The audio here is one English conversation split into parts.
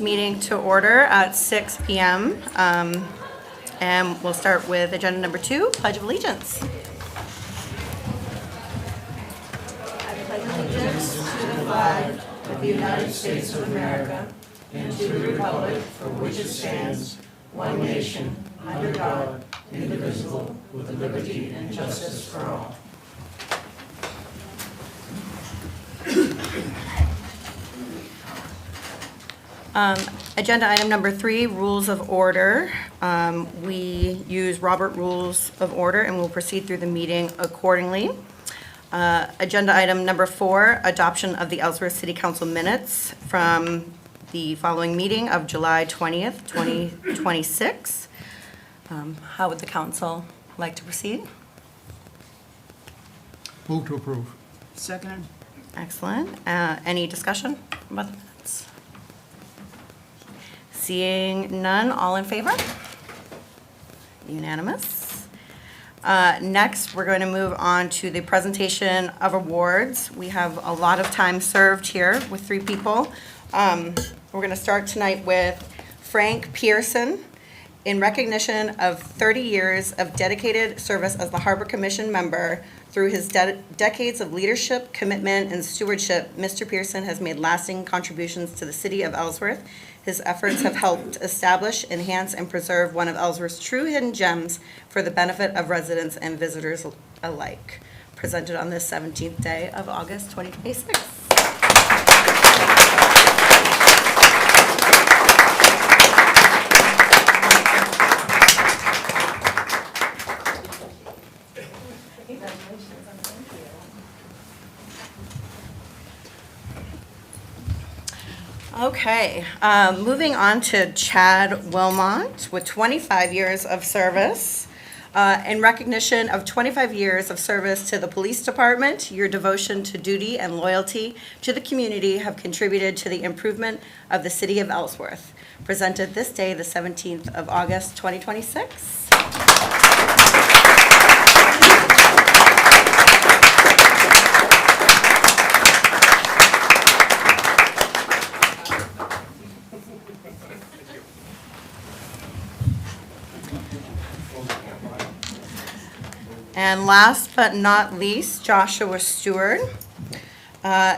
Meeting to order at 6 p.m. And we'll start with agenda number 2, Pledge of Allegiance. I pledge allegiance to the flag of the United States of America and to the republic for which it stands, one nation, under God, indivisible, with liberty and justice for all. Agenda item number 3, Rules of Order. We use Robert Rules of Order and we'll proceed through the meeting accordingly. Agenda item number 4, Adoption of the Ellsworth City Council Minutes from the following meeting of July 20th, 2026. How would the council like to proceed? Move to approve. Second. Excellent. Any discussion about the minutes? Seeing none, all in favor? Unanimous. Next, we're going to move on to the presentation of awards. We have a lot of time served here with 3 people. We're going to start tonight with Frank Pearson. In recognition of 30 years of dedicated service as the Harbor Commission member, through his decades of leadership, commitment, and stewardship, Mr. Pearson has made lasting contributions to the city of Ellsworth. His efforts have helped establish, enhance, and preserve one of Ellsworth's true hidden gems for the benefit of residents and visitors alike. Presented on this 17th day of August 2026. Okay, moving on to Chad Wilmot with 25 years of service. In recognition of 25 years of service to the police department, your devotion to duty and loyalty to the community have contributed to the improvement of the city of Ellsworth. Presented this day, the 17th of August, 2026. And last but not least, Joshua Stewart.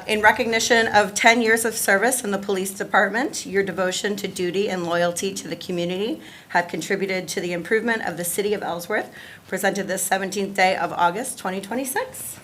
In recognition of 10 years of service in the police department, your devotion to duty and loyalty to the community have contributed to the improvement of the city of Ellsworth, presented this 17th day of August, 2026.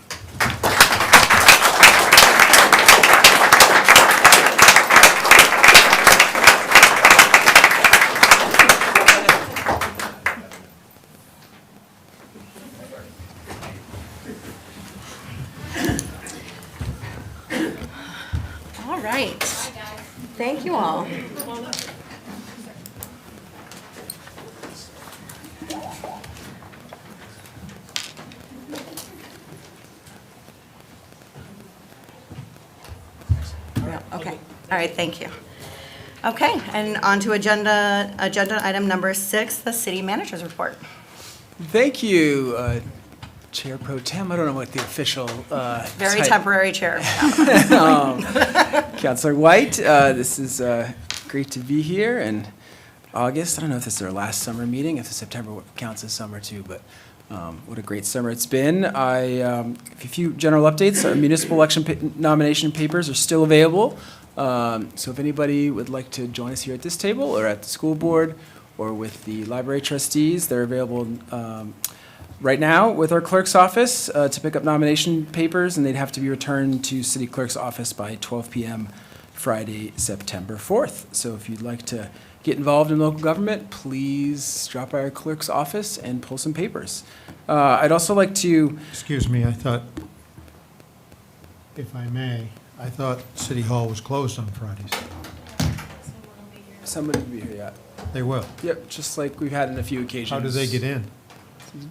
All right. Thank you all. Yeah, okay. All right, thank you. Okay, and on to agenda item number 6, the city manager's report. Thank you, Chair Pro Tem. I don't know what the official Very type- temporary chair. Councilor White, this is great to be here in August. I don't know if this is our last summer meeting, if September counts as summer too, but what a great summer it's been. A few general updates. Our municipal election nomination papers are still available. So if anybody would like to join us here at this table or at the school board or with the library trustees, they're available right now with our clerk's office to pick up nomination papers, and they'd have to be returned to city clerk's office by 12 p.m. Friday, September 4th. So if you'd like to get involved in local government, please drop by our clerk's office and pull some papers. I'd also like to... Excuse me, I thought, if I may, I thought City Hall was closed on Fridays. Somebody will be here, yeah. They will. Yep, just like we've had on a few occasions. How do they get in?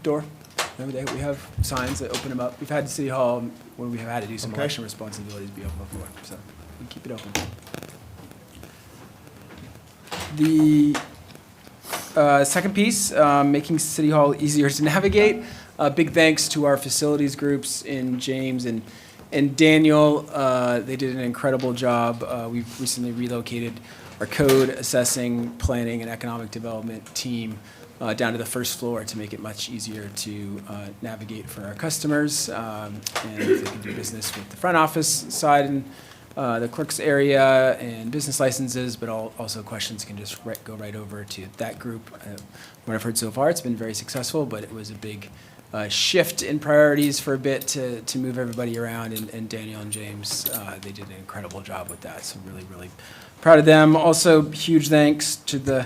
Door. Every day we have signs that open them up. We've had City Hall when we have had to do some Okay. election responsibilities be open before, so we keep it open. The second piece, making City Hall easier to navigate. Big thanks to our facilities groups in James and Daniel. They did an incredible job. We've recently relocated our code assessing, planning, and economic development team down to the first floor to make it much easier to navigate for our customers. And they can do business with the front office side and the clerk's area and business licenses, but also questions can just go right over to that group. What I've heard so far, it's been very successful, but it was a big shift in priorities for a bit to move everybody around, and Daniel and James, they did an incredible job with that, so really, really proud of them. Also, huge thanks to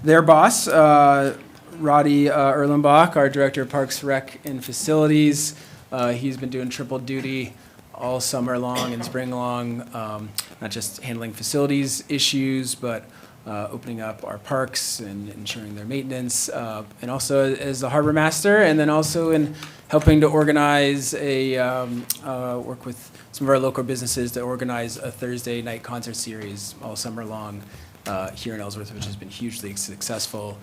their boss, Roddy Erlenbach, our Director of Parks, Rec, and Facilities. He's been doing triple duty all summer long and spring long, not just handling facilities issues, but opening up our parks and ensuring their maintenance, and also as the harbor master, and then also in helping to organize work with some of our local businesses to organize a Thursday night concert series all summer long here in Ellsworth, which has been hugely successful.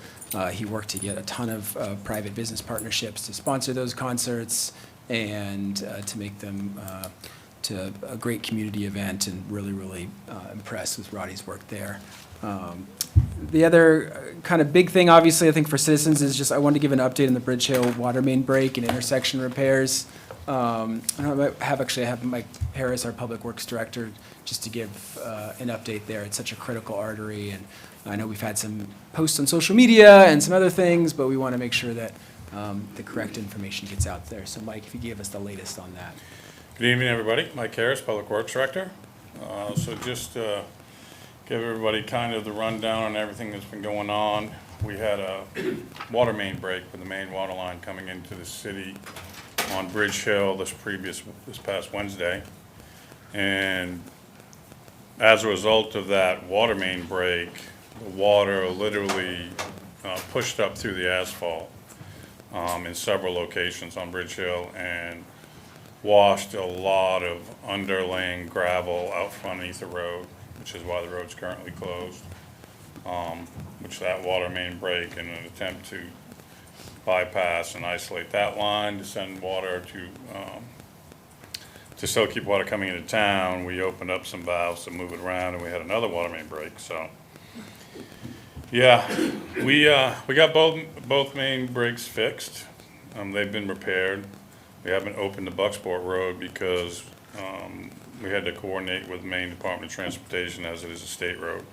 He worked to get a ton of private business partnerships to sponsor those concerts and to make them to a great community event, and really, really impressed with Roddy's work there. The other kind of big thing, obviously, I think for citizens is just I wanted to give an update on the Bridge Hill water main break and intersection repairs. I have Mike Harris, our Public Works Director, just to give an update there. It's such a critical artery, and I know we've had some posts on social media and some other things, but we want to make sure that the correct information gets out there. So Mike, if you give us the latest on that. Good evening, everybody. Mike Harris, Public Works Director. So just give everybody kind of the rundown on everything that's been going on. We had a water main break with the main water line coming into the city on Bridge Hill this past Wednesday. And as a result of that water main break, the water literally pushed up through the asphalt in several locations on Bridge Hill and washed a lot of underlaying gravel out from underneath the road, which is why the road's currently closed. Which that water main break, in an attempt to bypass and isolate that line to send water to still keep water coming into town, we opened up some valves to move it around, and we had another water main break. So yeah, we got both main breaks fixed. They've been repaired. We haven't opened the Bucksport Road because we had to coordinate with the Maine Department of Transportation, as it is a state road.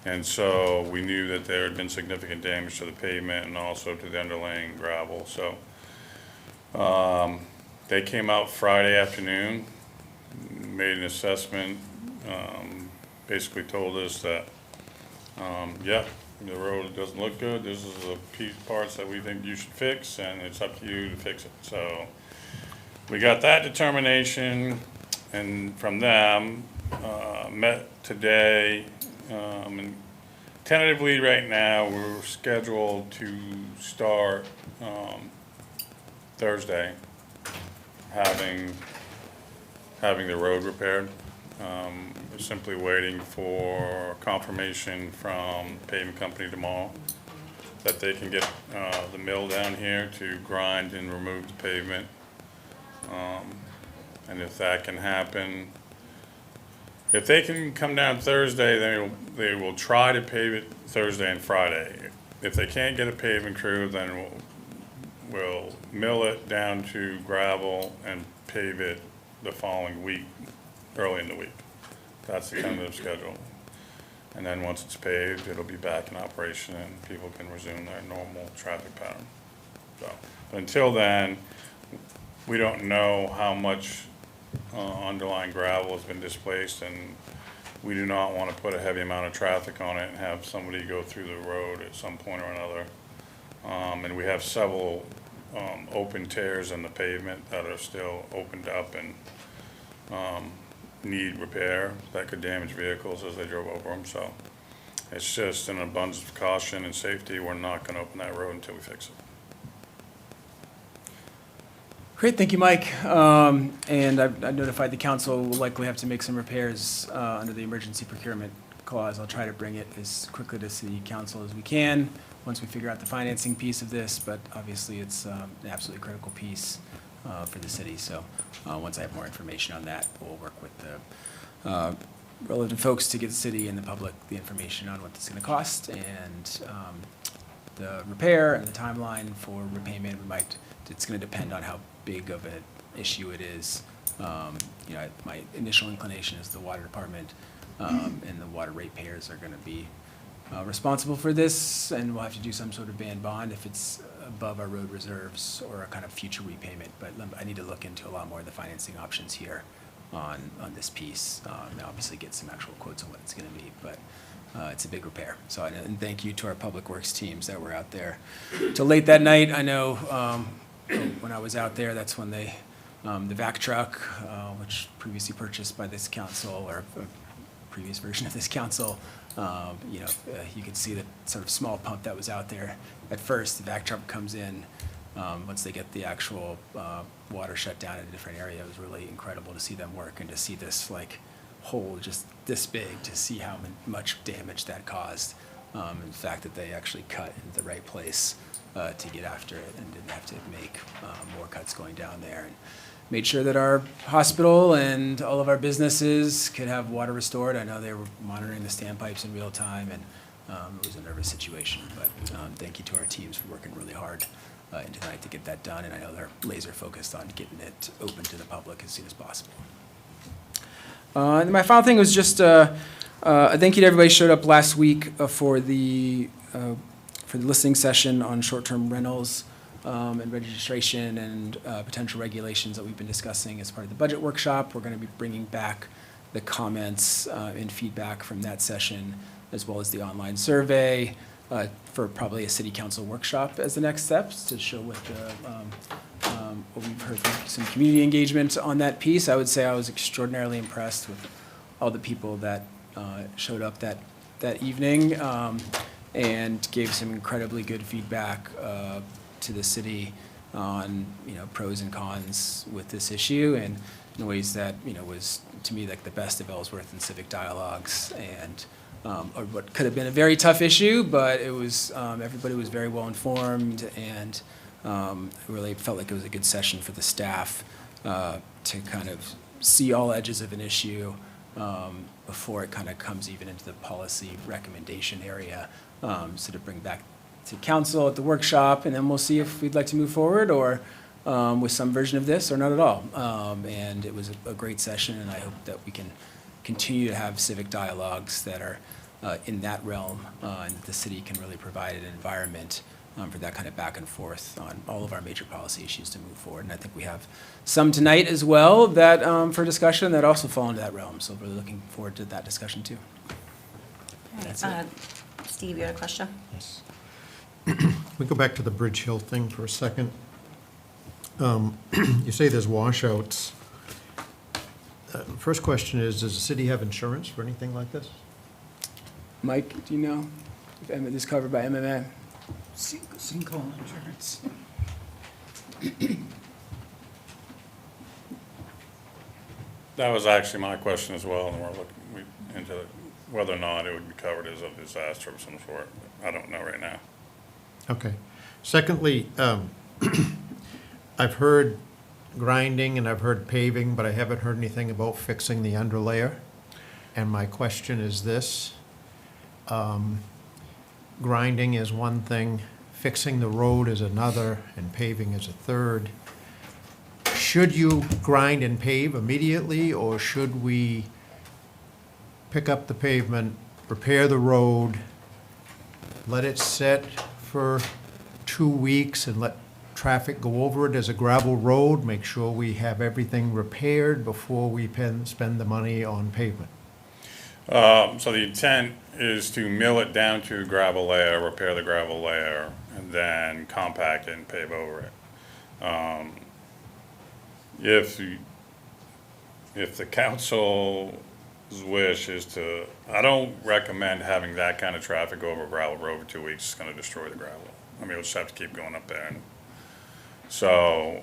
And so we knew that there had been significant damage to the pavement and also to the underlaying gravel. So they came out Friday afternoon, made an assessment, basically told us that, yeah, the road doesn't look good. This is the parts that we think you should fix, and it's up to you to fix it. So we got that determination, and from them, met today, and tentatively right now, we're scheduled to start Thursday, having the road repaired. We're simply waiting for confirmation from the paving company tomorrow that they can get the mill down here to grind and remove the pavement. And if that can happen, if they can come down Thursday, then they will try to pave it Thursday and Friday. If they can't get a paving crew, then we'll mill it down to gravel and pave it the following week, early in the week. That's the tentative schedule. And then once it's paved, it'll be back in operation and people can resume their normal traffic pattern. So, but until then, we don't know how much underlying gravel has been displaced, and we do not want to put a heavy amount of traffic on it and have somebody go through the road at some point or another. And we have several open tears in the pavement that are still opened up and need repair that could damage vehicles as they drove over them. So it's just an abundance of caution and safety. We're not going to open that road until we fix it. Great, thank you, Mike. And I've notified the council we'll likely have to make some repairs under the emergency procurement clause. I'll try to bring it as quickly to city council as we can once we figure out the financing piece of this, but obviously it's an absolutely critical piece for the city. So once I have more information on that, we'll work with the relevant folks to give the city and the public the information on what this is going to cost and the repair and the timeline for repayment. It's going to depend on how big of an issue it is. My initial inclination is the water department and the water ratepayers are going to be responsible for this, and we'll have to do some sort of bond if it's above our road reserves or a kind of future repayment. But I need to look into a lot more of the financing options here on this piece, and obviously get some actual quotes on what it's going to be. But it's a big repair. So, and thank you to our public works teams that were out there till late that night. I know when I was out there, that's when the vac truck, which previously purchased by this council or a previous version of this council, you could see the sort of small pump that was out there. At first, the vac truck comes in. Once they get the actual water shut down in a different area, it was really incredible to see them work and to see this hole just this big, to see how much damage that caused. And the fact that they actually cut in the right place to get after it and didn't have to make more cuts going down there. And made sure that our hospital and all of our businesses could have water restored. I know they were monitoring the standpipes in real time, and it was a nervous situation. But thank you to our teams for working really hard into the night to get that done. And I know they're laser focused on getting it open to the public as soon as possible. And my final thing was just a thank you to everybody who showed up last week for the listening session on short-term rentals and registration and potential regulations that we've been discussing as part of the budget workshop. We're going to be bringing back the comments and feedback from that session, as well as the online survey for probably a city council workshop as the next steps to show what we've heard from some community engagement on that piece. I would say I was extraordinarily impressed with all the people that showed up that evening and gave some incredibly good feedback to the city on pros and cons with this issue, and in ways that was to me like the best of Ellsworth and civic dialogues, and or what could have been a very tough issue, but it was everybody was very well informed, and really felt like it was a good session for the staff to kind of see all edges of an issue before it kind of comes even into the policy recommendation area, so to bring back to council at the workshop, and then we'll see if we'd like to move forward or with some version of this or not at all. And it was a great session, and I hope that we can continue to have civic dialogues that are in that realm, and that the city can really provide an environment for that kind of back and forth on all of our major policy issues to move forward. And I think we have some tonight as well that for discussion that also fall into that realm. So really looking forward to that discussion too. That's it. Steve, you had a question? Yes. We go back to the Bridge Hill thing for a second. You say there's washouts. First question is, does the city have insurance for anything like this? Mike, do you know if this is covered by MMA? Sinkhole insurance. That was actually my question as well, and we're looking into whether or not it would be covered as a disaster of some sort. I don't know right now. Okay. Secondly, I've heard grinding and I've heard paving, but I haven't heard anything about fixing the underlayer. And my question is this. Grinding is one thing, fixing the road is another, and paving is a third. Should you grind and pave immediately, or should we pick up the pavement, repair the road, let it sit for 2 weeks and let traffic go over it as a gravel road, make sure we have everything repaired before we spend the money on pavement? So the intent is to mill it down to gravel layer, repair the gravel layer, and then compact it and pave over it. If the council's wish is to, I don't recommend having that kind of traffic over a gravel road for 2 weeks. It's going to destroy the gravel. I mean, we'll just have to keep going up there. And so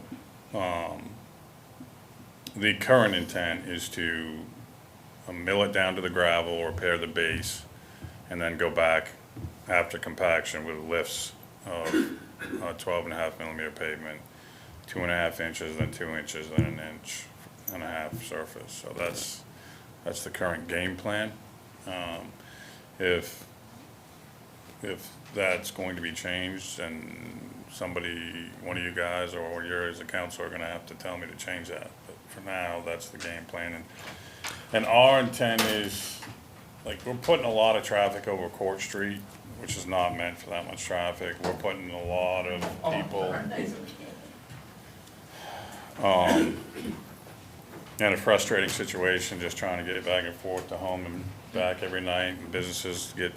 the current intent is to mill it down to the gravel, repair the base, and then go back after compaction with lifts of 12.5 millimeter pavement, 2.5 inches, then 2 inches, then 1.5 inch surface. So that's That's the current game plan. If that's going to be changed, and somebody, one of you guys or you as a council are gonna have to tell me to change that. But for now, that's the game plan. And our intent is, like, we're putting a lot of traffic over Court Street, which is not meant for that much traffic. We're putting a lot of people in a frustrating situation, just trying to get it back and forth to home and back every night, and businesses get,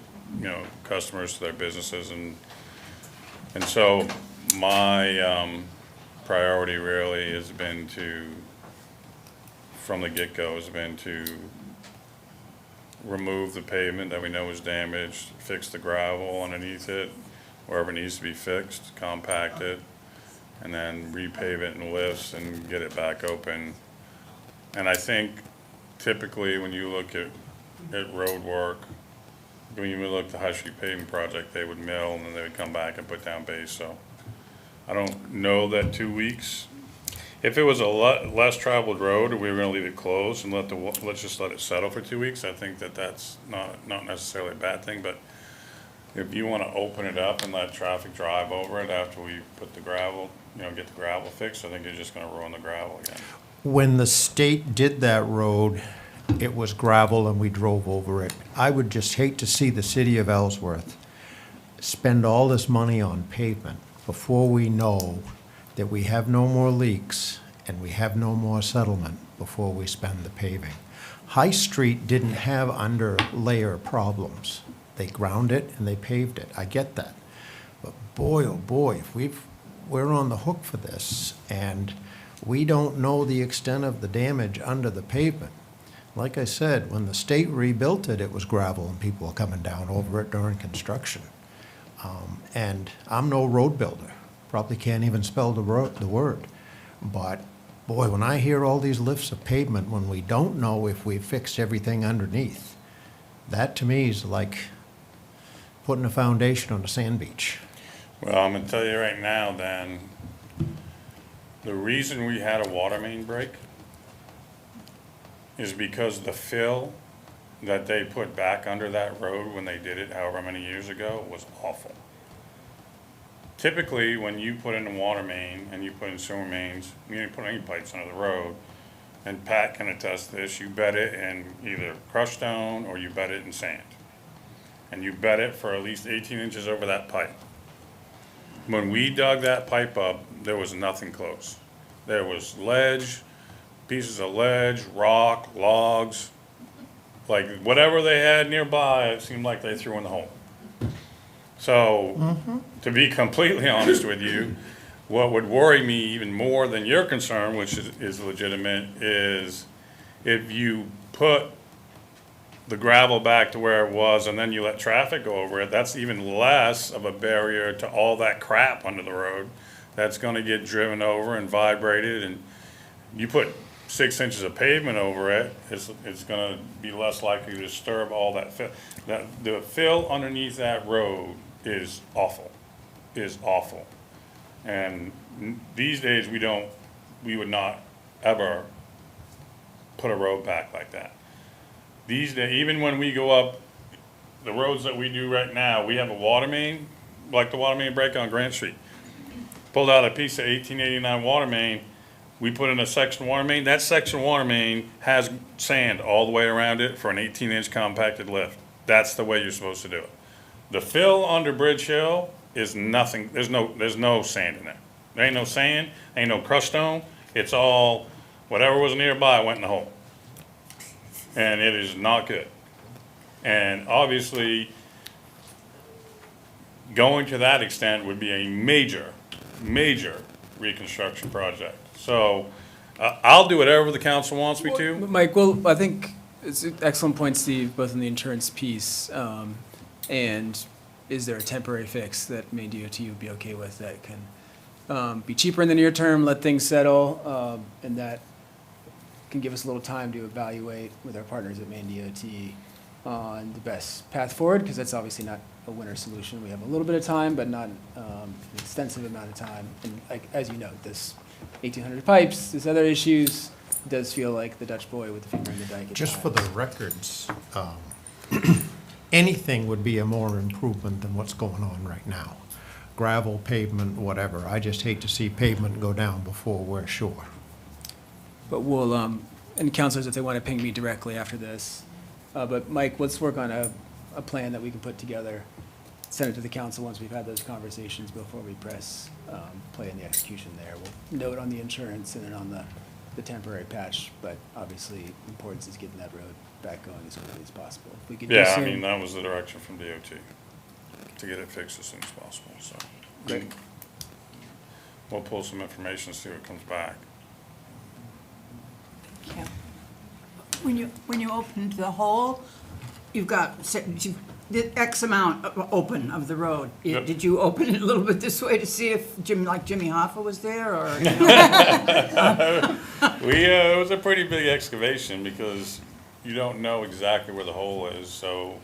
customers to their businesses, and so my priority really has been to, from the get-go, has been to remove the pavement that we know is damaged, fix the gravel underneath it, wherever it needs to be fixed, compact it, and then repave it in lifts and get it back open. And I think typically when you look at road work, when you look at the High Street paving project, they would mill and then they would come back and put down base. So I don't know that 2 weeks. If it was a less traveled road, and we were gonna leave it closed and let's just let it settle for 2 weeks, I think that's not necessarily a bad thing. But if you wanna open it up and let traffic drive over it after we put the gravel, get the gravel fixed, I think you're just gonna ruin the gravel again. When the state did that road, it was gravel and we drove over it. I would just hate to see the city of Ellsworth spend all this money on pavement before we know that we have no more leaks and we have no more settlement before we spend the paving. High Street didn't have underlayer problems. They ground it and they paved it. I get that. But boy, oh boy, if we're on the hook for this and we don't know the extent of the damage under the pavement. Like I said, when the state rebuilt it, it was gravel and people were coming down over it during construction. And I'm no road builder, probably can't even spell the word. But boy, when I hear all these lifts of pavement, when we don't know if we fixed everything underneath, that to me is like putting a foundation on a sand beach. Well, I'm gonna tell you right now, Dan, the reason we had a water main break is because the fill that they put back under that road when they did it however many years ago was awful. Typically, when you put in a water main and you put in sewer mains, you didn't put any pipes under the road, and Pat can attest to this, you bed it in either crushed stone or you bed it in sand. And you bed it for at least 18 inches over that pipe. When we dug that pipe up, there was nothing close. There was ledge, pieces of ledge, rock, logs, like whatever they had nearby, it seemed like they threw in the hole. So, to be completely honest with you, what would worry me even more than your concern, which is legitimate, is if you put the gravel back to where it was and then you let traffic go over it, that's even less of a barrier to all that crap under the road that's gonna get driven over and vibrated, and you put 6 inches of pavement over it, it's gonna be less likely to disturb all that fill. The fill underneath that road is awful, And these days, we would not ever put a road back like that. These days, even when we go up the roads that we do right now, we have a water main, like the water main break on Grant Street. Pulled out a piece of 1889 water main, we put in a section water main. That section water main has sand all the way around it for an 18-inch compacted lift. That's the way you're supposed to do it. The fill under Bridge Hill is nothing, there's no sand in there. There ain't no sand, ain't no crushed stone. It's all, whatever was nearby went in the hole. And it is not good. And obviously, going to that extent would be a major reconstruction project. So I'll do whatever the council wants me to. Mike, well, I think it's an excellent point, Steve, both in the insurance piece, and is there a temporary fix that Maine DOT would be okay with that can be cheaper in the near term, let things settle, and that can give us a little time to evaluate with our partners at Maine DOT on the best path forward, because that's obviously not a winter solution. We have a little bit of time, but not an extensive amount of time. And like, as you know, this 1,800 pipes, there's other issues. does feel like the Dutch boy with the finger in the dike at Just for the times. records, anything would be a more improvement than what's going on right now. Gravel, pavement, whatever. I just hate to see pavement go down before we're sure. But we'll, and counselors, if they want to ping me directly after this. But Mike, let's work on a plan that we can put together, send it to the council once we've had those conversations before we press play in the execution there. We'll note on the insurance and then on the temporary patch, but obviously importance is getting that road back going as quickly as possible. If we could do Yeah, I soon- mean, that was the direction from DOT, to get it fixed as soon as possible, so. Great. We'll pull some information, see what comes back. Yeah. When you opened the hole, you've got, the X amount open of the road. Yep. Did you open it a little bit this way to see if Jimmy Hoffa was there, or, you know? It was a pretty big excavation because you don't know exactly where the hole is, so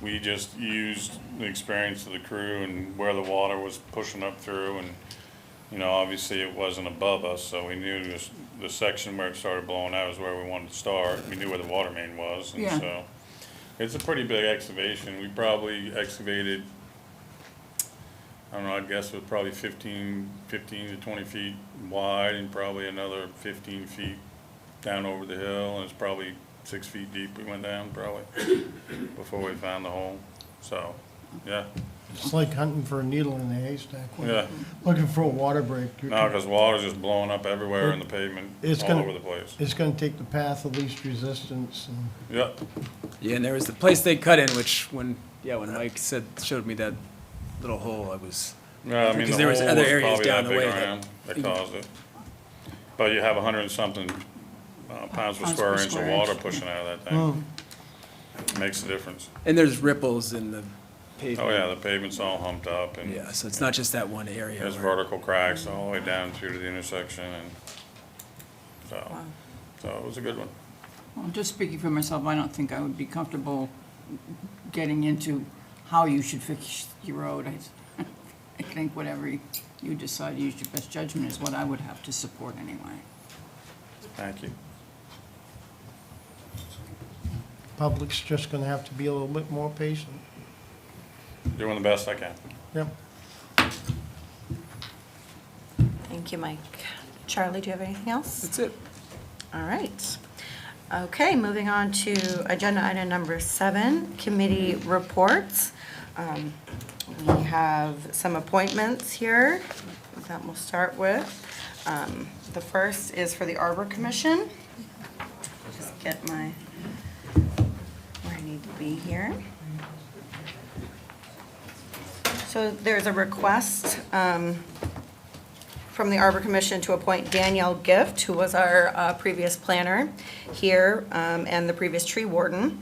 we just used the experience of the crew and where the water was pushing up through, and, you know, obviously it wasn't above us, so we knew the section where it started blowing out was where we wanted to start. We knew where the water main was, and Yeah. so it's a pretty big excavation. We probably excavated, I don't know, I'd guess it was probably 15 to 20 feet wide and probably another 15 feet down over the hill, and it's probably 6 feet deep we went down probably before we found the hole. So, yeah, It's like hunting for a needle in a haystack. yeah. Looking for a water break. No, because water's just blowing up everywhere in the pavement, It's all gonna- over the place. It's gonna take the path of least resistance, and Yep, Yeah, and there was the place they cut in, which when Mike showed me that little hole, I was, yeah, I mean, Because the there was hole other was areas probably down that the big way that- around that caused it. But you have 100 and something pounds per square inch of water pushing out of that thing. Makes a difference. and there's ripples in the pavement. Oh, yeah, the pavement's all humped up and Yeah, so it's not just that one area. there's where- vertical cracks all the way down through to the intersection, and so it was a good one. Well, just speaking for myself, I don't think I would be comfortable getting into how you should fix your road. I think whatever you decide, use your best judgment is what I would have to support anyway. Thank you. public's just gonna have to be a little bit more patient. Doing the best I can. Yep. Thank you, Mike. Charlie, do you have anything else? That's it. All right. Okay, moving on to agenda item number 7, committee reports. We have some appointments here that we'll start with. The first is for the Arbor Commission. Just get my, where I need to be here. So there's a request from the Arbor Commission to appoint Danielle Gift, who was our previous planner here, and the previous tree warden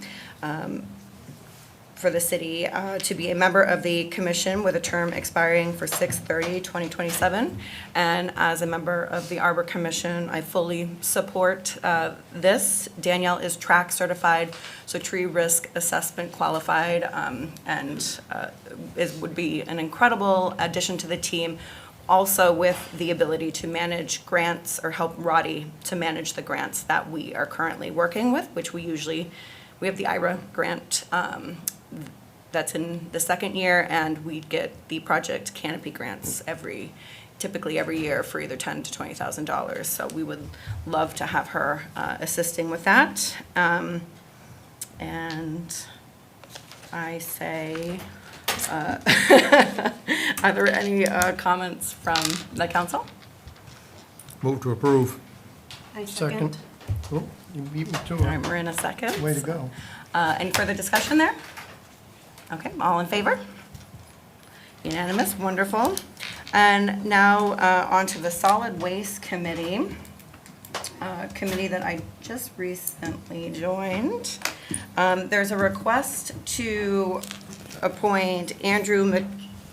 for the city, to be a member of the commission with a term expiring for 6/30/2027. And as a member of the Arbor Commission, I fully support this. Danielle is track certified, so tree risk assessment qualified, and would be an incredible addition to the team. Also with the ability to manage grants or help Roddy to manage the grants that we are currently working with, which we have the IRA grant that's in the second year, and we get the project canopy grants typically every year for either $10,000 to $20,000. So we would love to have her assisting with that. And I say, are there any comments from the council? Move to approve. I Second. Oh, you beat me to All right, it. we're in a second. Way to go. Any further discussion there? Okay, all in favor? Unanimous, wonderful. And now on to the Solid Waste Committee, committee that I just recently joined. There's a request to appoint Andrew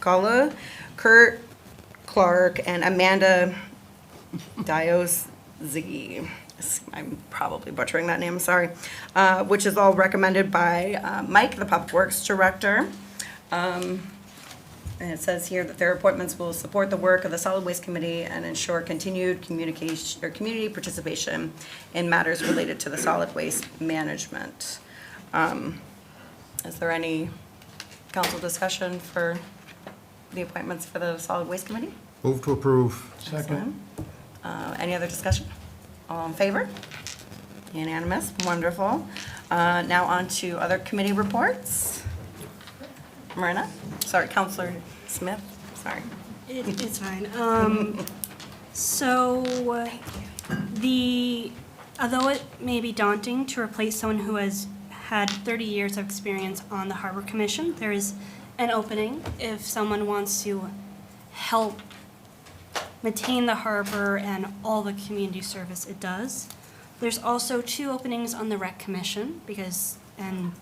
McCullough, Kurt Clark, and Amanda Diozzi. I'm probably butchering that name, sorry, which is all recommended by Mike, the Public Works Director. And it says here that their appointments will support the work of the Solid Waste Committee and ensure continued communication or community participation in matters related to the solid waste management. Is there any council discussion for the appointments for the Solid Waste Committee? Move to approve. Second. Any other discussion? All in favor? Unanimous, wonderful. Now on to other committee reports. Marina? Sorry, Counselor Smith, sorry. It's fine. So, although it may be daunting to replace someone who has had 30 years of experience on the Harbor Commission, there is an opening if someone wants to help maintain the harbor and all the community service it does. There's also 2 openings on the Rec Commission and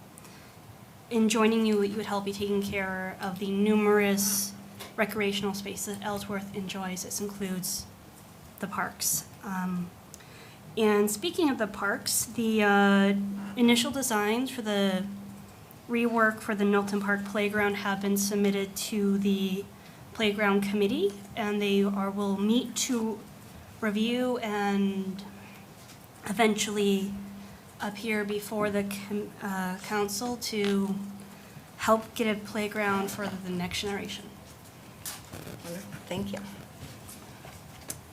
in joining you, it would help be taking care of the numerous recreational spaces that Ellsworth enjoys. This includes the parks. And speaking of the parks, the initial designs for the rework for the Milton Park Playground have been submitted to the Playground Committee, and they will meet to review and eventually appear before the council to help get a playground for the next generation. Thank you.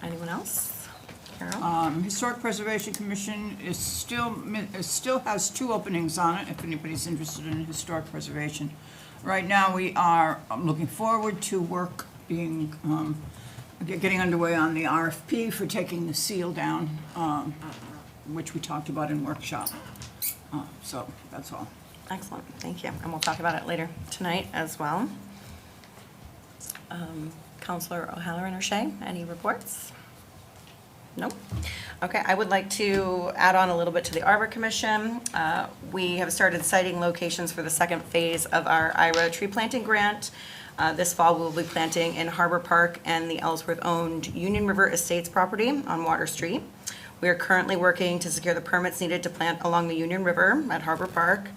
Anyone else? Carol? Historic Preservation Commission still has 2 openings on it, if anybody's interested in historic preservation. Right now, we are looking forward to work getting underway on the RFP for taking the seal down, which we talked about in workshop. So that's all. Excellent, thank you. And we'll talk about it later tonight as well. Counselor O'Halloran or Shea, any reports? Nope. Okay, I would like to add on a little bit to the Arbor Commission. We have started citing locations for the second phase of our IRA tree planting grant. This fall, we'll be planting in Harbor Park and the Ellsworth-owned Union River Estates property on Water Street. We are currently working to secure the permits needed to plant along the Union River at Harbor Park.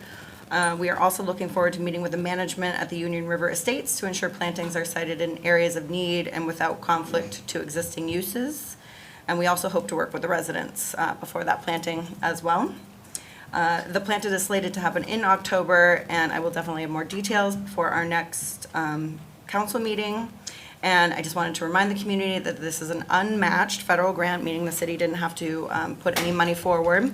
We are also looking forward to meeting with the management at the Union River Estates to ensure plantings are sited in areas of need and without conflict to existing uses. And we also hope to work with the residents before that planting as well. The planting is slated to happen in October, and I will definitely have more details before our next council meeting. And I just wanted to remind the community that this is an unmatched federal grant, meaning the city didn't have to put any money forward.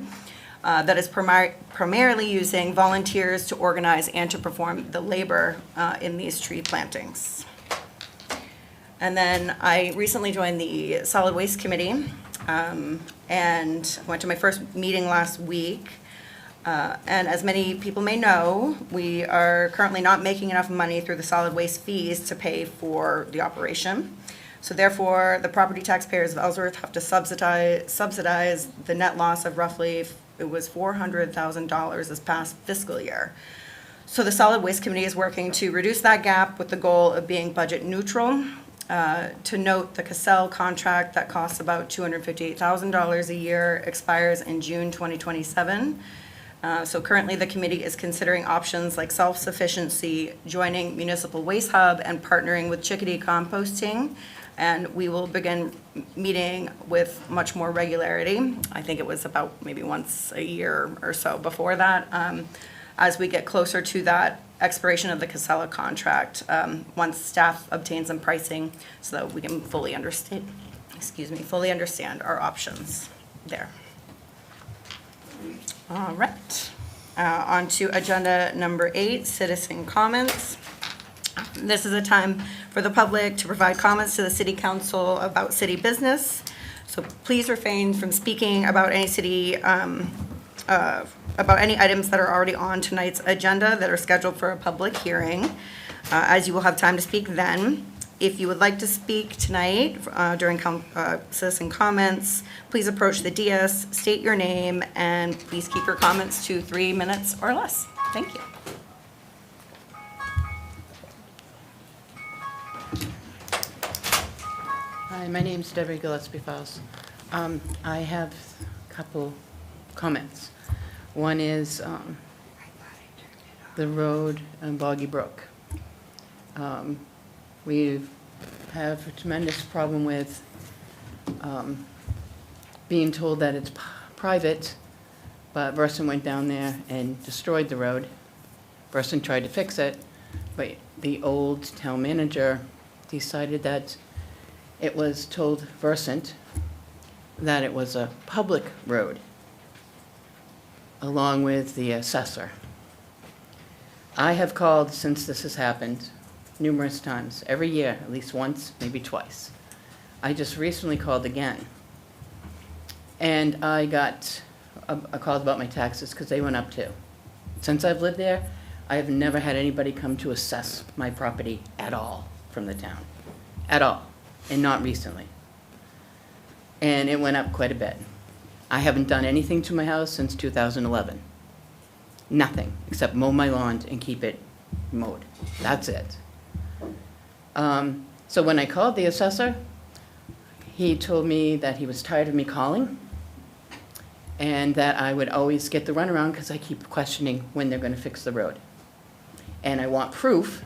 That is primarily using volunteers to organize and to perform the labor in these tree plantings. And then I recently joined the Solid Waste Committee and went to my first meeting last week. And as many people may know, we are currently not making enough money through the solid waste fees to pay for the operation. So therefore, the property taxpayers of Ellsworth have to subsidize the net loss of roughly, it was $400,000 this past fiscal year. So the Solid Waste Committee is working to reduce that gap with the goal of being budget neutral. To note, the Cassell contract that costs about $258,000 a year expires in June 2027. So currently, the committee is considering options like self-sufficiency, joining Municipal Waste Hub, and partnering with Chickadee Composting. And we will begin meeting with much more regularity. I think it was about maybe once a year or so before that, as we get closer to that expiration of the Casella contract, once staff obtains some pricing so that we can fully understand our options there. All right, on to agenda number 8, citizen comments. This is a time for the public to provide comments to the city council about city business. So please refrain from speaking about any about any items that are already on tonight's agenda that are scheduled for a public hearing, as you will have time to speak then. If you would like to speak tonight during citizen comments, please approach the DS, state your name, and please keep your comments to 3 minutes or less. Thank you. Hi, my name's Debbie Gillespie-Faust. I have a couple comments. One is the road on Boggy Brook. We have a tremendous problem with being told that it's private, but Versant went down there and destroyed the road. Versant tried to fix it, but the old town manager decided that it was told Versant that it was a public road, along with the assessor. I have called since this has happened numerous times, every year, at least once, maybe twice. I just recently called again. And I got a call about my taxes because they went up too. Since I've lived there, I have never had anybody come to assess my property at all from the town. At all. And not recently. And it went up quite a bit. I haven't done anything to my house since 2011. Nothing, except mow my lawn and keep it mowed. That's it. So when I called the assessor, he told me that he was tired of me calling and that I would always get the runaround because I keep questioning when they're going to fix the road. And I want proof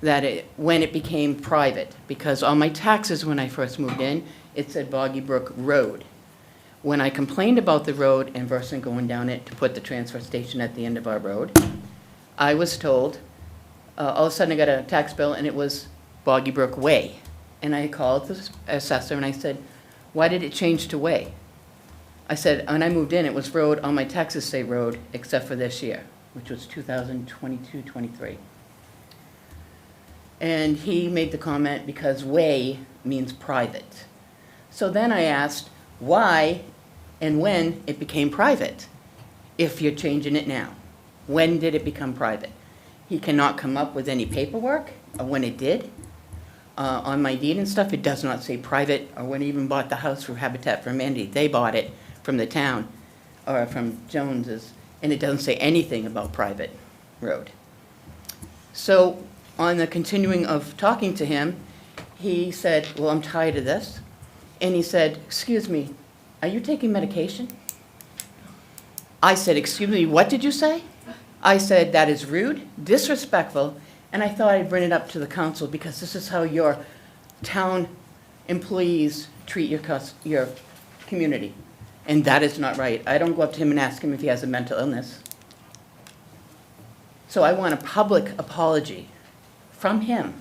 that when it became private, because on my taxes when I first moved in, it said Boggy Brook Road. When I complained about the road and Versant going down it to put the transfer station at the end of our road, I was told, all of a sudden I got a tax bill and it was Boggy Brook Way. And I called the assessor and I said, why did it change to Way? I said, when I moved in, it was road, on my taxes say road, except for this year, which was 2022-23. And he made the comment because way means private. So then I asked why and when it became private, if you're changing it now. When did it become private? He cannot come up with any paperwork or when it did. On my deed and stuff, it does not say private, or when I even bought the house for Habitat for Humanity, they bought it from the town, or from Jones's, and it doesn't say anything about private road. So on the continuing of talking to him, he said, well, I'm tired of this. And he said, excuse me, are you taking medication? I said, excuse me, what did you say? I said, that is rude, disrespectful, and I thought I'd bring it up to the council because this is how your town employees treat your community. And that is not right. I don't go up to him and ask him if he has a mental illness. So I want a public apology from him.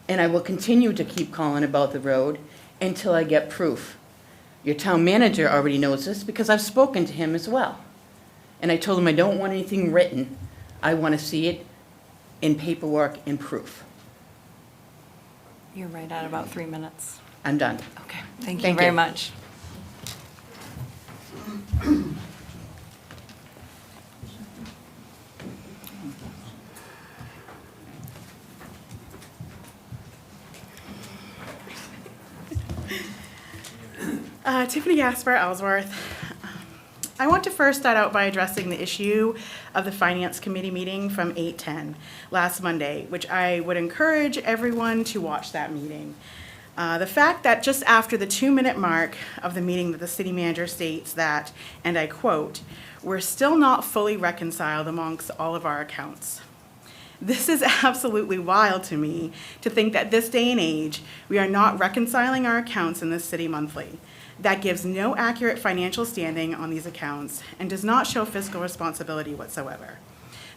And I will continue to keep calling about the road until I get proof. Your town manager already knows this because I've spoken to him as well. And I told him I don't want anything written. I want to see it in paperwork and proof. You're right at about 3 minutes. I'm done. Okay, thank you Thank very you. much. Tiffany Gasper, Ellsworth. I want to first start out by addressing the issue of the Finance Committee meeting from 8:10 last Monday, which I would encourage everyone to watch that meeting. The fact that just after the 2-minute mark of the meeting that the city manager states that, and I quote, "We're still not fully reconciled amongst all of our accounts." This is absolutely wild to me to think that this day and age, we are not reconciling our accounts in this city monthly. That gives no accurate financial standing on these accounts and does not show fiscal responsibility whatsoever.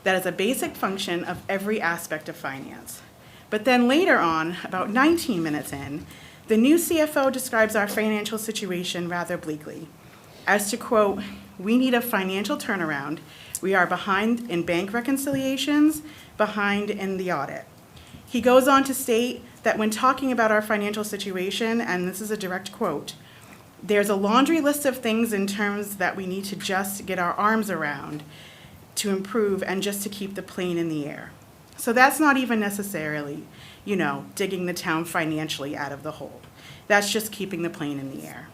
That is a basic function of every aspect of finance. But then later on, about 19 minutes in, the new CFO describes our financial situation rather bleakly. As to quote, "We need a financial turnaround. We are behind in bank reconciliations, behind in the audit." He goes on to state that when talking about our financial situation, and this is a direct quote, "There's a laundry list of things in terms that we need to just get our arms around to improve and just to keep the plane in the air." So that's not even necessarily, digging the town financially out of the hole. That's just keeping the plane in the air.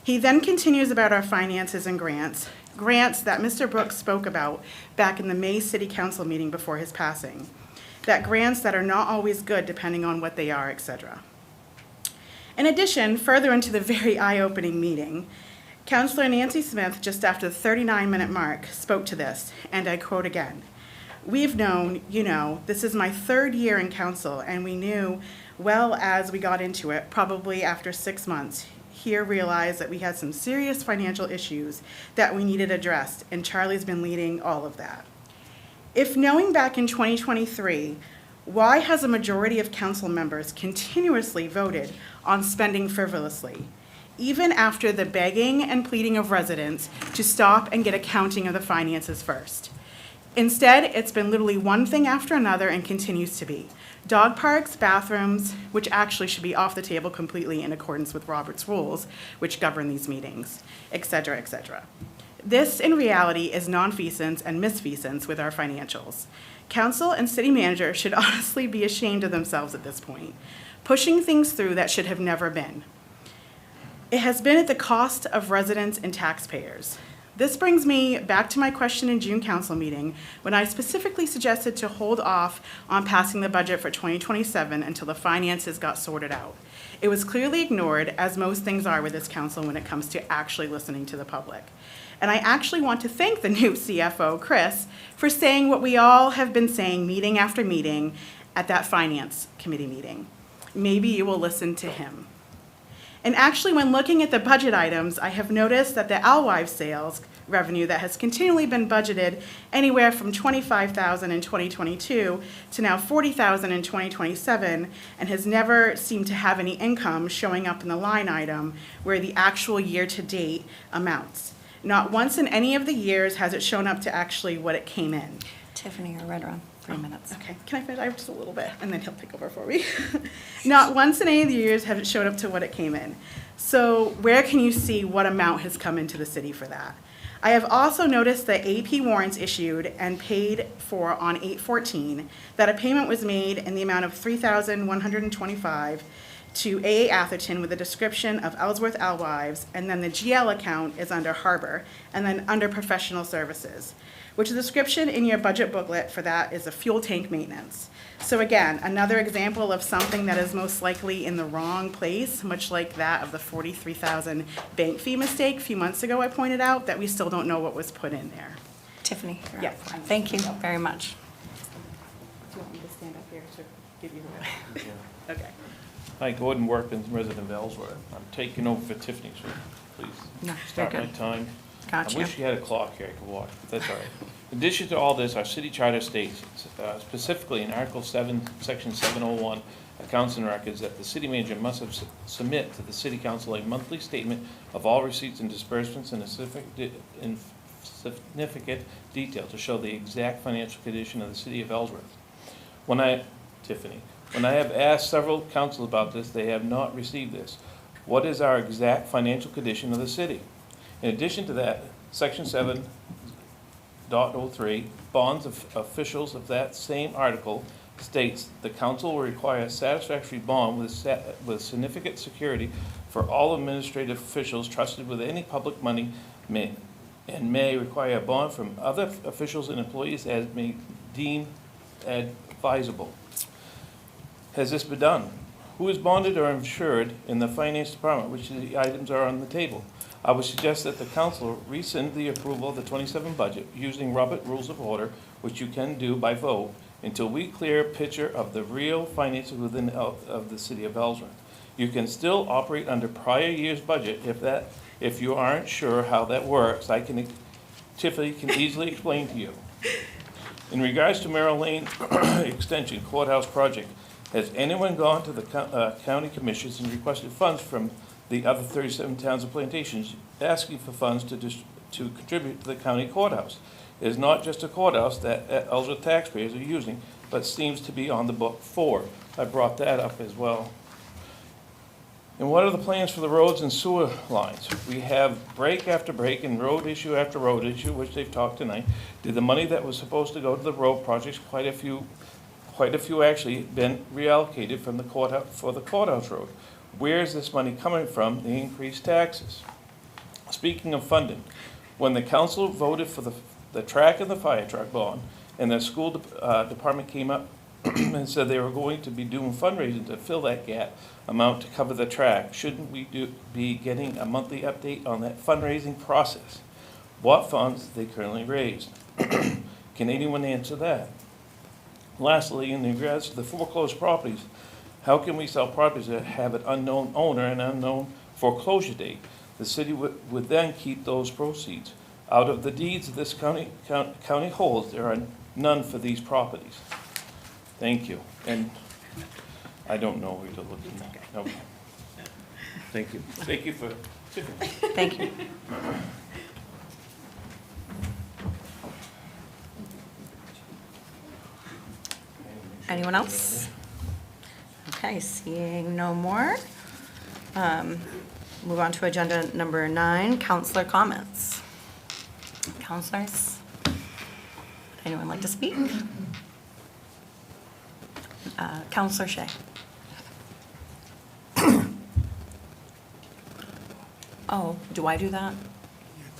He then continues about our finances and grants that Mr. Brooks spoke about back in the May City Council meeting before his passing. That grants that are not always good depending on what they are, etc. In addition, further into the very eye-opening meeting, Councilor Nancy Smith, just after the 39-minute mark, spoke to this, and I quote again, We've known, this is my third year in council, and we knew well as we got into it, probably after 6 months, here realized that we had some serious financial issues that we needed addressed, and Charlie's been leading all of that. If knowing back in 2023, why has a majority of council members continuously voted on spending frivolously, even after the begging and pleading of residents to stop and get accounting of the finances first? Instead, it's been literally one thing after another and continues to be. Dog parks, bathrooms, which actually should be off the table completely in accordance with Robert's rules, which govern these meetings, et cetera, et cetera. This, in reality, is nonfeasance and misfeasance with our financials. Council and city manager should honestly be ashamed of themselves at this point, pushing things through that should have never been. It has been at the cost of residents and taxpayers. This brings me back to my question in June council meeting, when I specifically suggested to hold off on passing the budget for 2027 until the finances got sorted out. It was clearly ignored, as most things are with this council when it comes to actually listening to the public. And I actually want to thank the new CFO, Chris, for saying what we all have been saying meeting after meeting at that finance committee meeting. Maybe you will listen to him. And actually, when looking at the budget items, I have noticed that the Ellsworth sales revenue that has continually been budgeted anywhere from $25,000 in 2022 to now $40,000 in 2027, and has never seemed to have any income showing up in the line item where the actual year-to-date amounts. Not once in any of the years has it shown up to actually what it came in. Tiffany, you're right around 3 minutes. Okay, can I finish? I have just a little bit, and then he'll take over for me. Not once in any of the years have it showed up to what it came in. So where can you see what amount has come into the city for that? I have also noticed that AP warrants issued and paid for on 8/14, that a payment was made in the amount of $3,125 to AA Atherton with a description of Ellsworth Alewives, and then the GL account is under Harbor, and then under Professional Services, which the description in your budget booklet for that is a fuel tank maintenance. So again, another example of something that is most likely in the wrong place, much like that of the $43,000 bank fee mistake a few months ago I pointed out, that we still don't know what was put in there. Tiffany, you're Yeah. up. Thank you very much. Do you want me to stand up here to give you the... Okay. Hi, Gordon Workman, resident of Ellsworth. I'm taking over for Tiffany, so please No, start you're my good. time. Gotcha. I wish you had a clock here I could watch, but that's all right. In addition to all this, our city charter states, specifically in Article 7, Section 701, accounts and records, that the city manager must submit to the city council a monthly statement of all receipts and disbursements in significant detail to show the exact financial condition of the city of Ellsworth. Tiffany, when I have asked several councils about this, they have not received this. What is our exact financial condition of the city? In addition to that, Section 7.03, bonds of officials of that same article states the council will require a satisfactory bond with significant security for all administrative officials trusted with any public money may require a bond from other officials and employees as may deem advisable. Has this been done? Who is bonded or insured in the finance department, which the items are on the table? I would suggest that the council rescind the approval of the 27 budget using Robert Rules of Order, which you can do by vote, until we clear a picture of the real finances within of the city of Ellsworth. You can still operate under prior year's budget if you aren't sure how that works. Tiffany can easily explain to you. In regards to Merrill Lane Extension Courthouse project, has anyone gone to the county commissions and requested funds from the other 37 towns and plantations, asking for funds to contribute to the county courthouse? It is not just a courthouse that Ellsworth taxpayers are using, but seems to be on the book for. I brought that up as well. And what are the plans for the roads and sewer lines? We have break after break and road issue after road issue, which they've talked tonight. Did the money that was supposed to go to the road projects, quite a few actually, been reallocated from the courthouse for the courthouse road? Where is this money coming from, the increased taxes? Speaking of funding, when the council voted for the track and the fire truck bond, and the school department came up and said they were going to be doing fundraising to fill that gap amount to cover the track, shouldn't we be getting a monthly update on that fundraising process? What funds they currently raised? Can anyone answer that? Lastly, in regards to the foreclosed properties, how can we sell properties that have an unknown owner and unknown foreclosure date? The city would then keep those proceeds. Out of the deeds this county holds, there are none for these properties. Thank you. And I don't know where to look. Okay. Thank you. Thank you for. Thank you. Anyone else? Okay, seeing no more. Move on to agenda number 9, counselor comments. Counselors? Anyone like to speak? Counselor Shea. Oh, do I do that? I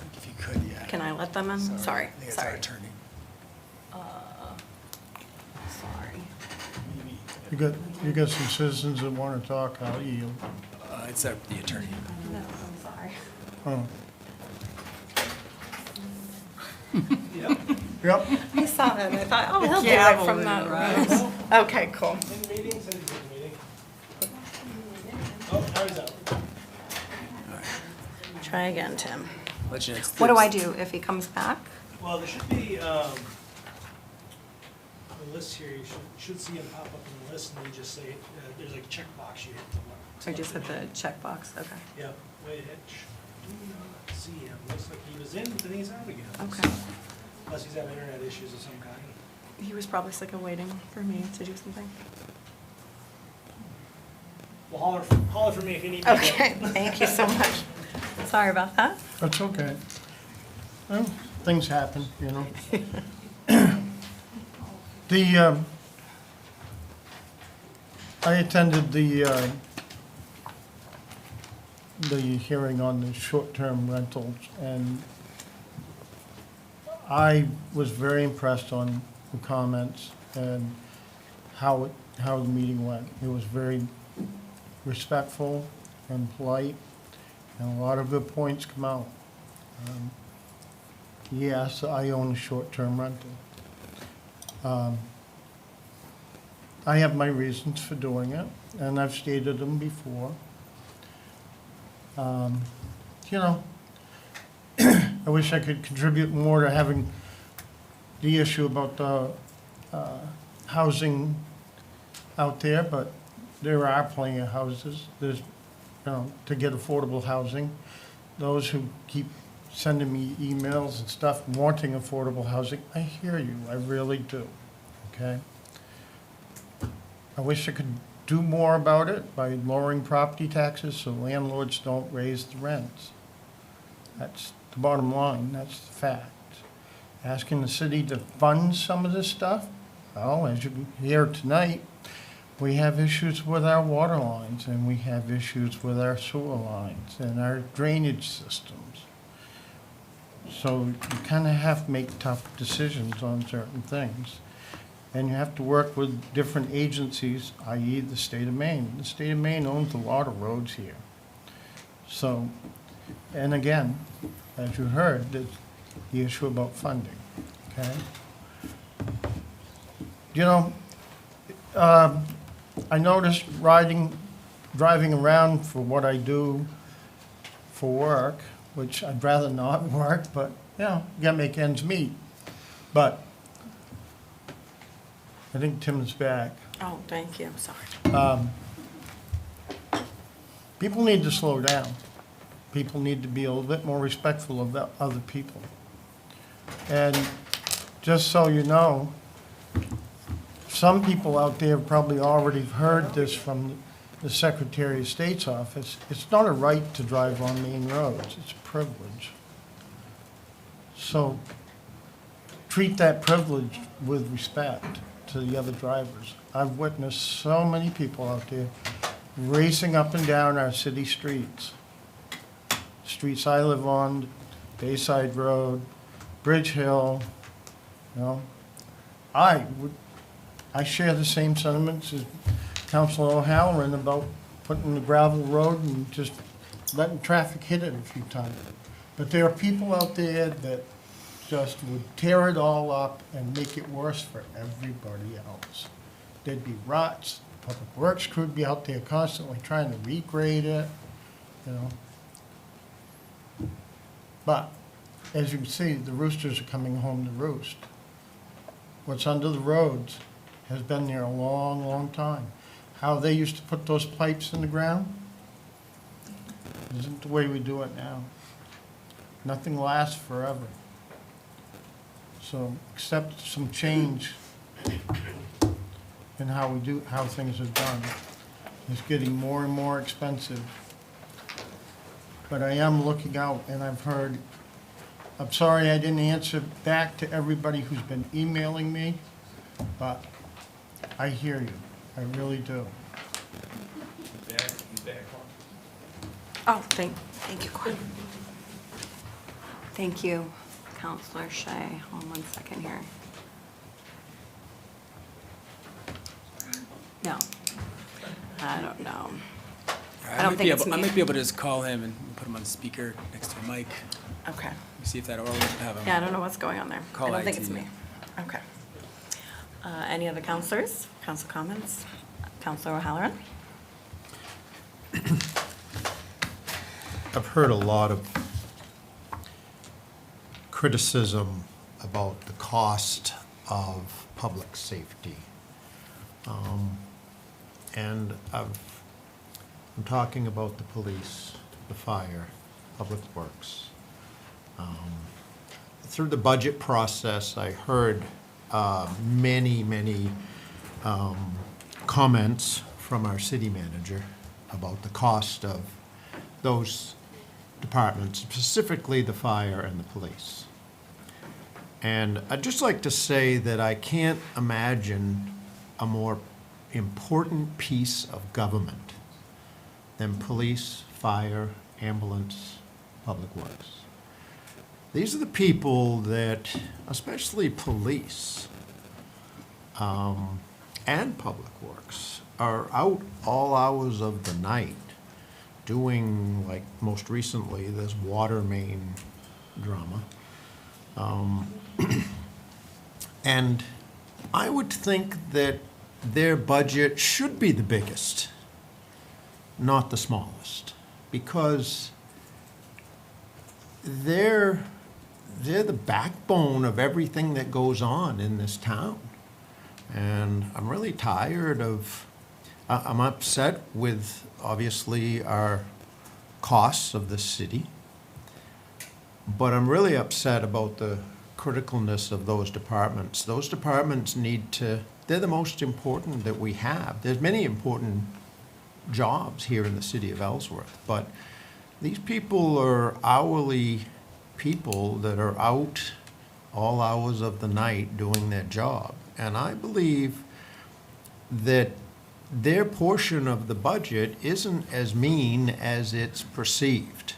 think if you could, yeah. Can I let them in? Sorry, I think it's our sorry. attorney. Sorry. You got some citizens that want to talk, I'll yield. It's the attorney. No, I'm sorry. Oh. Yep, I saw that and I thought, oh, he'll do it gavel from in that the room. Okay, cool. Try again, Tim. Let you know. What do I do if he comes back? Well, there should be a list here, you should see it pop up in the list, and you just say, there's like a checkbox you hit to look. I just hit the checkbox, okay. Yep, wait, Hitch, do not see him, looks like he was in, but then he's out again. Okay. Unless he's having internet issues of some kind. He was probably sick of waiting for me to do something. Well, holler for me if you need me. Okay, thank you so much. Sorry about that. that's okay. Well, things happen, you know. I attended the hearing on the short-term rentals, and I was very impressed on the comments and how the meeting went. It was very respectful and polite, and a lot of good points come out. Yes, I own a short-term rental. I have my reasons for doing it, and I've stated them before. You know, I wish I could contribute more to having the issue about the housing out there, but there are plenty of houses. There's, you know, to get affordable housing. Those who keep sending me emails and stuff wanting affordable housing, I hear you, I really do, okay? I wish I could do more about it by lowering property taxes so landlords don't raise the rents. That's the bottom line, that's the fact. Asking the city to fund some of this stuff, well, as you can hear tonight, we have issues with our water lines, and we have issues with our sewer lines and our drainage systems. So you kind of have to make tough decisions on certain things. And you have to work with different agencies, i.e. the state of Maine. The state of Maine owns a lot of roads here. So, and again, as you heard, there's the issue about funding, okay? You know, I noticed driving around for what I do for work, which I'd rather not work, but, you know, you gotta make ends meet. But I think Tim's back. Oh, thank you, sorry. People need to slow down. People need to be a little bit more respectful of other people. And just so you know, some people out there have probably already heard this from the Secretary of State's office. It's not a right to drive on main roads, it's a privilege. So treat that privilege with respect to the other drivers. I've witnessed so many people out there racing up and down our city streets. Streets I live on, Bayside Road, Bridge Hill, you know. I share the same sentiments as Councilor O'Halloran about putting the gravel road and just letting traffic hit it a few times. But there are people out there that just would tear it all up and make it worse for everybody else. There'd be ruts, public works crew would be out there constantly trying to regrade it, you know. But, as you can see, the roosters are coming home to roost. What's under the roads has been there a long, long time. How they used to put those pipes in the ground isn't the way we do it now. Nothing lasts forever. So, accept some change in how we do, how things are done. It's getting more and more expensive. But I am looking out, and I've heard, I'm sorry I didn't answer back to everybody who's been emailing me, but I hear you. I really do. Oh, thank you, Gordon. Thank you, Counselor Shea. Hold on one second here. No, I don't know. I don't think it's me. I might be able to just call him and put him on speaker next to a mic. Okay. See if that'll have him. Yeah, I don't know what's going on there. Call I don't think IT. it's me. Okay. Any other counselors? Council comments? Counselor O'Halloran? I've heard a lot of criticism about the cost of public safety. And I'm talking about the police, the fire, public works. Through the budget process, I heard many comments from our city manager about the cost of those departments, specifically the fire and the police. And I'd just like to say that I can't imagine a more important piece of government than police, fire, ambulance, public works. These are the people that, especially police and public works, are out all hours of the night doing, like most recently, this water main drama. And I would think that their budget should be the biggest, not the smallest, because they're the backbone of everything that goes on in this town. And I'm really tired of, I'm upset with, obviously, our costs of the city, but I'm really upset about the criticalness of those departments. Those departments need to, they're the most important that we have. There's many important jobs here in the city of Ellsworth, but these people are hourly people that are out all hours of the night doing their job. And I believe that their portion of the budget isn't as mean as it's perceived.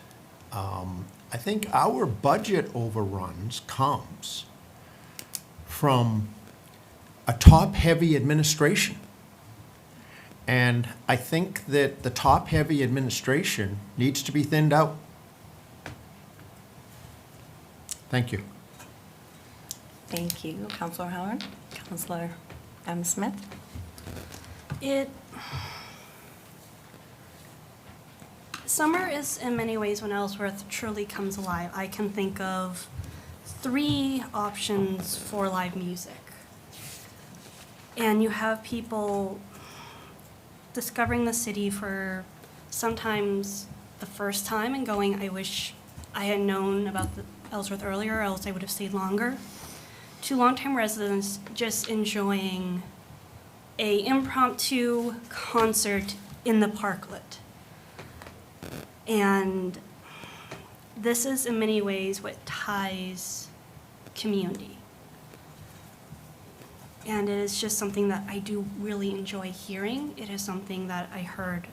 I think our budget overruns comes from a top-heavy administration. And I think that the top-heavy administration needs to be thinned out. Thank you. Thank you, Counselor O'Halloran. Counselor M. Smith? Summer is in many ways when Ellsworth truly comes alive. I can think of 3 options for live music. And you have people discovering the city for sometimes the first time and going, I wish I had known about Ellsworth earlier, or else I would have stayed longer. To longtime residents just enjoying a impromptu concert in the parklet. And this is in many ways what ties community. And it is just something that I do really enjoy hearing. It is something that I heard.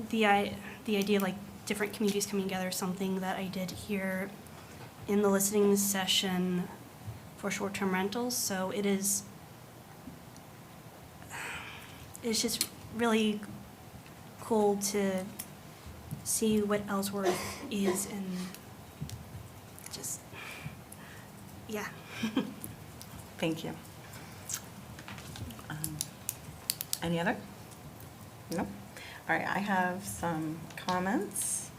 The idea of like different communities coming together is something that I did hear in the listening session for short-term rentals. So it's just really cool to see what Ellsworth is, and just Yeah. Thank you. Any other? Nope. All right, I have some comments.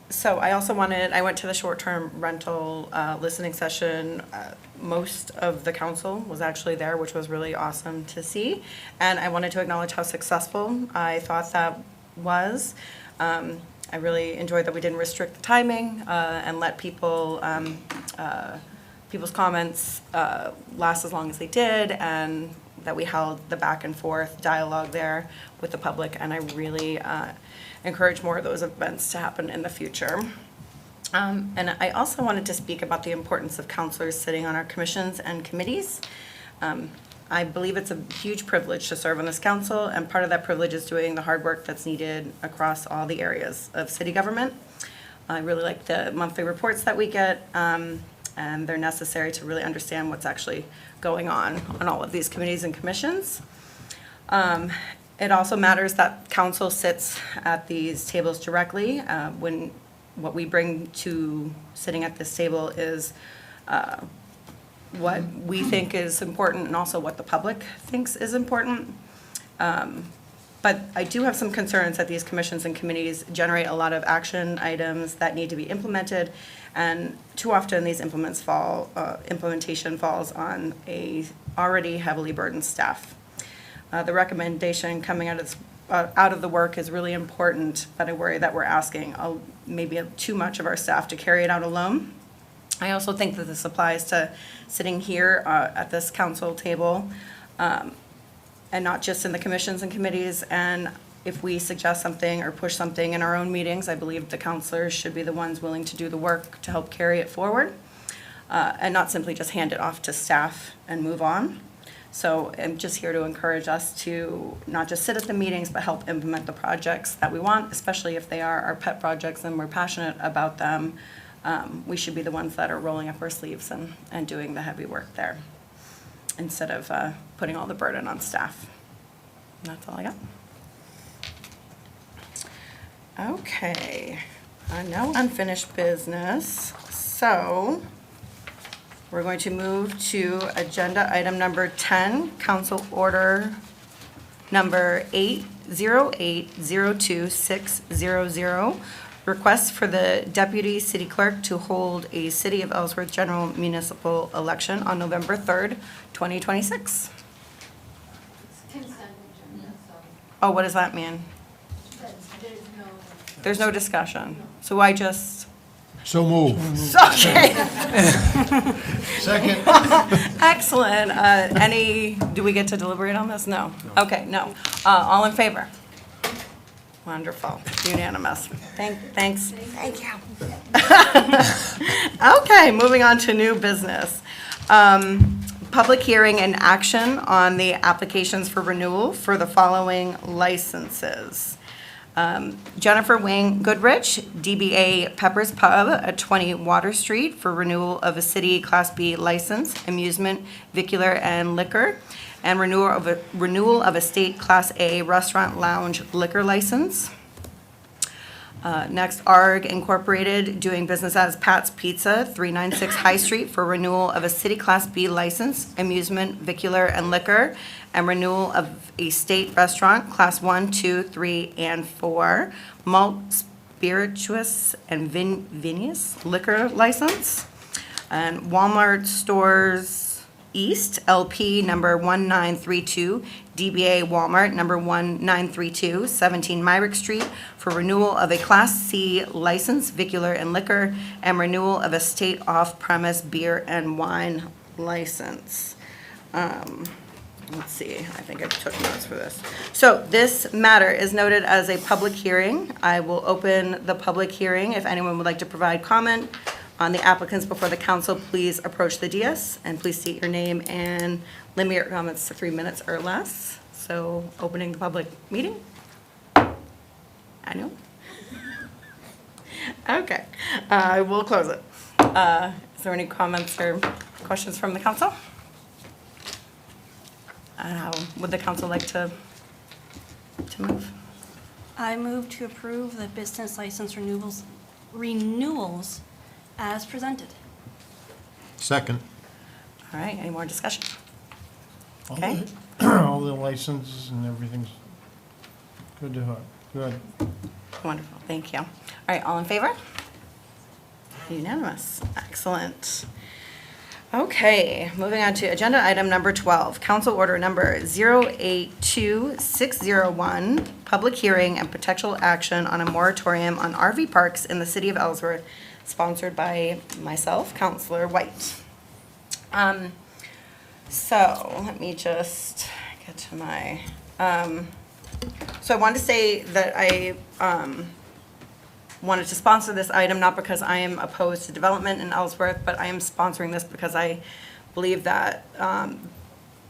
So I also I went to the short-term rental listening session. Most of the council was actually there, which was really awesome to see. And I wanted to acknowledge how successful I thought that was. I really enjoyed that we didn't restrict the timing and let people's comments last as long as they did, and that we held the back and forth dialogue there with the public. And I really encourage more of those events to happen in the future. And I also wanted to speak about the importance of counselors sitting on our commissions and committees. I believe it's a huge privilege to serve on this council, and part of that privilege is doing the hard work that's needed across all the areas of city government. I really like the monthly reports that we get, and they're necessary to really understand what's actually going on all of these committees and commissions. It also matters that council sits at these tables directly. When what we bring to sitting at this table is what we think is important and also what the public thinks is important. But I do have some concerns that these commissions and committees generate a lot of action items that need to be implemented, and too often these implementation falls on a already heavily burdened staff. The recommendation coming out of the work is really important, but I worry that we're asking maybe too much of our staff to carry it out alone. I also think that this applies to sitting here at this council table, and not just in the commissions and committees. And if we suggest something or push something in our own meetings, I believe the counselors should be the ones willing to do the work to help carry it forward, and not simply just hand it off to staff and move on. So I'm just here to encourage us to not just sit at the meetings, but help implement the projects that we want, especially if they are our pet projects and we're passionate about them. We should be the ones that are rolling up our sleeves and doing the heavy work there, instead of putting all the burden on staff. And that's all I got. Okay, no unfinished business. So we're going to move to agenda item number 10, council order number 808-02600, request for the deputy city clerk to hold a City of Ellsworth general municipal election on November 3rd, 2026. Consent agenda, so Oh, what does that mean? there's no. There's no discussion. So I just, So move. okay, Second. excellent. Do we get to deliberate on this? No. Okay, no. All in favor? Wonderful, unanimous. Thanks. Thank you. Okay, moving on to new business. Public hearing and action on the applications for renewal for the following licenses. Jennifer Wing Goodrich, DBA Pepper's Pub at 20 Water Street for renewal of a city Class B license, amusement, vicular, and liquor, and renewal of a state Class A restaurant lounge liquor license. Next, ARG Incorporated, doing business as Pat's Pizza, 396 High Street for renewal of a city Class B license, amusement, vicular, and liquor, and renewal of a state restaurant, Class 1, 2, 3, and 4, malt, spirituous, and vinous liquor license. And Walmart Stores East, LP number 1932, DBA Walmart number 1932, 17 Myrick Street, for renewal of a Class C license, vicular and liquor, and renewal of a state off-premise beer and wine license. Let's see, I think I took notes for this. So this matter is noted as a public hearing. I will open the public hearing. If anyone would like to provide comment on the applicants before the council, please approach the dais, and please state your name and limit your comments to 3 minutes or less. So opening the public meeting. I know. Okay, I will close it. Is there any comments or questions from the council? Would the council like to move? I move to approve the business license renewals as presented. Second. All right, any more discussion? All Okay. the- All the licenses and everything's good to her, good. Wonderful, thank you. All right, all in favor? Unanimous, excellent. Okay, moving on to agenda item number 12, council order number 082601, public hearing and potential action on a moratorium on RV parks in the city of Ellsworth, sponsored by myself, Councilor White. So let me just get to my, so I wanted to say that I wanted to sponsor this item, not because I am opposed to development in Ellsworth, but I am sponsoring this because I believe that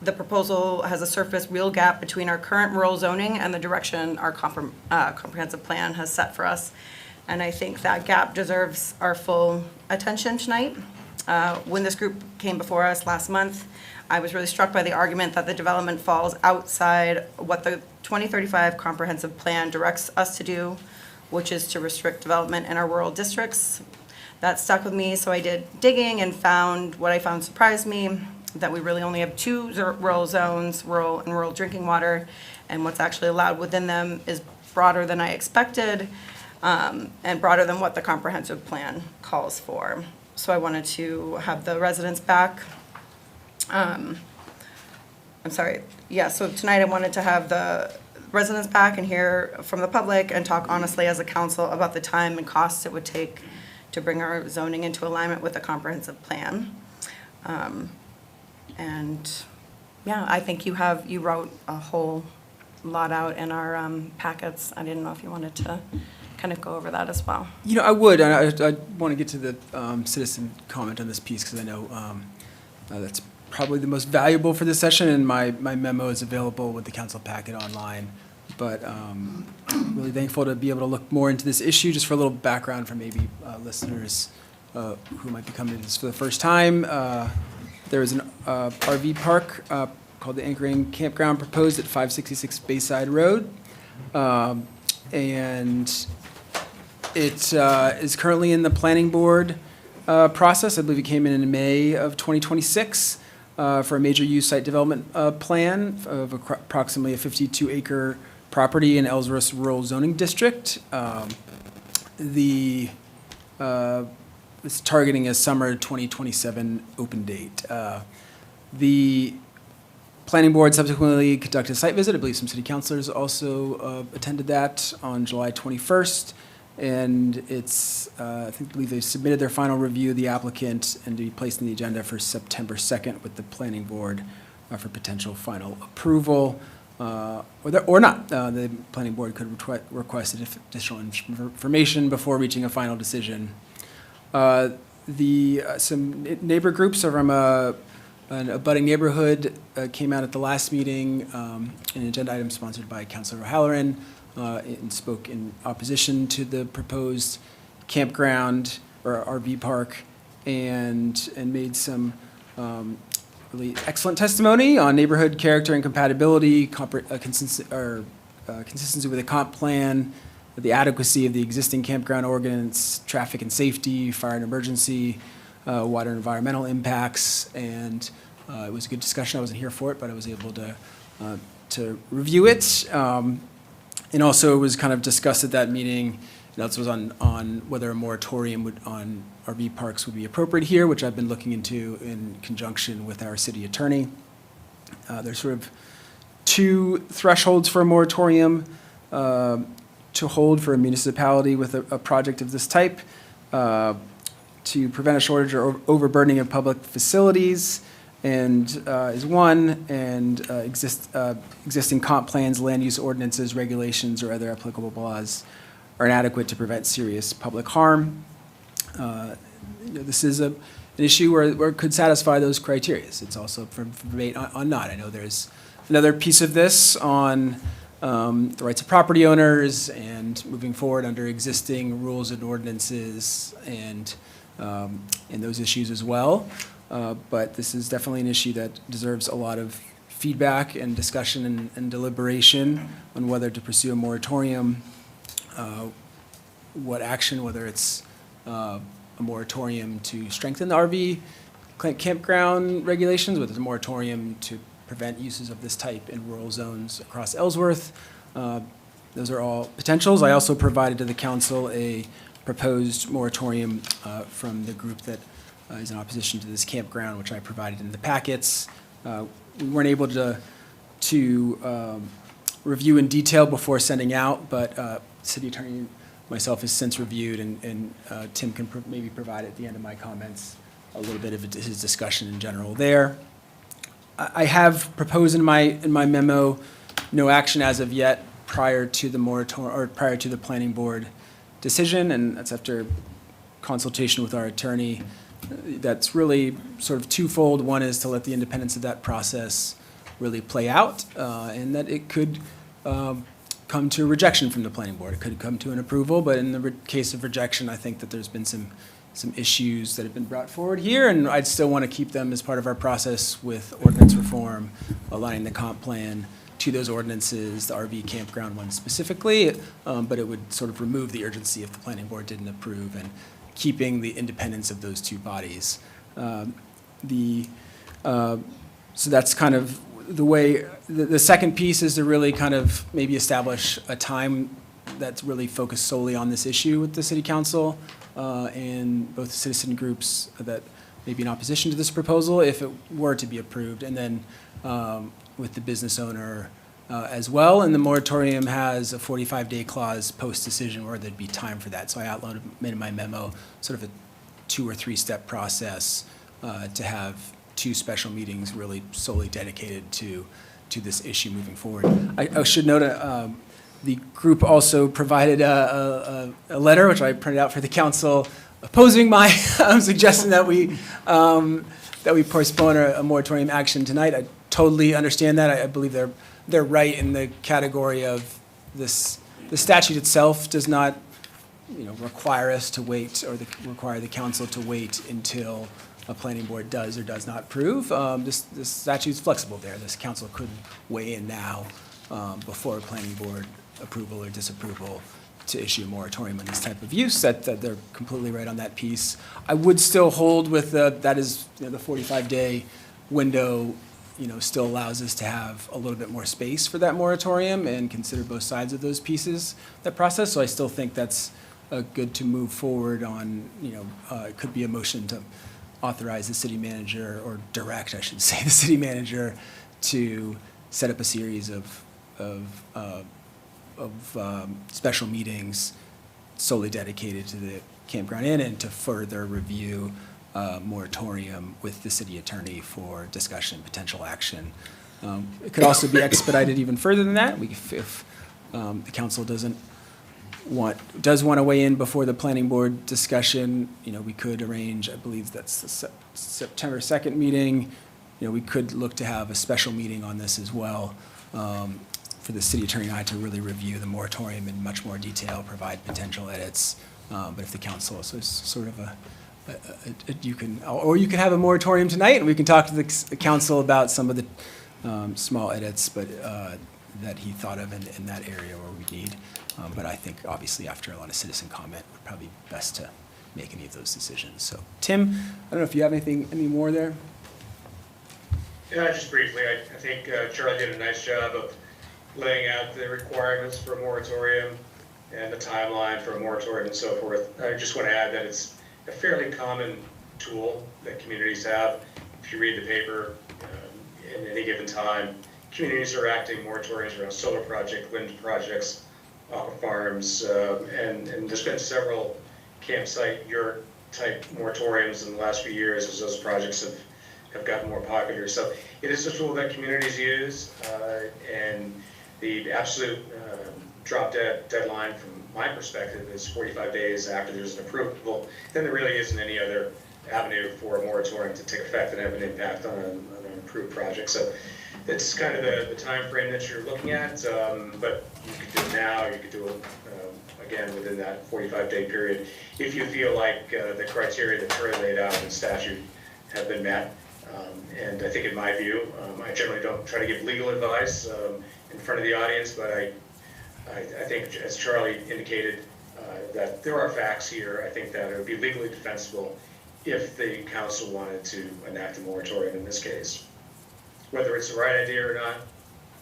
the proposal has a surface real gap between our current rural zoning and the direction our comprehensive plan has set for us. And I think that gap deserves our full attention tonight. When this group came before us last month, I was really struck by the argument that the development falls outside what the 2035 comprehensive plan directs us to do, which is to restrict development in our rural districts. That stuck with me, so I did digging and found, what I found surprised me, that we really only have two rural zones, rural and rural drinking water, and what's actually allowed within them is broader than I expected, and broader than what the comprehensive plan calls for. So I wanted to have the residents back. I'm sorry, yeah, so tonight I wanted to have the residents back and hear from the public and talk honestly as a council about the time and costs it would take to bring our zoning into alignment with the comprehensive plan. And yeah, I think you wrote a whole lot out in our packets. I didn't know if you wanted to kind of go over that as well. You know, I would. I want to get to the citizen comment on this piece because I know that's probably the most valuable for this session, and my memo is available with the council packet online. But really thankful to be able to look more into this issue, just for a little background for maybe listeners who might be coming to this for the first time. There is an RV park called the Anchoring Campground proposed at 566 Bayside Road. And it is currently in the planning board process. I believe it came in May of 2026 for a major use site development plan of approximately a 52-acre property in Ellsworth's rural zoning district. It's targeting a summer 2027 open date. The planning board subsequently conducted a site visit. I believe some city councilors also attended that on July 21st. And it's, I believe they submitted their final review of the applicant and to be placed on the agenda for September 2nd with the planning board for potential final approval. Or not. The planning board could request additional information before reaching a final decision. Some neighbor groups from an abutting neighborhood came out at the last meeting, an agenda item sponsored by Councilor O'Halloran, and spoke in opposition to the proposed campground or RV park, and made some really excellent testimony on neighborhood character and compatibility, consistency with the comp plan, the adequacy of the existing campground ordinance, traffic and safety, fire and emergency, water and environmental impacts, and it was a good discussion. I wasn't here for it, but I was able to review it. And also it was kind of discussed at that meeting, that was on whether a moratorium on RV parks would be appropriate here, which I've been looking into in conjunction with our city attorney. There's sort of two thresholds for a moratorium to hold for a municipality with a project of this type, to prevent a shortage or overburdening of public facilities, and is one, and existing comp plans, land use ordinances, regulations, or other applicable laws are inadequate to prevent serious public harm. This is an issue where it could satisfy those criteria. It's also for debate on not. I know there's another piece of this on the rights of property owners and moving forward under existing rules and ordinances and those issues as well. But this is definitely an issue that deserves a lot of feedback and discussion and deliberation on whether to pursue a moratorium, what action, whether it's a moratorium to strengthen the RV campground regulations with a moratorium to prevent uses of this type in rural zones across Ellsworth. Those are all potentials. I also provided to the council a proposed moratorium from the group that is in opposition to this campground, which I provided in the packets. We weren't able to review in detail before sending out, but city attorney myself has since reviewed, and Tim can maybe provide at the end of my comments a little bit of his discussion in general there. I have proposed in my memo no action as of yet prior to the moratorium, or prior to the planning board decision, and that's after consultation with our attorney. That's really sort of twofold. One is to let the independence of that process really play out, and that it could come to a rejection from the planning board. It could come to an approval, but in the case of rejection, I think that there's been some issues that have been brought forward here, and I'd still want to keep them as part of our process with ordinance reform, aligning the comp plan to those ordinances, the RV campground one specifically, but it would sort of remove the urgency if the planning board didn't approve, and keeping the independence of those two bodies. So that's kind of the way. The second piece is to really kind of maybe establish a time that's really focused solely on this issue with the city council and both citizen groups that may be in opposition to this proposal if it were to be approved, and then with the business owner as well. And the moratorium has a 45-day clause post-decision where there'd be time for that. So I outlined in my memo sort of a 2 or 3 step process to have 2 special meetings really solely dedicated to this issue moving forward. I should note the group also provided a letter, which I printed out for the council, opposing my suggestion that we postpone a moratorium action tonight. I totally understand that. I believe they're right in the category of this. The statute itself does not, require us to wait, or require the council to wait until a planning board does or does not approve. This statute's flexible there. This council could weigh in now before a planning board approval or disapproval to issue a moratorium on this type of use. That they're completely right on that piece. I would still hold with that is the 45-day window. Still allows us to have a little bit more space for that moratorium and consider both sides of those pieces, that process. So I still think that's good to move forward on. It could be a motion to authorize the city manager, or direct, I should say, the city manager to set up a series of special meetings solely dedicated to the Campground Inn, and to further review moratorium with the city attorney for discussion and potential action. It could also be expedited even further than that. If the council does want to weigh in before the planning board discussion, we could arrange, I believe that's the September 2nd meeting. We could look to have a special meeting on this as well, for the city attorney and I to really review the moratorium in much more detail, provide potential edits. But if the council also is sort of you can have a moratorium tonight, and we can talk to the council about some of the small edits, but that he thought of in that area where we need. But I think obviously after a lot of citizen comment, it would probably be best to make any of those decisions. So Tim, I don't know if you have any more there? Yeah, just briefly, I think Charlie did a nice job of laying out the requirements for a moratorium and the timeline for a moratorium and so forth. I just want to add that it's a fairly common tool that communities have. If you read the paper, in any given time, communities are acting moratoriums around solar projects, wind projects, aqua farms, and there's been several campsite yurt type moratoriums in the last few years as those projects have gotten more popular. So it is a tool that communities use, and the absolute drop-dead deadline from my perspective is 45 days after there's an approval. Then there really isn't any other avenue for a moratorium to take effect and have an impact on an approved project. So that's kind of the time frame that you're looking at, but you could do it now, you could do it again within that 45-day period if you feel like the criteria that Troy laid out in the statute have been met. And I think in my view, I generally don't try to give legal advice in front of the audience, but I think, as Charlie indicated, that there are facts here. I think that it would be legally defensible if the council wanted to enact a moratorium in this case. Whether it's the right idea or not,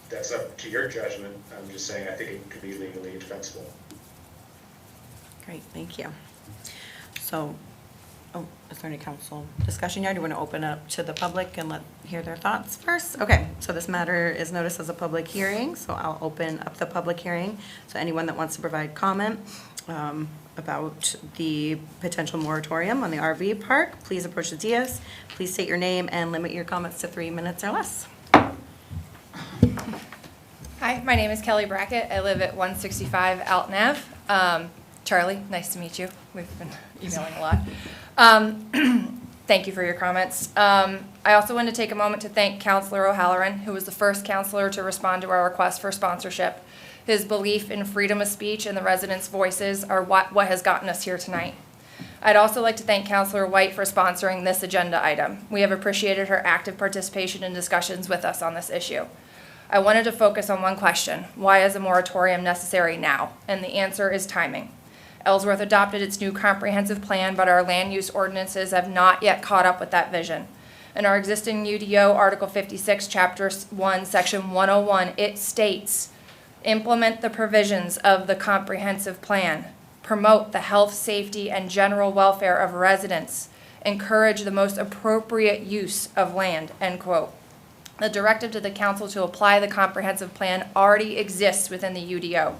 that's up to your judgment. I'm just saying I think it could be legally defensible. Great, thank you. So, is there any council discussion here? Do you want to open up to the public and hear their thoughts first? Okay, so this matter is noticed as a public hearing, so I'll open up the public hearing. So anyone that wants to provide comment about the potential moratorium on the RV park, please approach the dais. Please state your name and limit your comments to 3 minutes or less. Hi, my name is Kelly Brackett. I live at 165 Alton Ave. Charlie, nice to meet you. We've been emailing a lot. Thank you for your comments. I also want to take a moment to thank Councilor O'Halloran, who was the first councilor to respond to our request for sponsorship. His belief in freedom of speech and the residents' voices are what has gotten us here tonight. I'd also like to thank Councilor White for sponsoring this agenda item. We have appreciated her active participation in discussions with us on this issue. I wanted to focus on one question: why is a moratorium necessary now? And the answer is timing. Ellsworth adopted its new comprehensive plan, but our land use ordinances have not yet caught up with that vision. In our existing UDO, Article 56, Chapter 1, Section 101, it states, implement the provisions of the comprehensive plan, promote the health, safety, and general welfare of residents, encourage the most appropriate use of land, end quote. The directive to the council to apply the comprehensive plan already exists within the UDO.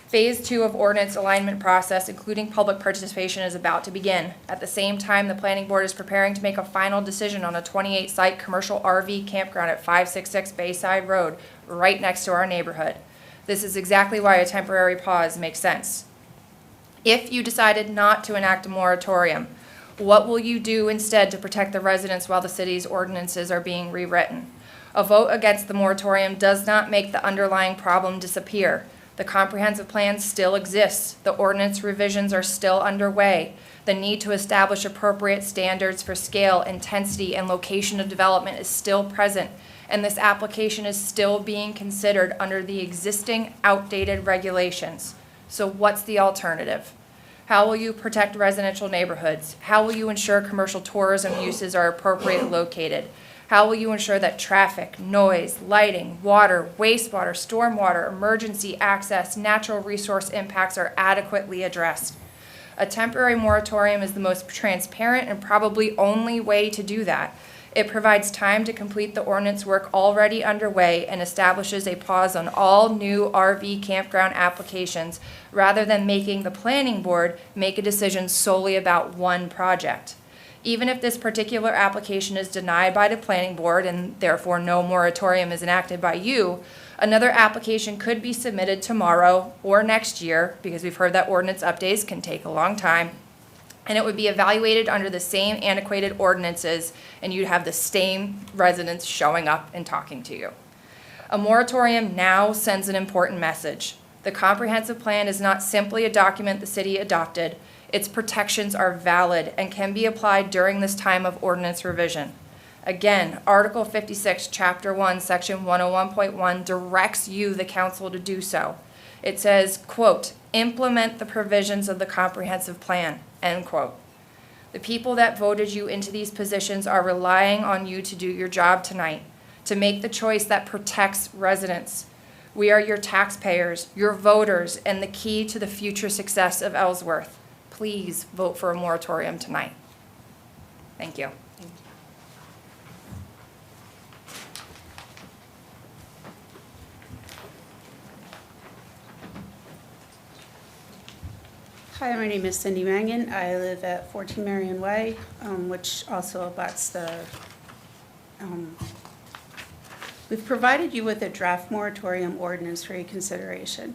Phase 2 of ordinance alignment process, including public participation, is about to begin. At the same time, the planning board is preparing to make a final decision on a 28-site commercial RV campground at 566 Bayside Road, right next to our neighborhood. This is exactly why a temporary pause makes sense. If you decided not to enact a moratorium, what will you do instead to protect the residents while the city's ordinances are being rewritten? A vote against the moratorium does not make the underlying problem disappear. The comprehensive plan still exists. The ordinance revisions are still underway. The need to establish appropriate standards for scale, intensity, and location of development is still present, and this application is still being considered under the existing outdated regulations. So what's the alternative? How will you protect residential neighborhoods? How will you ensure commercial tourism uses are appropriately located? How will you ensure that traffic, noise, lighting, water, wastewater, stormwater, emergency access, natural resource impacts are adequately addressed? A temporary moratorium is the most transparent and probably only way to do that. It provides time to complete the ordinance work already underway and establishes a pause on all new RV campground applications rather than making the planning board make a decision solely about one project. Even if this particular application is denied by the planning board and therefore no moratorium is enacted by you, another application could be submitted tomorrow or next year, because we've heard that ordinance updates can take a long time, and it would be evaluated under the same antiquated ordinances, and you'd have the same residents showing up and talking to you. A moratorium now sends an important message. The comprehensive plan is not simply a document the city adopted. Its protections are valid and can be applied during this time of ordinance revision. Again, Article 56, Chapter 1, Section 101.1 directs you, the council, to do so. It says, quote, implement the provisions of the comprehensive plan, end quote. The people that voted you into these positions are relying on you to do your job tonight, to make the choice that protects residents. We are your taxpayers, your voters, and the key to the future success of Ellsworth. Please vote for a moratorium tonight. Thank you. Hi, my name is Cindy Mangan. I live at 14 Marion Way, which also abuts the, we've provided you with a draft moratorium ordinance for your consideration.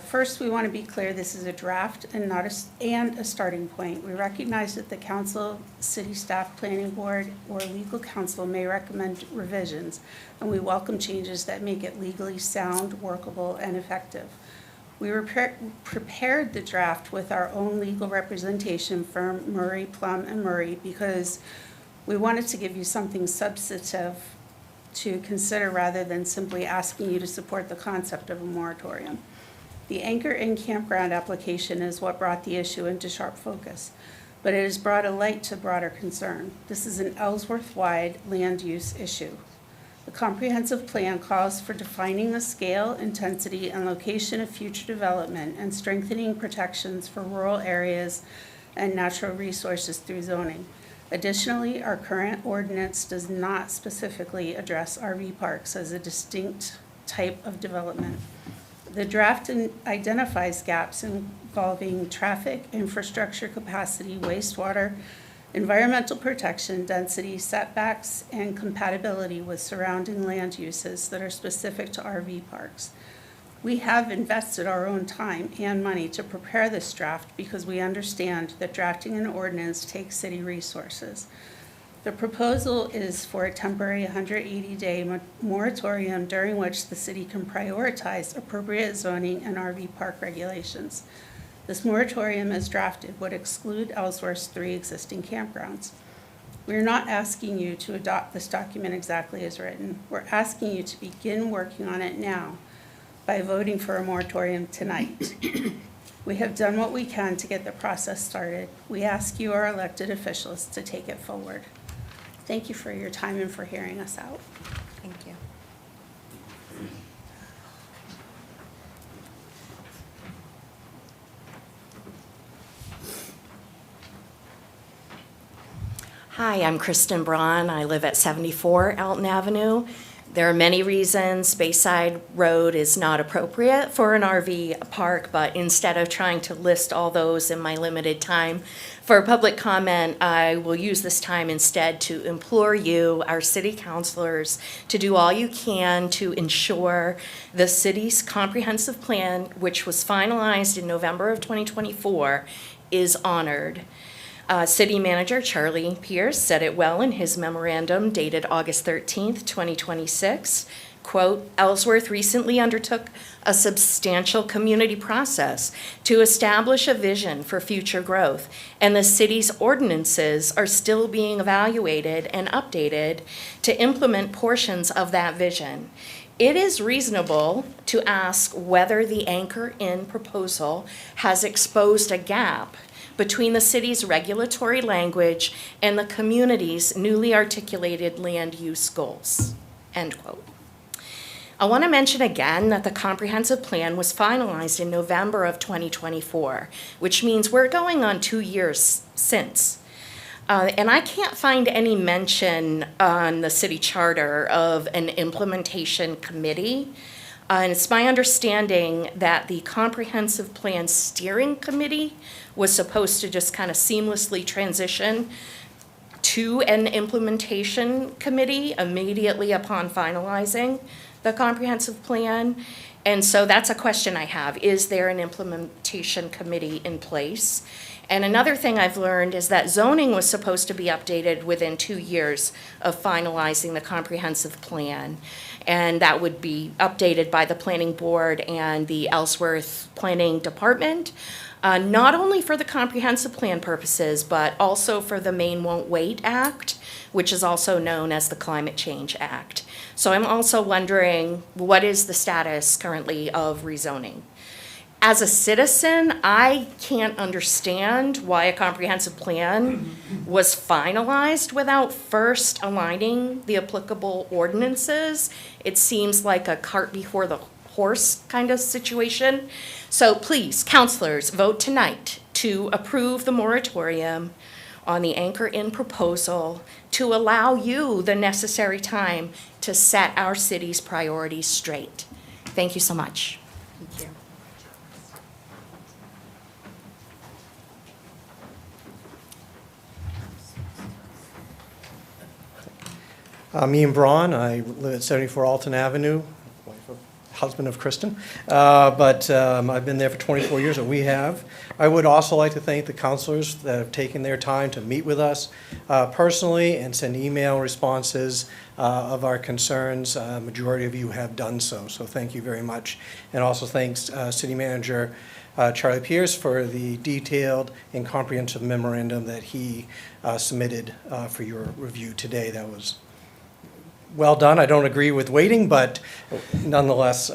First, we want to be clear, this is a draft and not a starting point. We recognize that the council, city staff, planning board, or legal counsel may recommend revisions, and we welcome changes that make it legally sound, workable, and effective. We prepared the draft with our own legal representation firm, Murray, Plum, and Murray, because we wanted to give you something substantive to consider rather than simply asking you to support the concept of a moratorium. The Anchor Inn campground application is what brought the issue into sharp focus. but it has brought a light to broader concern. This is an Ellsworth-wide land use issue. The comprehensive plan calls for defining the scale, intensity, and location of future development and strengthening protections for rural areas and natural resources through zoning. Additionally, our current ordinance does not specifically address RV parks as a distinct type of development. The draft identifies gaps involving traffic, infrastructure capacity, wastewater, environmental protection, density, setbacks, and compatibility with surrounding land uses that are specific to RV parks. We have invested our own time and money to prepare this draft because we understand that drafting an ordinance takes city resources. The proposal is for a temporary 180-day moratorium during which the city can prioritize appropriate zoning and RV park regulations. This moratorium, as drafted, would exclude Ellsworth's 3 existing campgrounds. We're not asking you to adopt this document exactly as written. We're asking you to begin working on it now by voting for a moratorium tonight. We have done what we can to get the process started. We ask you, our elected officials, to take it forward. Thank you for your time and for hearing us out. Thank you. Hi, I'm Kristen Braun. I live at 74 Alton Avenue. There are many reasons Bayside Road is not appropriate for an RV park, but instead of trying to list all those in my limited time for public comment, I will use this time instead to implore you, our city councilors, to do all you can to ensure the city's comprehensive plan, which was finalized in November of 2024, is honored. City Manager Charlie Pierce said it well in his memorandum dated August 13th, 2026. Quote, Ellsworth recently undertook a substantial community process to establish a vision for future growth, and the city's ordinances are still being evaluated and updated to implement portions of that vision. It is reasonable to ask whether the Anchor Inn proposal has exposed a gap between the city's regulatory language and the community's newly articulated land use goals, end quote. I want to mention again that the comprehensive plan was finalized in November of 2024, which means we're going on 2 years since. And I can't find any mention on the city charter of an implementation committee. And it's my understanding that the comprehensive plan steering committee was supposed to just kind of seamlessly transition to an implementation committee immediately upon finalizing the comprehensive plan. And so that's a question I have. Is there an implementation committee in place? And another thing I've learned is that zoning was supposed to be updated within 2 years of finalizing the comprehensive plan. And that would be updated by the planning board and the Ellsworth Planning Department, not only for the comprehensive plan purposes, but also for the Maine Won't Wait Act, which is also known as the Climate Change Act. So I'm also wondering, what is the status currently of rezoning? As a citizen, I can't understand why a comprehensive plan was finalized without first aligning the applicable ordinances. It seems like a cart before the horse kind of situation. So please, councilors, vote tonight to approve the moratorium on the Anchor Inn proposal to allow you the necessary time to set our city's priorities straight. Thank you so much. Thank you. Ian Braun, I live at 74 Alton Avenue, husband of Kristen, I've been there for 24 years, or we have. I would also like to thank the counselors that have taken their time to meet with us personally and send email responses of our concerns. Majority of you have done so thank you very much. And also thanks City Manager Charlie Pierce for the detailed and comprehensive memorandum that he submitted for your review today. That was well done. I don't agree with waiting, but nonetheless,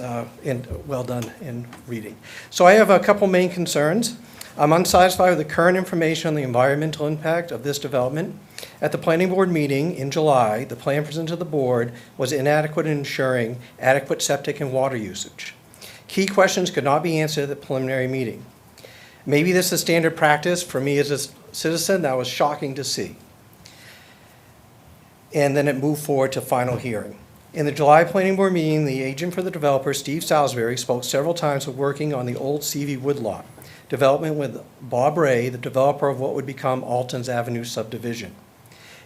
well done in reading. So I have a couple main concerns. I'm unsatisfied with the current information on the environmental impact of this development. At the planning board meeting in July, the plan presented to the board was inadequate in ensuring adequate septic and water usage. Key questions could not be answered at the preliminary meeting. Maybe this is standard practice. For me as a citizen, that was shocking to see. And then it moved forward to final hearing. In the July planning board meeting, the agent for the developer, Steve Salisbury, spoke several times of working on the old CV woodlot development with Bob Ray, the developer of what would become Alton's Avenue subdivision.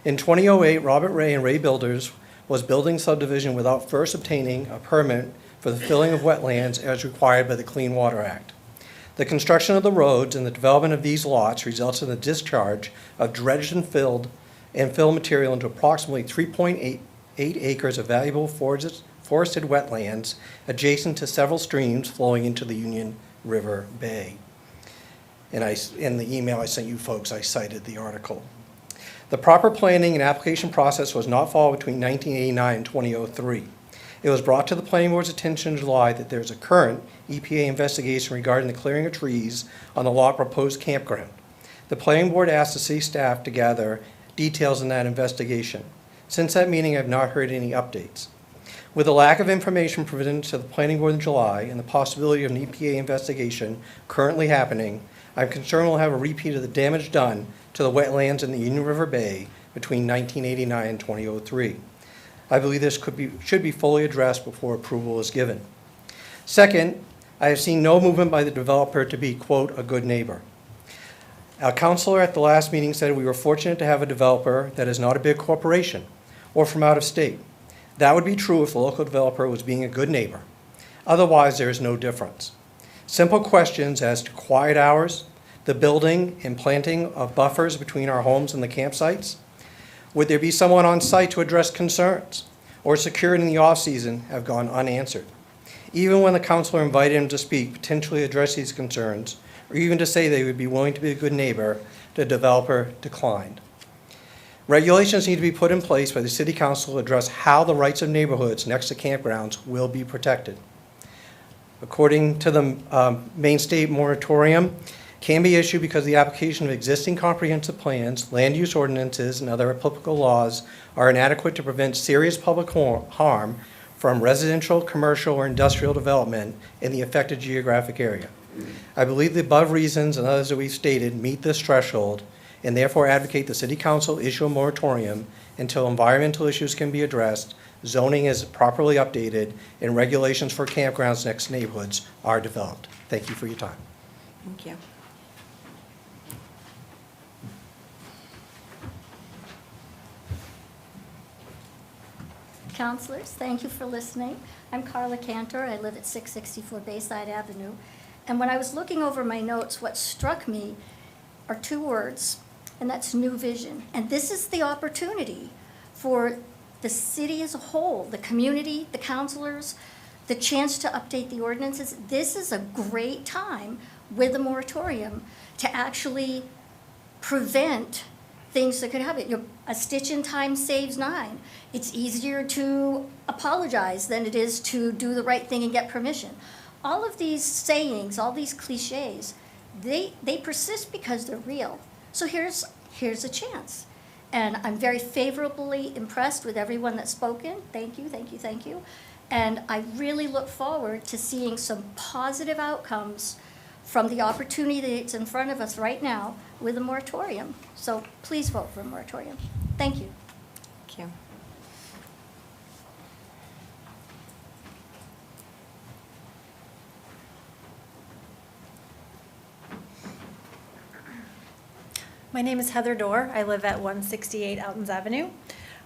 In 2008, Robert Ray and Ray Builders was building subdivision without first obtaining a permit for the filling of wetlands as required by the Clean Water Act. The construction of the roads and the development of these lots results in the discharge of dredged and fill material into approximately 3.8 acres of valuable forested wetlands adjacent to several streams flowing into the Union River Bay. And in the email I sent you folks, I cited the article. The proper planning and application process was not followed between 1989 and 2003. It was brought to the planning board's attention in July that there's a current EPA investigation regarding the clearing of trees on the lot proposed campground. The planning board asked the city staff to gather details in that investigation. Since that meeting, I've not heard any updates. With the lack of information presented to the planning board in July and the possibility of an EPA investigation currently happening, I'm concerned we'll have a repeat of the damage done to the wetlands in the Union River Bay between 1989 and 2003. I believe this should be fully addressed before approval is given. Second, I have seen no movement by the developer to be, quote, a good neighbor. Our counselor at the last meeting said we were fortunate to have a developer that is not a big corporation or from out of state. That would be true if the local developer was being a good neighbor. Otherwise, there is no difference. Simple questions as to quiet hours, the building and planting of buffers between our homes and the campsites. Would there be someone on site to address concerns? Or security in the off-season have gone unanswered. Even when the counselor invited him to speak, potentially address these concerns, or even to say they would be willing to be a good neighbor, the developer declined. Regulations need to be put in place by the city council to address how the rights of neighborhoods next to campgrounds will be protected. According to the Maine State moratorium, can be issued because the application of existing comprehensive plans, land use ordinances, and other applicable laws are inadequate to prevent serious public harm from residential, commercial, or industrial development in the affected geographic area. I believe the above reasons and others that we've stated meet this threshold and therefore advocate the City Council issue a moratorium until environmental issues can be addressed, zoning is properly updated, and regulations for campgrounds next to neighborhoods are developed. Thank you for your time. Thank you. Councilors, thank you for listening. I'm Carla Cantor. I live at 664 Bayside Avenue. And when I was looking over my notes, what struck me are two words, and that's new vision. And this is the opportunity for the city as a whole, the community, the councilors, the chance to update the ordinances. This is a great time with a moratorium to actually prevent things that could happen. A stitch in time saves 9. It's easier to apologize than it is to do the right thing and get permission. All of these sayings, all these cliches, they persist because they're real. So here's a chance. And I'm very favorably impressed with everyone that's spoken. Thank you, thank you, thank you. And I really look forward to seeing some positive outcomes from the opportunity that's in front of us right now with a moratorium. So please vote for a moratorium. Thank you. Thank you. My name is Heather Dorr. I live at 168 Elton's Avenue.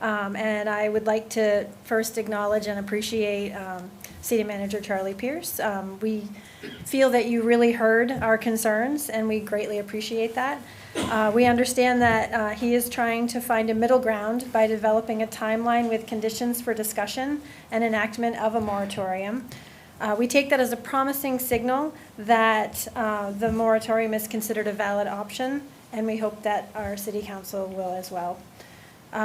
And I would like to first acknowledge and appreciate City Manager Charlie Pierce. We feel that you really heard our concerns, and we greatly appreciate that. We understand that he is trying to find a middle ground by developing a timeline with conditions for discussion and enactment of a moratorium. We take that as a promising signal that the moratorium is considered a valid option, and we hope that our City Council will as well.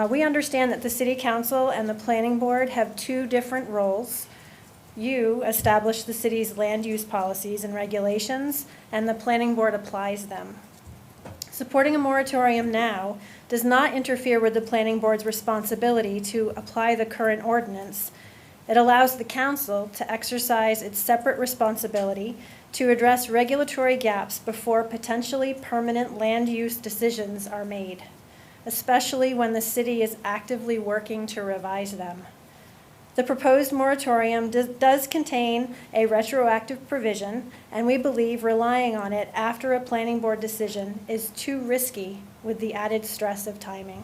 We understand that the City Council and the Planning Board have two different roles. You establish the city's land use policies and regulations, and the planning board applies them. Supporting a moratorium now does not interfere with the planning board's responsibility to apply the current ordinance. It allows the council to exercise its separate responsibility to address regulatory gaps before potentially permanent land use decisions are made, especially when the city is actively working to revise them. The proposed moratorium does contain a retroactive provision, and we believe relying on it after a planning board decision is too risky with the added stress of timing.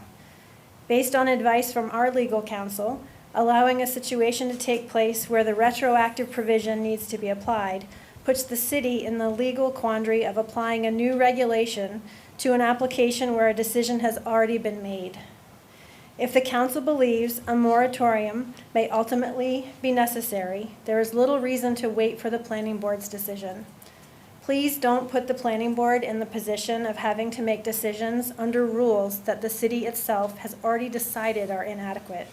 Based on advice from our legal counsel, allowing a situation to take place where the retroactive provision needs to be applied puts the city in the legal quandary of applying a new regulation to an application where a decision has already been made. If the council believes a moratorium may ultimately be necessary, there is little reason to wait for the planning board's decision. Please don't put the planning board in the position of having to make decisions under rules that the city itself has already decided are inadequate.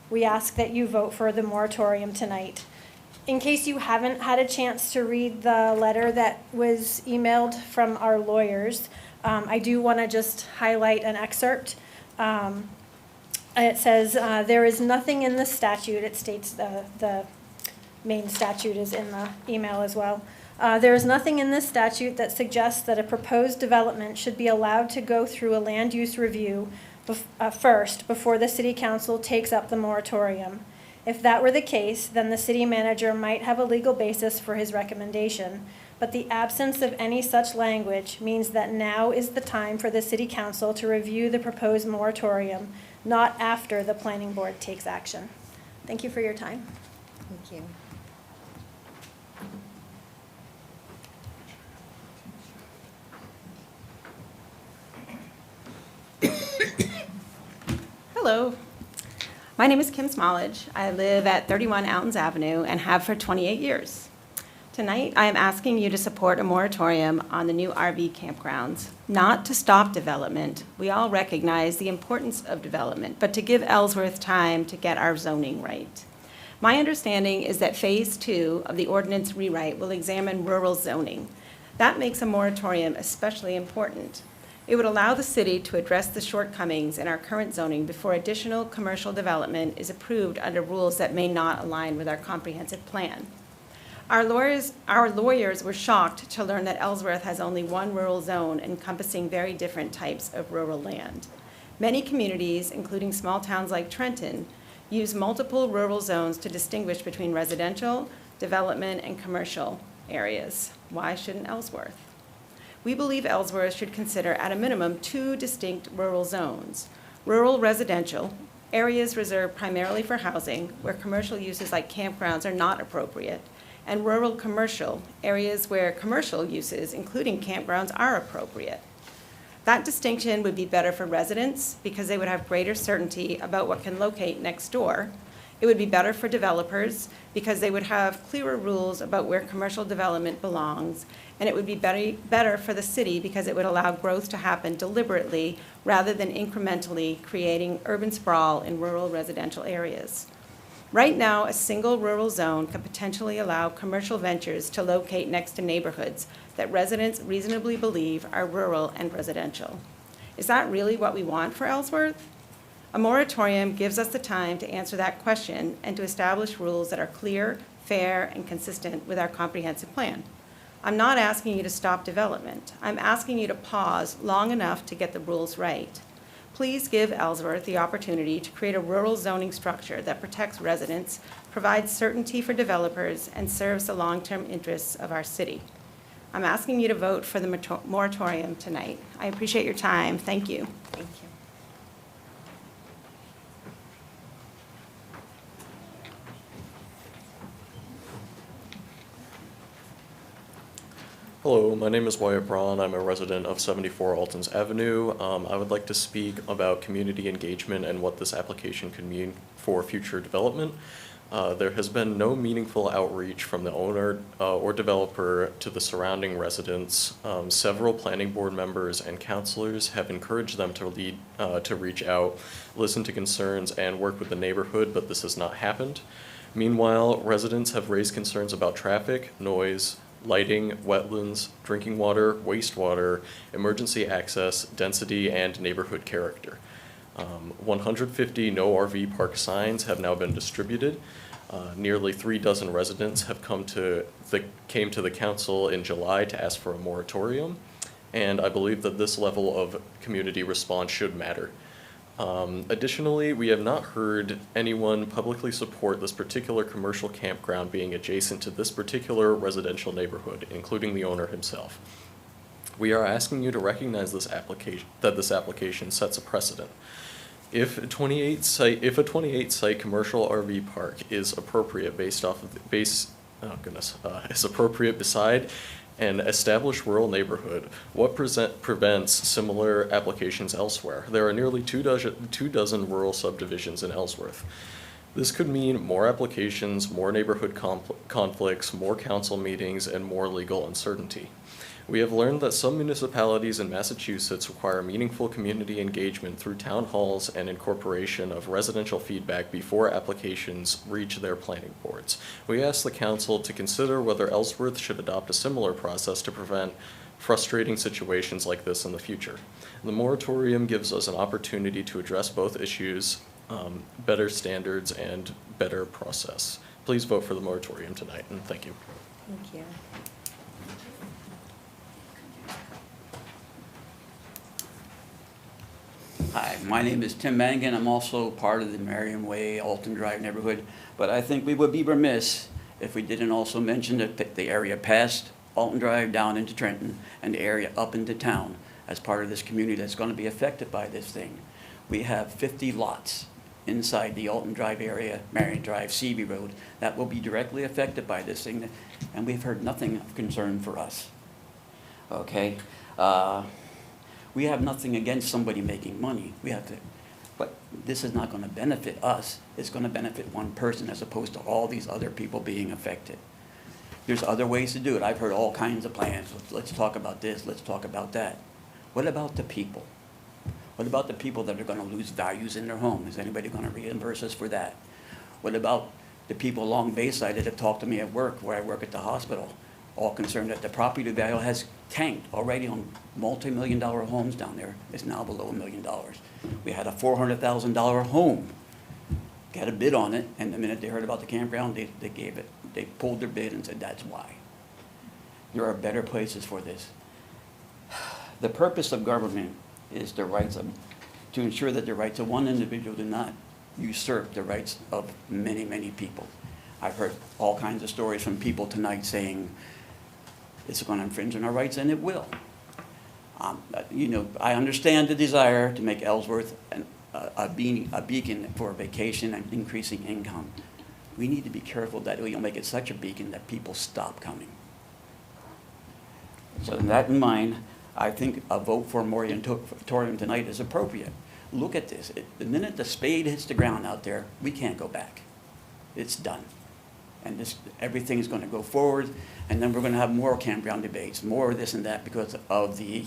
We ask that you vote for the moratorium tonight. In case you haven't had a chance to read the letter that was emailed from our lawyers, I do want to just highlight an excerpt. It says, there is nothing in the statute, it states the main statute is in the email as well. There is nothing in this statute that suggests that a proposed development should be allowed to go through a land use review first before the city council takes up the moratorium. If that were the case, then the city manager might have a legal basis for his recommendation, but the absence of any such language means that now is the time for the city council to review the proposed moratorium, not after the planning board takes action. Thank you for your time. Thank you. Hello. My name is Kim Smallage. I live at 31 Alton's Avenue and have for 28 years. Tonight, I am asking you to support a moratorium on the new RV campgrounds, not to stop development. We all recognize the importance of development, but to give Ellsworth time to get our zoning right. My understanding is that Phase 2 of the ordinance rewrite will examine rural zoning. That makes a moratorium especially important. It would allow the city to address the shortcomings in our current zoning before additional commercial development is approved under rules that may not align with our comprehensive plan. Our lawyers were shocked to learn that Ellsworth has only one rural zone encompassing very different types of rural land. Many communities, including small towns like Trenton, use multiple rural zones to distinguish between residential, development, and commercial areas. Why shouldn't Ellsworth? We believe Ellsworth should consider at a minimum 2 distinct rural zones. Rural residential, areas reserved primarily for housing, where commercial uses like campgrounds are not appropriate, and rural commercial, areas where commercial uses, including campgrounds, are appropriate. That distinction would be better for residents because they would have greater certainty about what can locate next door. It would be better for developers because they would have clearer rules about where commercial development belongs, and it would be better for the city because it would allow growth to happen deliberately rather than incrementally creating urban sprawl in rural residential areas. Right now, a single rural zone could potentially allow commercial ventures to locate next to neighborhoods that residents reasonably believe are rural and residential. Is that really what we want for Ellsworth? A moratorium gives us the time to answer that question and to establish rules that are clear, fair, and consistent with our comprehensive plan. I'm not asking you to stop development. I'm asking you to pause long enough to get the rules right. Please give Ellsworth the opportunity to create a rural zoning structure that protects residents, provides certainty for developers, and serves the long-term interests of our city. I'm asking you to vote for the moratorium tonight. I appreciate your time. Thank you. Thank you. Hello, my name is Wyatt Braun. I'm a resident of 74 Alton's Avenue. I would like to speak about community engagement and what this application could mean for future development. There has been no meaningful outreach from the owner or developer to the surrounding residents. Several planning board members and councilors have encouraged them to reach out, listen to concerns, and work with the neighborhood, but this has not happened. Meanwhile, residents have raised concerns about traffic, noise, lighting, wetlands, drinking water, wastewater, emergency access, density, and neighborhood character. 150 no RV park signs have now been distributed. Nearly 36 residents have came to the council in July to ask for a moratorium, and I believe that this level of community response should matter. Additionally, we have not heard anyone publicly support this particular commercial campground being adjacent to this particular residential neighborhood, including the owner himself. We are asking you to recognize this application sets a precedent. If a 28-site commercial RV park is appropriate is appropriate beside an established rural neighborhood, what prevents similar applications elsewhere? There are nearly two dozen rural subdivisions in Ellsworth. This could mean more applications, more neighborhood conflicts, more council meetings, and more legal uncertainty. We have learned that some municipalities in Massachusetts require meaningful community engagement through town halls and incorporation of residential feedback before applications reach their planning boards. We ask the council to consider whether Ellsworth should adopt a similar process to prevent frustrating situations like this in the future. The moratorium gives us an opportunity to address both issues, better standards and better process. Please vote for the moratorium tonight, and thank you. Thank you. Hi, my name is Tim Mangan. I'm also part of the Marion Way, Alton Drive neighborhood, but I think we would be remiss if we didn't also mention that the area past Alton Drive down into Trenton and the area up into town as part of this community that's going to be affected by this thing. We have 50 lots inside the Alton Drive area, Marion Drive, Seavey Road, that will be directly affected by this thing, and we've heard nothing of concern for us. Okay? We have nothing against somebody making money. But this is not going to benefit us. It's going to benefit one person as opposed to all these other people being affected. There's other ways to do it. I've heard all kinds of plans. Let's talk about this, let's talk about that. What about the people? What about the people that are going to lose values in their home? Is anybody going to reimburse us for that? What about the people along Bayside that have talked to me at work, where I work at the hospital, all concerned that the property value has tanked already on multi-million-dollar homes down there. It's now below $1 million. We had a $400,000 home, got a bid on it, and the minute they heard about the campground, they pulled their bid and said that's why. There are better places for this. The purpose of government is to ensure that the rights of one individual do not usurp the rights of many, many people. I've heard all kinds of stories from people tonight saying it's going to infringe on our rights, and it will. I understand the desire to make Ellsworth a beacon for vacation and increasing income. We need to be careful that we don't make it such a beacon that people stop coming. So with that in mind, I think a vote for a moratorium tonight is appropriate. Look at this. The minute the spade hits the ground out there, we can't go back. It's done. And everything is going to go forward, and then we're going to have more campground debates, more of this and that because of the,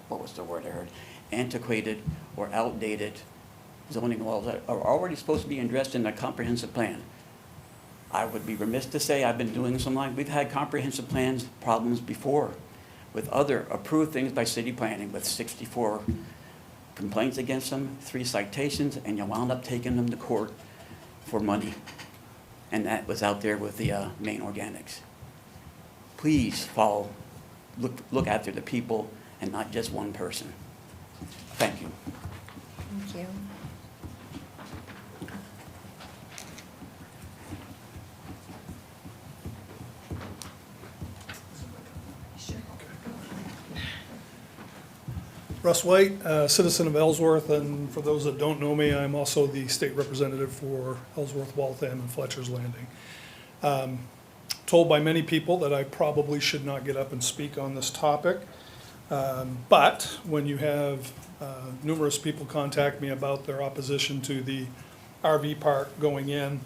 what was the word I heard, antiquated or outdated zoning laws that are already supposed to be addressed in the comprehensive plan. I would be remiss to say I've been doing we've had comprehensive plans problems before with other approved things by city planning with 64 complaints against them, 3 citations, and you wound up taking them to court for money. And that was out there with the Maine Organics. Please look after the people and not just one person. Thank you. Thank you. Russ White, citizen of Ellsworth, and for those that don't know me, I'm also the state representative for Ellsworth, Waltham, and Fletcher's Landing. Told by many people that I probably should not get up and speak on this topic, but when you have numerous people contact me about their opposition to the RV park going in,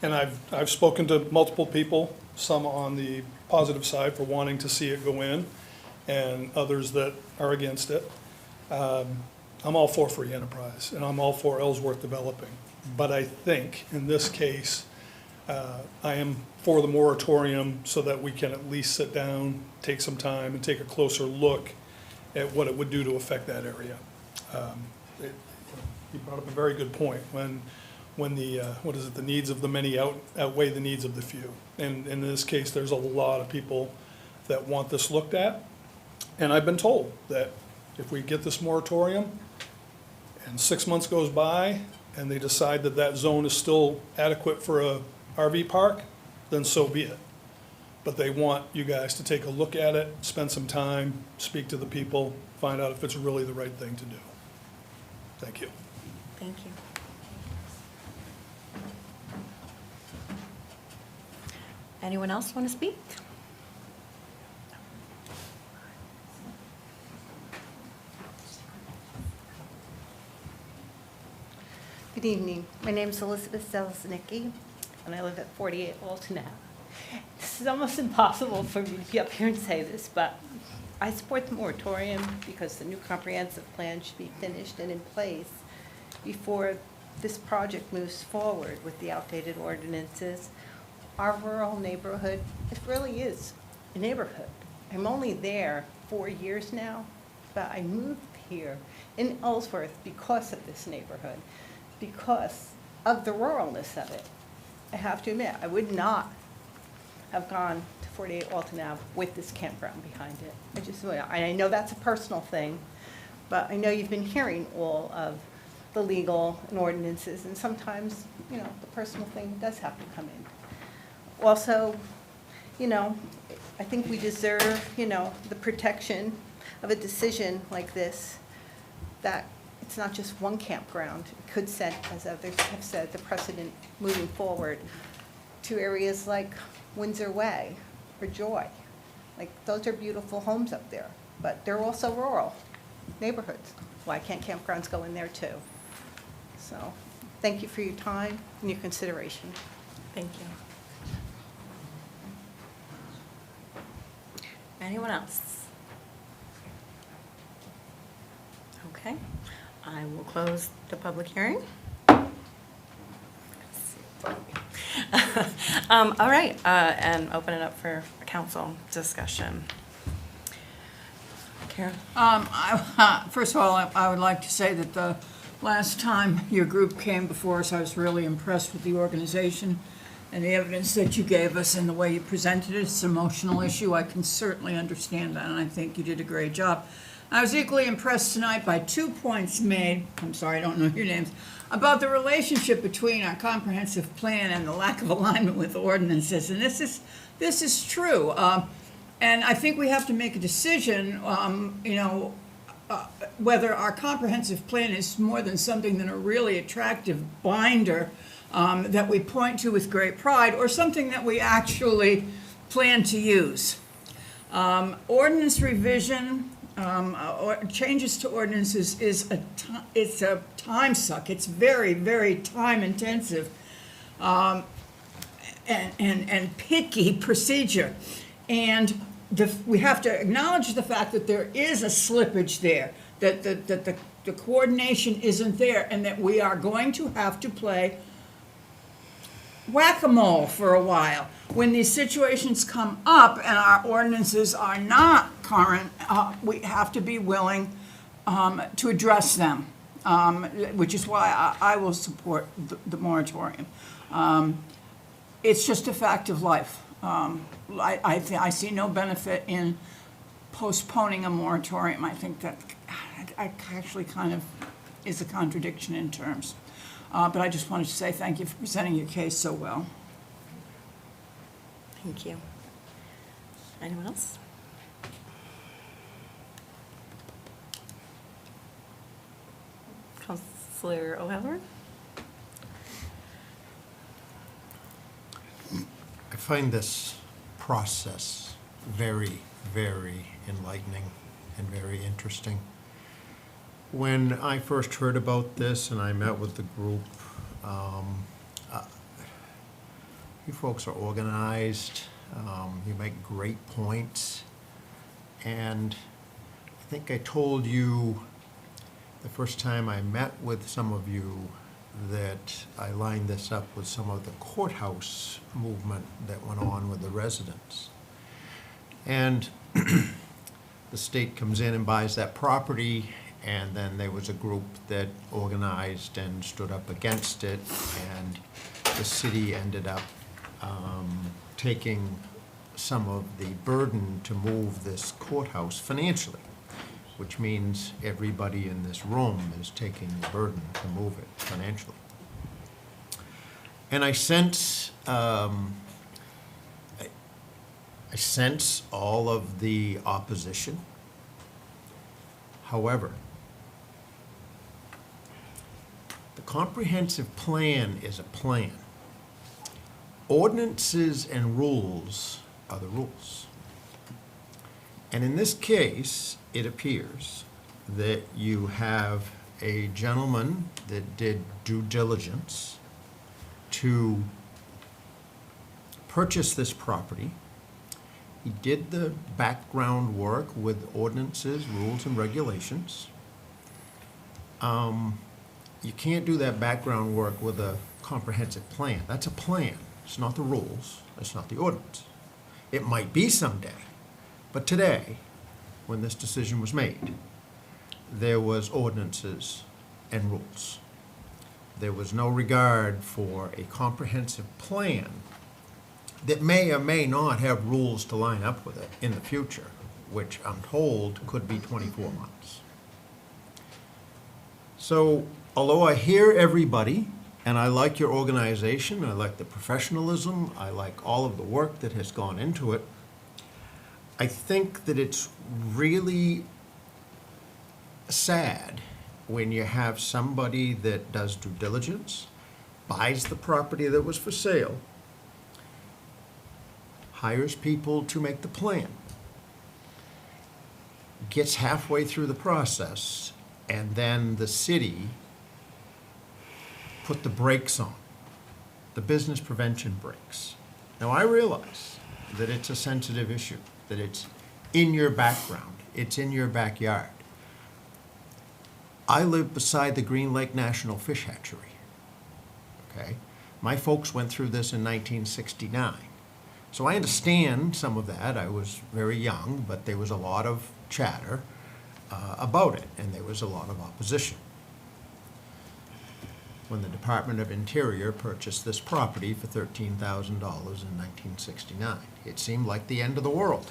and I've spoken to multiple people, some on the positive side for wanting to see it go in, and others that are against it. I'm all for free enterprise, and I'm all for Ellsworth developing. But I think, in this case, I am for the moratorium so that we can at least sit down, take some time, and take a closer look at what it would do to affect that area. You brought up a very good point, when the, the needs of the many outweigh the needs of the few. And in this case, there's a lot of people that want this looked at. And I've been told that if we get this moratorium and 6 months goes by and they decide that that zone is still adequate for a RV park, then so be it. But they want you guys to take a look at it, spend some time, speak to the people, find out if it's really the right thing to do. Thank you. Thank you. Anyone else want to speak? Good evening. My name is Elizabeth Zelznicki, and I live at 48 Alton Ave. This is almost impossible for me to be up here and say this, but I support the moratorium because the new comprehensive plan should be finished and in place before this project moves forward with the outdated ordinances. Our rural neighborhood, it really is a neighborhood. I'm only there 4 years now, but I moved here in Ellsworth because of this neighborhood, because of the ruralness of it. I have to admit, I would not have gone to 48 Alton Ave with this campground behind it. I know that's a personal thing, but I know you've been hearing all of the legal and ordinances, and sometimes, the personal thing does have to come in. Also, I think we deserve, the protection of a decision like this, that it's not just one campground. It could set, as others have said, the precedent moving forward to areas like Windsor Way or Joy. Like, those are beautiful homes up there, but they're also rural neighborhoods. Why can't campgrounds go in there too? So, thank you for your time and your consideration. Thank you. Anyone else? Okay, I will close the public hearing. All right, and open it up for council discussion. Karen? First of all, I would like to say that the last time your group came before us, I was really impressed with the organization and the evidence that you gave us and the way you presented it. It's an emotional issue. I can certainly understand that, and I think you did a great job. I was equally impressed tonight by 2 points made, I'm sorry, I don't know your names, about the relationship between our comprehensive plan and the lack of alignment with ordinances. And this is true. And I think we have to make a decision, whether our comprehensive plan is more than something than a really attractive binder that we point to with great pride, or something that we actually plan to use. Ordinance revision, or changes to ordinances it's a time suck. It's very, very time intensive and picky procedure. And we have to acknowledge the fact that there is a slippage there, that the coordination isn't there, and that we are going to have to play whack-a-mole for a while. When these situations come up and our ordinances are not current, we have to be willing to address them, which is why I will support the moratorium. It's just a fact of life. I see no benefit in postponing a moratorium. I think that actually kind of is a contradiction in terms. But I just wanted to say thank you for presenting your case so well. Thank you. Anyone else? Councillor O'Halloran? I find this process very, very enlightening and very interesting. When I first heard about this and I met with the group, you folks are organized, you make great points, and I think I told you the first time I met with some of you that I lined this up with some of the courthouse movement that went on with the residents. And the state comes in and buys that property, and then there was a group that organized and stood up against it, and the city ended up taking some of the burden to move this courthouse financially, which means everybody in this room is taking the burden to move it financially. And I sense all of the opposition. However, the comprehensive plan is a plan. Ordinances and rules are the rules. And in this case, it appears that you have a gentleman that did due diligence to purchase this property. He did the background work with ordinances, rules, and regulations. You can't do that background work with a comprehensive plan. That's a plan. It's not the rules. It's not the ordinance. It might be someday. But today, when this decision was made, there was ordinances and rules. There was no regard for a comprehensive plan that may or may not have rules to line up with it in the future, which I'm told could be 24 months. So, although I hear everybody, and I like your organization, I like the professionalism, I like all of the work that has gone into it, I think that it's really sad when you have somebody that does due diligence, buys the property that was for sale, hires people to make the plan, gets halfway through the process, and then the city put the brakes on, the business prevention brakes. Now, I realize that it's a sensitive issue, that it's in your background, it's in your backyard. I live beside the Green Lake National Fish Hatchery, okay? My folks went through this in 1969. So I understand some of that. I was very young, but there was a lot of chatter about it, and there was a lot of opposition. When the Department of Interior purchased this property for $13,000 in 1969, it seemed like the end of the world,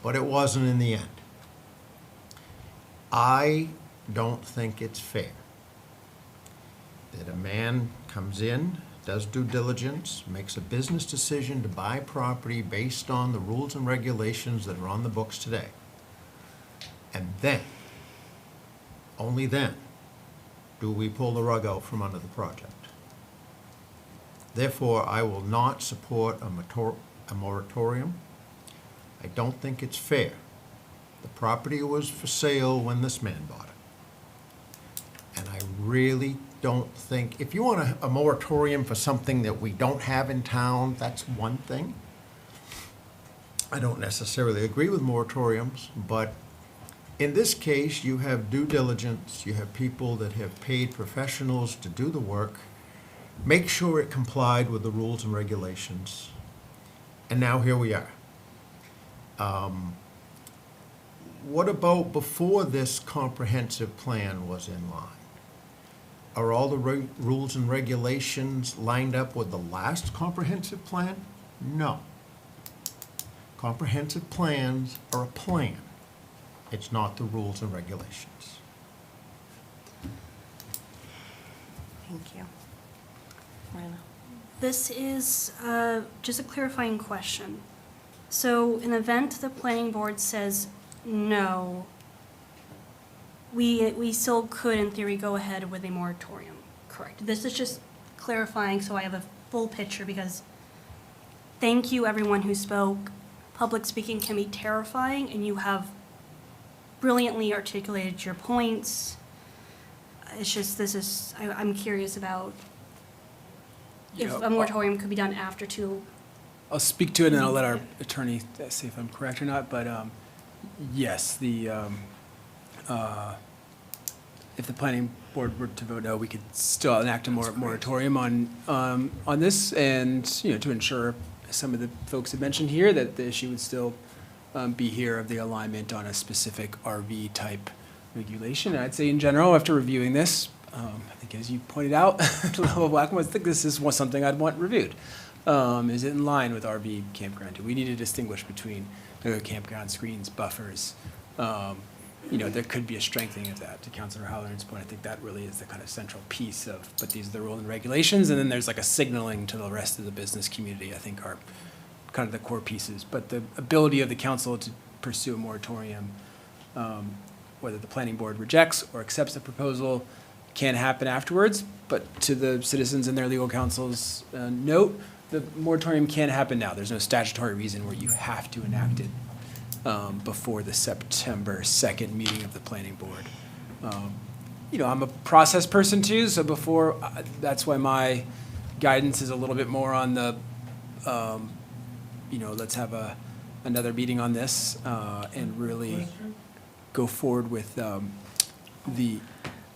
but it wasn't in the end. I don't think it's fair that a man comes in, does due diligence, makes a business decision to buy property based on the rules and regulations that are on the books today. And then, only then, do we pull the rug out from under the project. Therefore, I will not support a moratorium. I don't think it's fair. The property was for sale when this man bought it. And I really don't think, if you want a moratorium for something that we don't have in town, that's one thing. I don't necessarily agree with moratoriums, but in this case, you have due diligence, you have people that have paid professionals to do the work, make sure it complied with the rules and regulations, and now here we are. What about before this comprehensive plan was in line? Are all the rules and regulations lined up with the last comprehensive plan? No. Comprehensive plans are a plan. It's not the rules and regulations. Thank you. Miranda. This is just a clarifying question. So in the event the planning board says no, we still could, in theory, go ahead with a moratorium, correct? This is just clarifying so I have a full picture, because thank you everyone who spoke. Public speaking can be terrifying, and you have brilliantly articulated your points. It's just, I'm curious about if Yeah, a moratorium could be done after two. I'll speak to it, and then I'll let our attorney say if I'm correct or not, but yes, if the planning board were to vote no, we could still enact a moratorium on this, and, to ensure some of the folks have mentioned here that the issue would still be here of the alignment on a specific RV type regulation. And I'd say in general, after reviewing this, I think as you pointed out, Blackmore, I think this is something I'd want reviewed. Is it in line with RV campground? Do we need to distinguish between campground screens, buffers? There could be a strengthening of that. To Councilor Halloran's point, I think that really is the kind of central piece of, but these are the rules and regulations, and then there's like a signaling to the rest of the business community, I think are kind of the core pieces. But the ability of the council to pursue a moratorium, whether the planning board rejects or accepts the proposal, can happen afterwards. But to the citizens and their legal counsel's note, the moratorium can happen now. There's no statutory reason where you have to enact it before the September 2nd meeting of the planning board. I'm a process person too, so that's why my guidance is a little bit more on the, let's have another meeting on this and really go forward with the.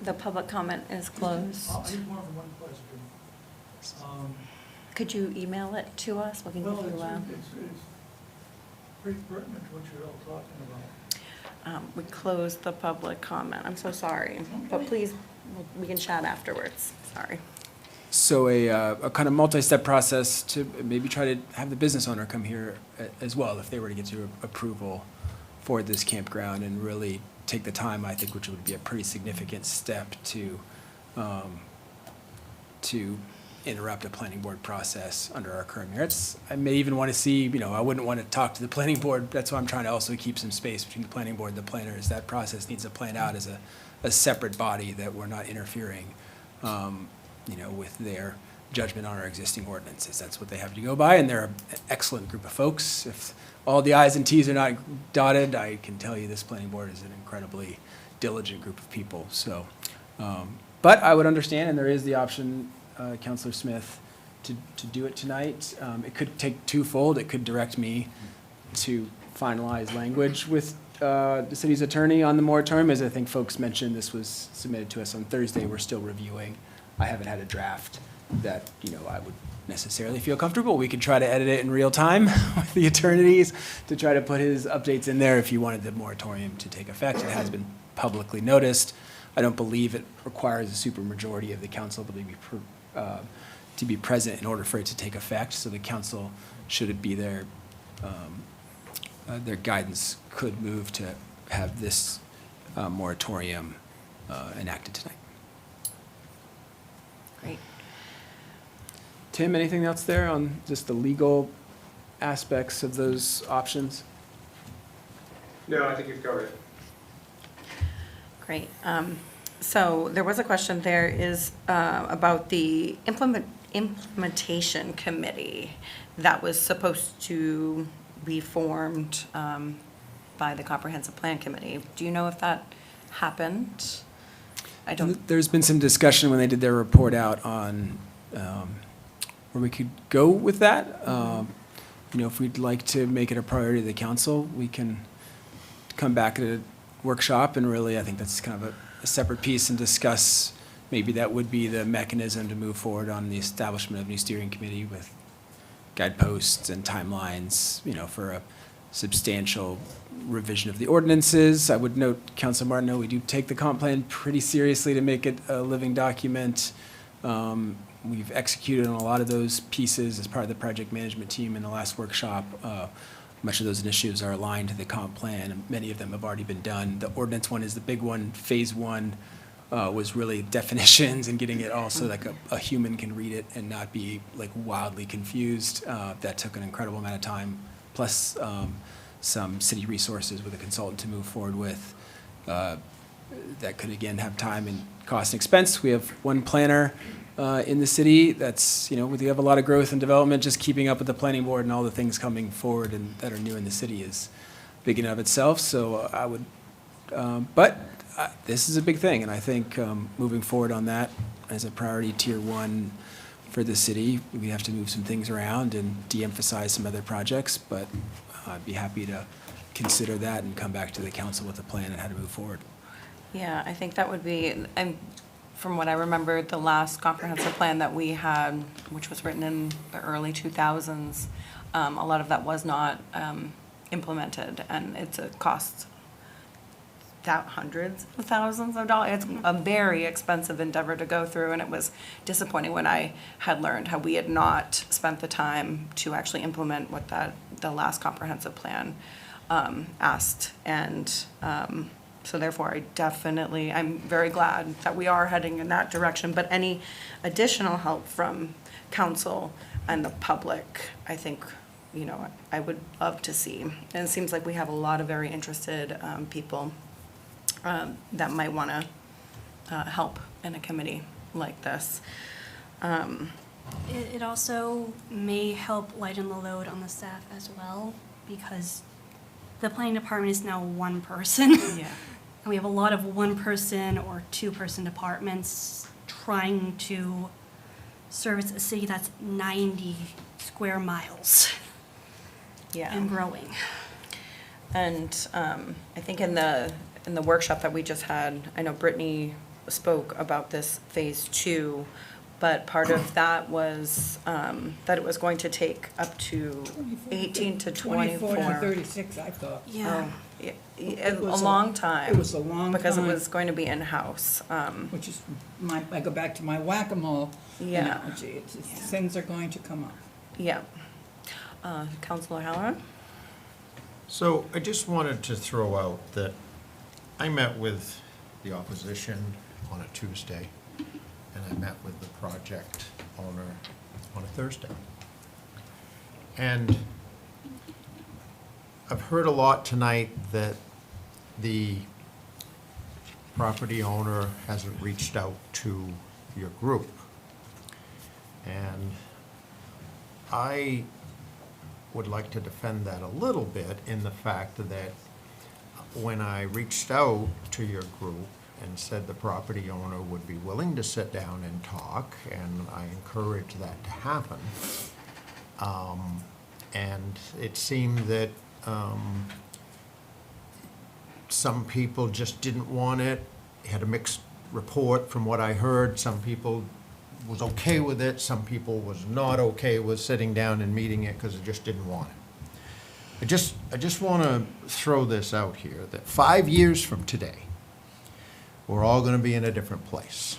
The public comment is closed. I have more than one question. Could you email it to us? We can give you, It's pretty pertinent to what you're all talking about. We closed the public comment. I'm so sorry, but please, we can chat afterwards. Sorry. So a kind of multi-step process to maybe try to have the business owner come here as well if they were to get to approval for this campground and really take the time, I think, which would be a pretty significant step to interrupt a planning board process under our current merits. I may even want to see, I wouldn't want to talk to the planning board. That's why I'm trying to also keep some space between the planning board and the planners. That process needs to plan out as a separate body that we're not interfering, with their judgment on our existing ordinances. That's what they have to go by, and they're an excellent group of folks. If all the I's and T's are not dotted, I can tell you this planning board is an incredibly diligent group of people. So, but I would understand, and there is the option, Councilor Smith, to do it tonight. It could take twofold. It could direct me to finalize language with the city's attorney on the moratorium. As I think folks mentioned, this was submitted to us on Thursday. We're still reviewing. I haven't had a draft that, I would necessarily feel comfortable. We could try to edit it in real time with the attorneys to try to put his updates in there if you wanted the moratorium to take effect. It has been publicly noticed. I don't believe it requires a supermajority of the council to be present in order for it to take effect. So the council, should it be their guidance, could move to have this moratorium enacted tonight. Great. Tim, anything else there on just the legal aspects of those options? No, I think you've covered it. Great. So there was a question there is about the implementation committee that was supposed to be formed by the comprehensive plan committee. Do you know if that happened? I don't. There's been some discussion when they did their report out on where we could go with that. If we'd like to make it a priority of the council, we can come back at a workshop and really, I think that's kind of a separate piece and discuss, maybe that would be the mechanism to move forward on the establishment of a new steering committee with guideposts and timelines, for a substantial revision of the ordinances. I would note, Councilor Martineau, we do take the comp plan pretty seriously to make it a living document. We've executed on a lot of those pieces as part of the project management team in the last workshop. Much of those initiatives are aligned to the comp plan, and many of them have already been done. The ordinance one is the big one. Phase one was really definitions and getting it all so like a human can read it and not be like wildly confused. That took an incredible amount of time, plus some city resources with a consultant to move forward with. That could again have time and cost and expense. We have one planner in the city that's, we have a lot of growth and development. Just keeping up with the planning board and all the things coming forward and that are new in the city is big in and of itself. So I would, this is a big thing, and I think moving forward on that as a priority tier one for the city, we have to move some things around and de-emphasize some other projects, but I'd be happy to consider that and come back to the council with a plan on how to move forward. Yeah, I think that would be, from what I remember, the last comprehensive plan that we had, which was written in the early 2000s, a lot of that was not implemented, and it's a cost hundreds of thousands of dollars. It's a very expensive endeavor to go through, and it was disappointing when I had learned how we had not spent the time to actually implement what the last comprehensive plan asked. And so therefore, I'm very glad that we are heading in that direction. But any additional help from council and the public, I think, I would love to see. And it seems like we have a lot of very interested people that might want to help in a committee like this. It also may help lighten the load on the staff as well, because the planning department is now one person. Yeah. And we have a lot of one-person or two-person departments trying to service a city that's 90 square miles. Yeah. And growing. And I think in the workshop that we just had, I know Brittany spoke about this phase 2, but part of that was that it was going to take up to 18 to 24. 24 to 36, I thought. Yeah. A long time. It was a long time. Because it was going to be in-house. Which is, I go back to my whack-a-mole Yeah. analogy. Things are going to come up. Yeah. Councilor Halloran? So I just wanted to throw out that I met with the opposition on a Tuesday, and I met with the project owner on a Thursday. And I've heard a lot tonight that the property owner hasn't reached out to your group. And I would like to defend that a little bit in the fact that when I reached out to your group and said the property owner would be willing to sit down and talk, and I encouraged that to happen, and it seemed that some people just didn't want it, had a mixed report from what I heard. Some people was okay with it, some people was not okay with sitting down and meeting it because they just didn't want it. I just want to throw this out here, that 5 years from today, we're all going to be in a different place.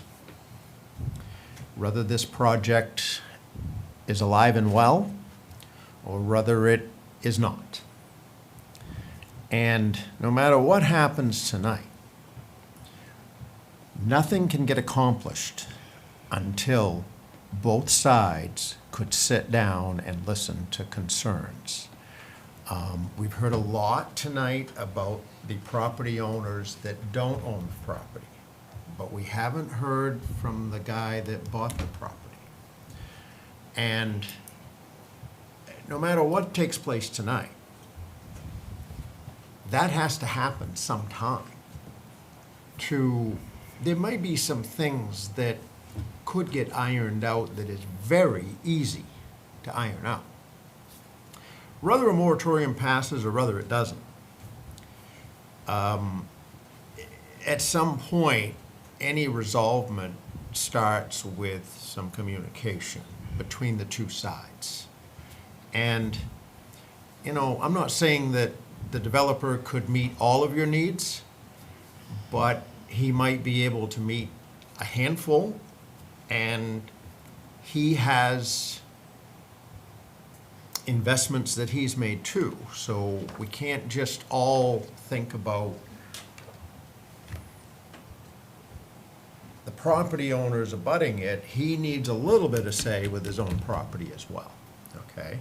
Whether this project is alive and well, or whether it is not. And no matter what happens tonight, nothing can get accomplished until both sides could sit down and listen to concerns. We've heard a lot tonight about the property owners that don't own the property, but we haven't heard from the guy that bought the property. And no matter what takes place tonight, that has to happen sometime. There might be some things that could get ironed out that is very easy to iron out. Whether a moratorium passes or whether it doesn't, at some point, any resolvement starts with some communication between the two sides. And, I'm not saying that the developer could meet all of your needs, but he might be able to meet a handful, and he has investments that he's made too. So we can't just all think about the property owners abutting it. He needs a little bit of say with his own property as well, okay?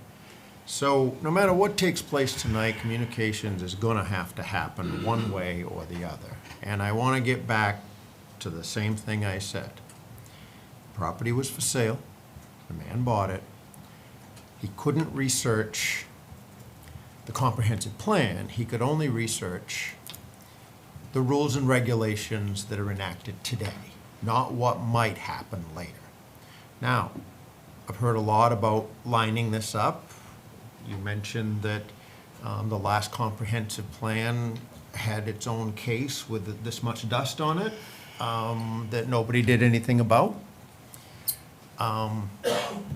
So no matter what takes place tonight, communications is gonna have to happen one way or the other. And I wanna get back to the same thing I said. Property was for sale, the man bought it. He couldn't research the comprehensive plan. He could only research the rules and regulations that are enacted today, not what might happen later. Now, I've heard a lot about lining this up. You mentioned that the last comprehensive plan had its own case with this much dust on it. that nobody did anything about.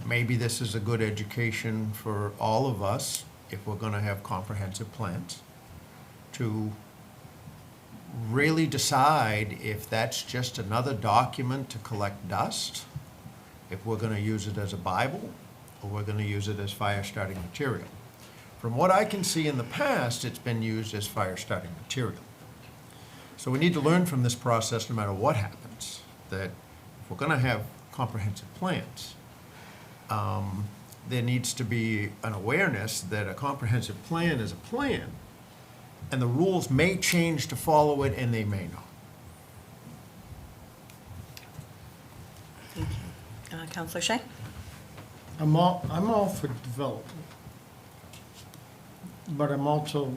Maybe this is a good education for all of us, if we're gonna have comprehensive plans, to really decide if that's just another document to collect dust, if we're gonna use it as a Bible, or we're gonna use it as fire starting material. From what I can see in the past, it's been used as fire starting material. So we need to learn from this process, no matter what happens, that if we're gonna have comprehensive plans, there needs to be an awareness that a comprehensive plan is a plan, and the rules may change to follow it, and they may not. Thank you. Counselor Shea? I'm all for development. But I'm also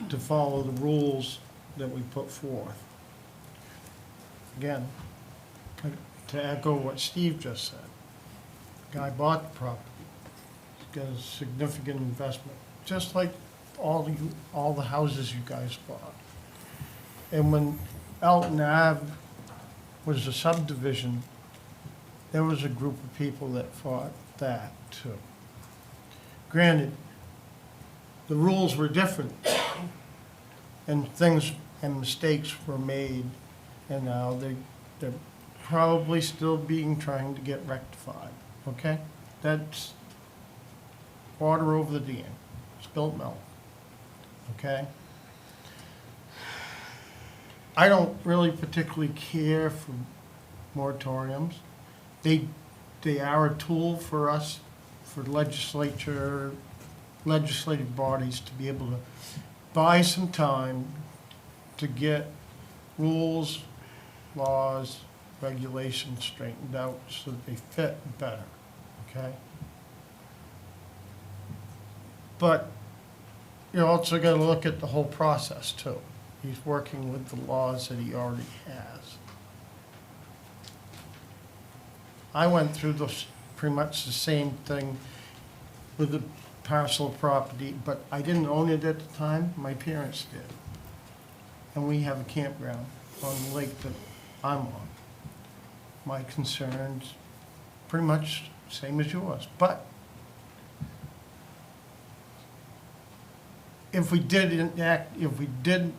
to follow the rules that we put forth. Again, to echo what Steve just said, the guy bought the property. He's got a significant investment, just like all the houses you guys bought. And when Elton Ave was a subdivision, there was a group of people that fought that too. Granted, the rules were different, and things and mistakes were made, and now they're probably still trying to get rectified, okay? That's water over the dam, spilt milk, okay? I don't really particularly care for moratoriums. They are a tool for us, for legislative bodies to be able to buy some time to get rules, laws, regulations straightened out so that they fit better, okay? But you also got to look at the whole process too. He's working with the laws that he already has. I went through pretty much the same thing with the parcel of property, but I didn't own it at the time, my parents did. And we have a campground on the lake that I'm on. My concerns, pretty much same as yours, but if we did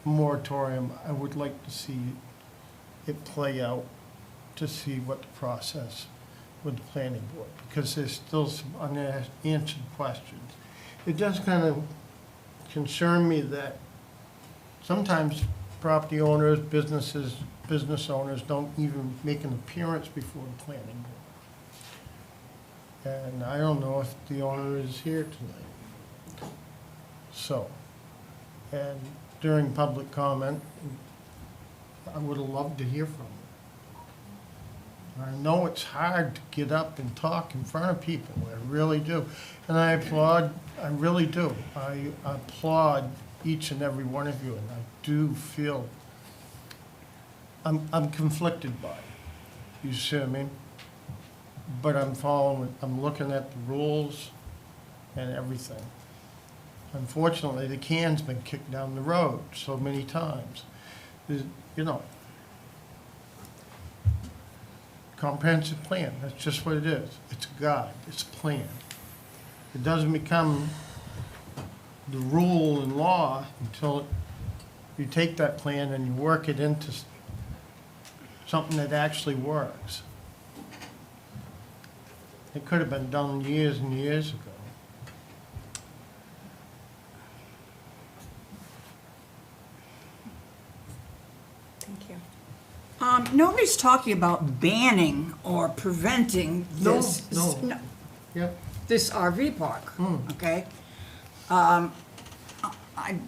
moratorium, I would like to see it play out, to see what the process with the planning board, because there's still some unanswered questions. It does kind of concern me that sometimes property owners, business owners don't even make an appearance before the planning board. And I don't know if the owner is here tonight. So, and during public comment, I would have loved to hear from them. I know it's hard to get up and talk in front of people, I really do. And I really do. I applaud each and every one of you, and I do feel, I'm conflicted by it, you see what I mean? But I'm looking at the rules and everything. Unfortunately, the can's been kicked down the road so many times. You know, comprehensive plan, that's just what it is. It's a guide, it's a plan. It doesn't become the rule and law until you take that plan and you work it into something that actually works. It could have been done years and years ago. Thank you. Nobody's talking about banning or preventing this. No. Yep. This RV park, okay? I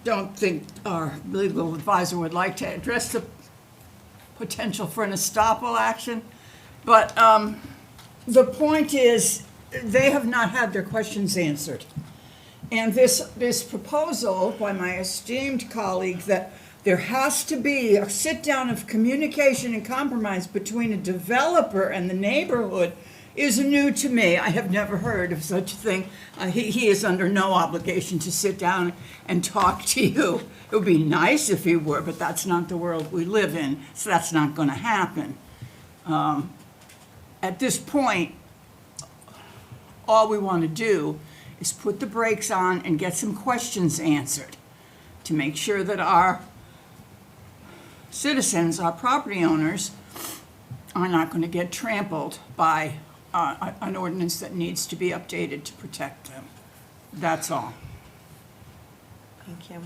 don't think our legal advisor would like to address the potential for an estoppel action, but the point is, they have not had their questions answered. And this proposal by my esteemed colleague that there has to be a sit-down of communication and compromise between a developer and the neighborhood is new to me. I have never heard of such a thing. He is under no obligation to sit down and talk to you. It would be nice if he were, but that's not the world we live in, so that's not going to happen. At this point, all we want to do is put the brakes on and get some questions answered to make sure that our citizens, our property owners, are not going to get trampled by an ordinance that needs to be updated to protect them. That's all. Thank you.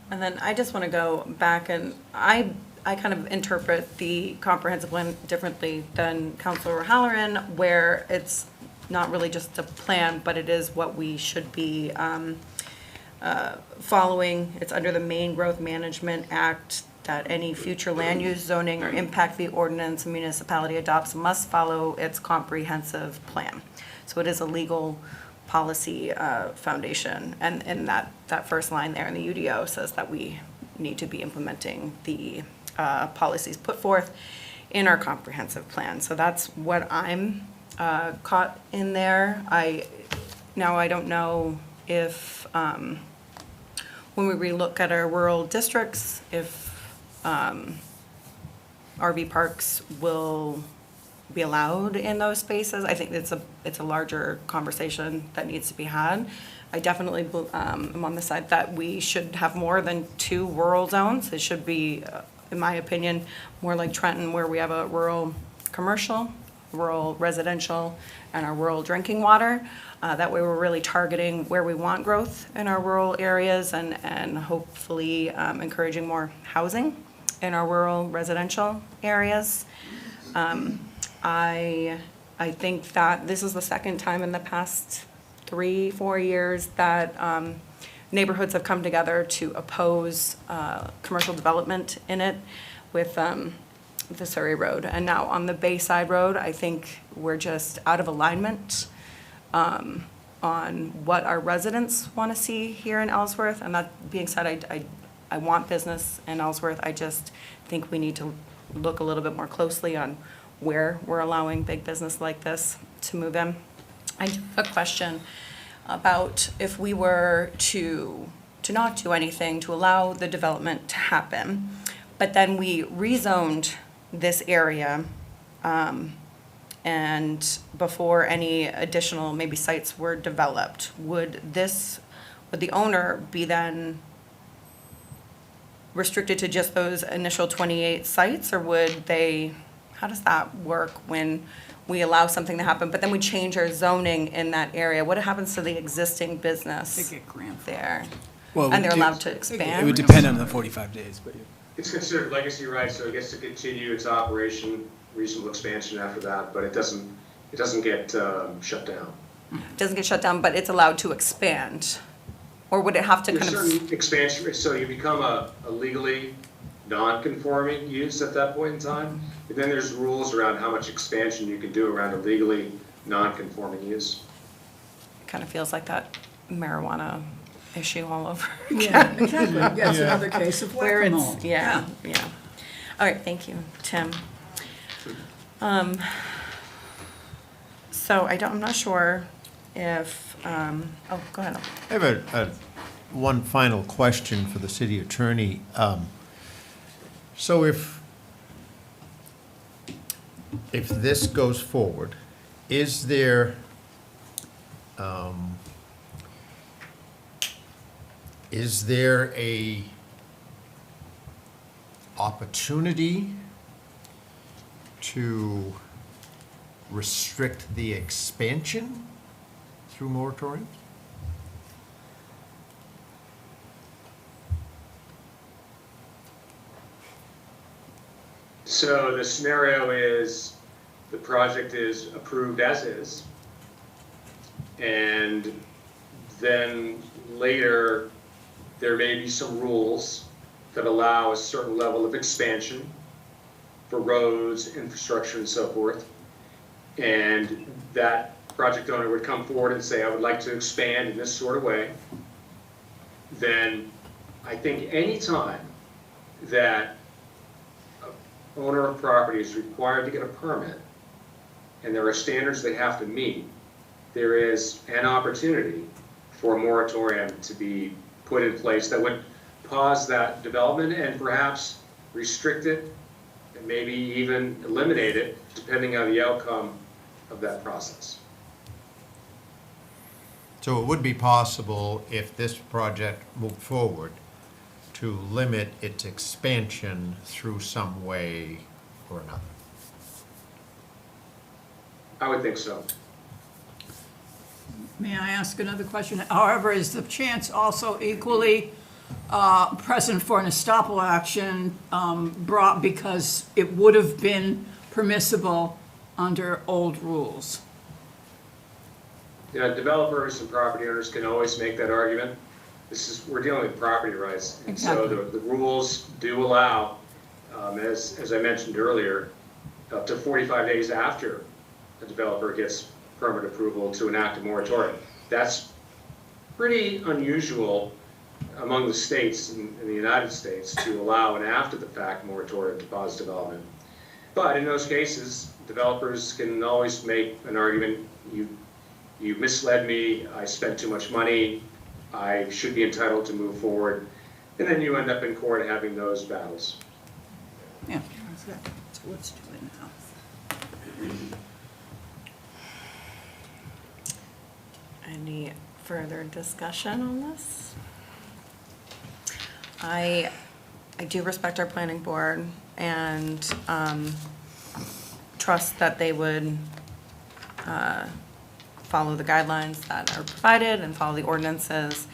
And then I just want to go back, and I kind of interpret the comprehensive plan differently than Councilor O'Halloran, where it's not really just a plan, but it is what we should be following. It's under the Maine Growth Management Act that any future land use, zoning, or impact fee ordinance a municipality adopts must follow its comprehensive plan. So it is a legal policy foundation. And that first line there in the UDO says that we need to be implementing the policies put forth in our comprehensive plan. So that's what I'm caught in there. Now I don't know if when we relook at our rural districts, if RV parks will be allowed in those spaces. I think it's a larger conversation that needs to be had. I definitely am on the side that we should have more than 2 rural zones. It should be, in my opinion, more like Trenton, where we have a rural commercial, rural residential, and our rural drinking water. That way we're really targeting where we want growth in our rural areas and hopefully encouraging more housing in our rural residential areas. I think that this is the second time in the past 3-4 years that neighborhoods have come together to oppose commercial development in it with the Surrey Road. And now on the Bayside Road, I think we're just out of alignment on what our residents want to see here in Ellsworth. And that being said, I want business in Ellsworth. I just think we need to look a little bit more closely on where we're allowing big business like this to move in. I do have a question about if we were to not do anything to allow the development to happen, but then we rezoned this area and before any additional maybe sites were developed, would the owner be then restricted to just those initial 28 sites, or how does that work when we allow something to happen, but then we change our zoning in that area? What happens to the existing business They get grandfathered there? Well, And they're it- allowed to It expand? would depend on the 45 days, but. It's considered legacy rights, so it gets to continue its operation, reasonable expansion after that, but it doesn't get shut down. It doesn't get shut down, but it's allowed to expand? Or would it have to There's kind of? certain expansion, so you become a legally non-conforming use at that point in time. And then there's rules around how much expansion you can do around a legally non-conforming use. Kind of feels like that marijuana issue all over. Yeah, exactly. That's Yeah. another case of Where whack-a-mole. it's, yeah. All right, thank you, Tim. So I'm not sure if, oh, go ahead. I have one final question for the city attorney. So if this goes forward, is there a opportunity to restrict the expansion through moratoriums? So the scenario is the project is approved as is, and then later there may be some rules that allow a certain level of expansion for roads, infrastructure, and so forth. And that project owner would come forward and say, I would like to expand in this sort of way. Then I think any time that owner of property is required to get a permit, and there are standards they have to meet, there is an opportunity for a moratorium to be put in place that would pause that development and perhaps restrict it and maybe even eliminate it, depending on the outcome of that process. So it would be possible, if this project moved forward, to limit its expansion through some way or another. I would think so. May I ask another question? However, is the chance also equally present for an estoppel action brought because it would have been permissible under old rules? You know, developers and property owners can always make that argument. We're dealing with property rights. And so the rules do allow, as I mentioned earlier, up to 45 days after a developer gets permit approval to enact a moratorium. That's pretty unusual among the states in the United States to allow an after-the-fact moratorium to pause development. But in those cases, developers can always make an argument, you misled me, I spent too much money, I should be entitled to move forward, and then you end up in court having those battles. Yeah, so let's do it now. Any further discussion on this? I do respect our planning board and trust that they would follow the guidelines that are provided and follow the ordinances,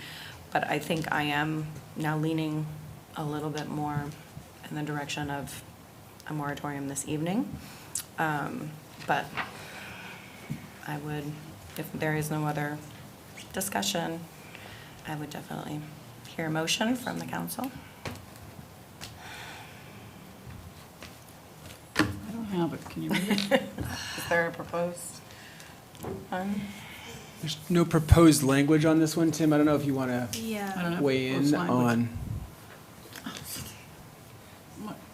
but I think I am now leaning a little bit more in the direction of a moratorium this evening. But I would, if there is no other discussion, I would definitely hear a motion from the council. I don't have it, can you read it? Is there a proposed one? There's no proposed language on this one, Tim. I don't know if you want to Yeah. weigh in on.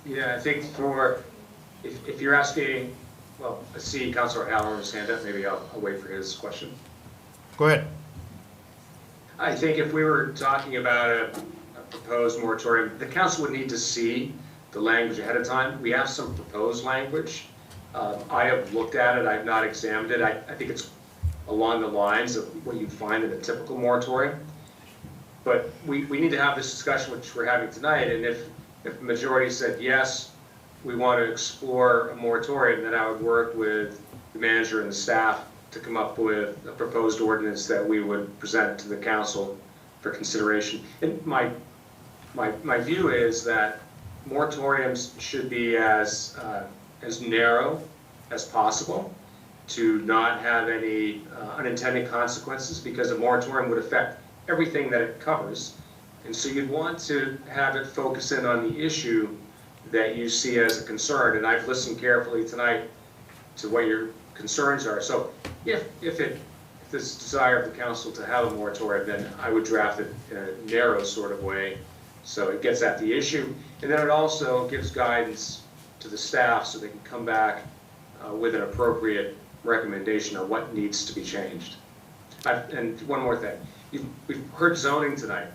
Yeah, I think if you're asking, well, I see Councilor Halloran's hand up, maybe I'll wait for his question. Go ahead. I think if we were talking about a proposed moratorium, the council would need to see the language ahead of time. We have some proposed language. I have looked at it, I have not examined it. I think it's along the lines of what you'd find in a typical moratorium. But we need to have this discussion, which we're having tonight, and if the majority said, yes, we want to explore a moratorium, then I would work with the manager and the staff to come up with a proposed ordinance that we would present to the council for consideration. And my view is that moratoriums should be as narrow as possible to not have any unintended consequences, because a moratorium would affect everything that it covers. And so you'd want to have it focus in on the issue that you see as a concern. And I've listened carefully tonight to what your concerns are. So if this desire of the council to have a moratorium, then I would draft it in a narrow sort of way so it gets at the issue. And then it also gives guidance to the staff so they can come back with an appropriate recommendation on what needs to be changed. And one more thing. We've heard zoning tonight.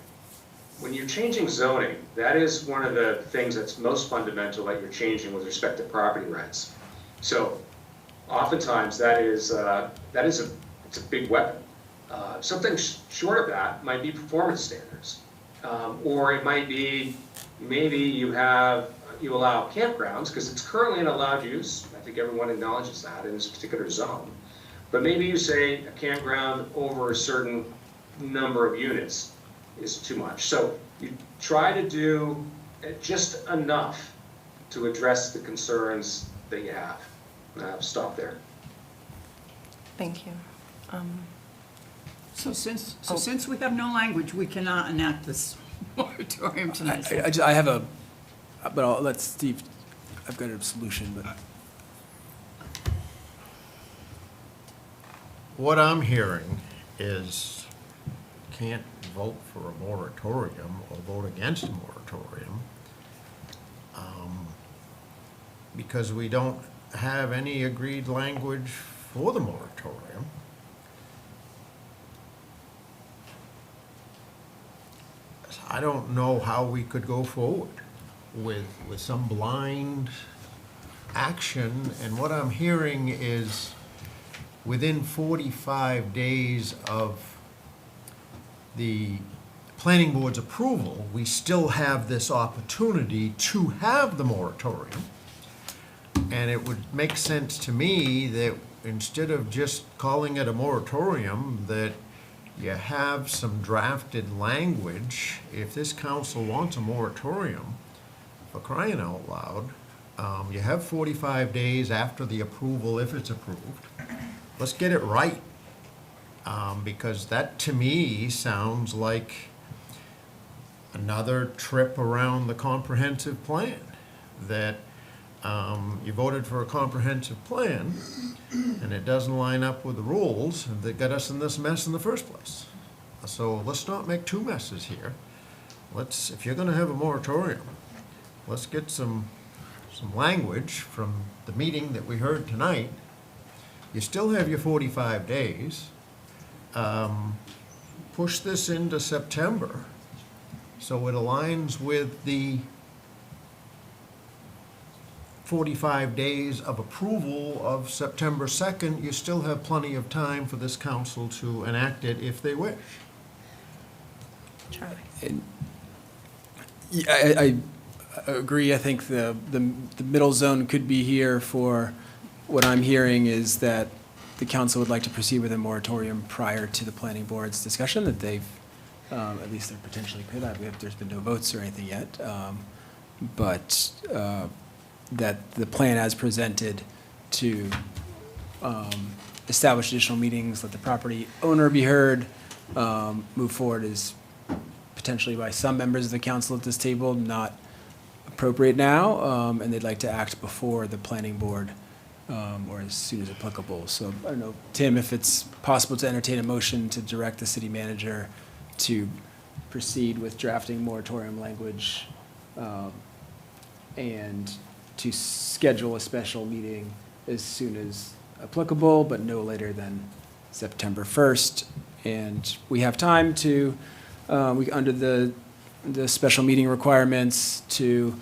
When you're changing zoning, that is one of the things that's most fundamental that you're changing with respect to property rights. So oftentimes it's a big weapon. Something short of that might be performance standards. Or it might be, maybe you allow campgrounds, because it's currently an allowed use. I think everyone acknowledges that in this particular zone. But maybe you say a campground over a certain number of units is too much. So you try to do just enough to address the concerns that you have. I'll stop there. Thank you. So since we have no language, we cannot enact this moratorium tonight. I have a, but I'll let Steve, I've got a solution, but. What I'm hearing is can't vote for a moratorium or vote against a moratorium because we don't have any agreed language for the moratorium, I don't know how we could go forward with some blind action. And what I'm hearing is within 45 days of the planning board's approval, we still have this opportunity to have the moratorium. And it would make sense to me that instead of just calling it a moratorium, that you have some drafted language. If this council wants a moratorium, for crying out loud, you have 45 days after the approval, if it's approved. Let's get it right. Because that, to me, sounds like another trip around the comprehensive plan. That you voted for a comprehensive plan, and it doesn't line up with the rules that got us in this mess in the first place. So let's not make two messes here. If you're gonna have a moratorium, let's get some language from the meeting that we heard tonight. You still have your 45 days. Push this into September so it aligns with the 45 days of approval of September 2nd. You still have plenty of time for this council to enact it if they wish. Charlie? Yeah, I agree. I think the middle zone could be here for, what I'm hearing is that the council would like to proceed with a moratorium prior to the planning board's discussion, that they've, at least there potentially could have, if there's been no votes or anything yet. But that the plan as presented to establish additional meetings, let the property owner be heard, move forward is potentially by some members of the council at this table not appropriate now, and they'd like to act before the planning board, or as soon as applicable. So I don't know, Tim, if it's possible to entertain a motion to direct the city manager to proceed with drafting moratorium language, and to schedule a special meeting as soon as applicable, but no later than September 1st. And we have time to, under the special meeting requirements, to,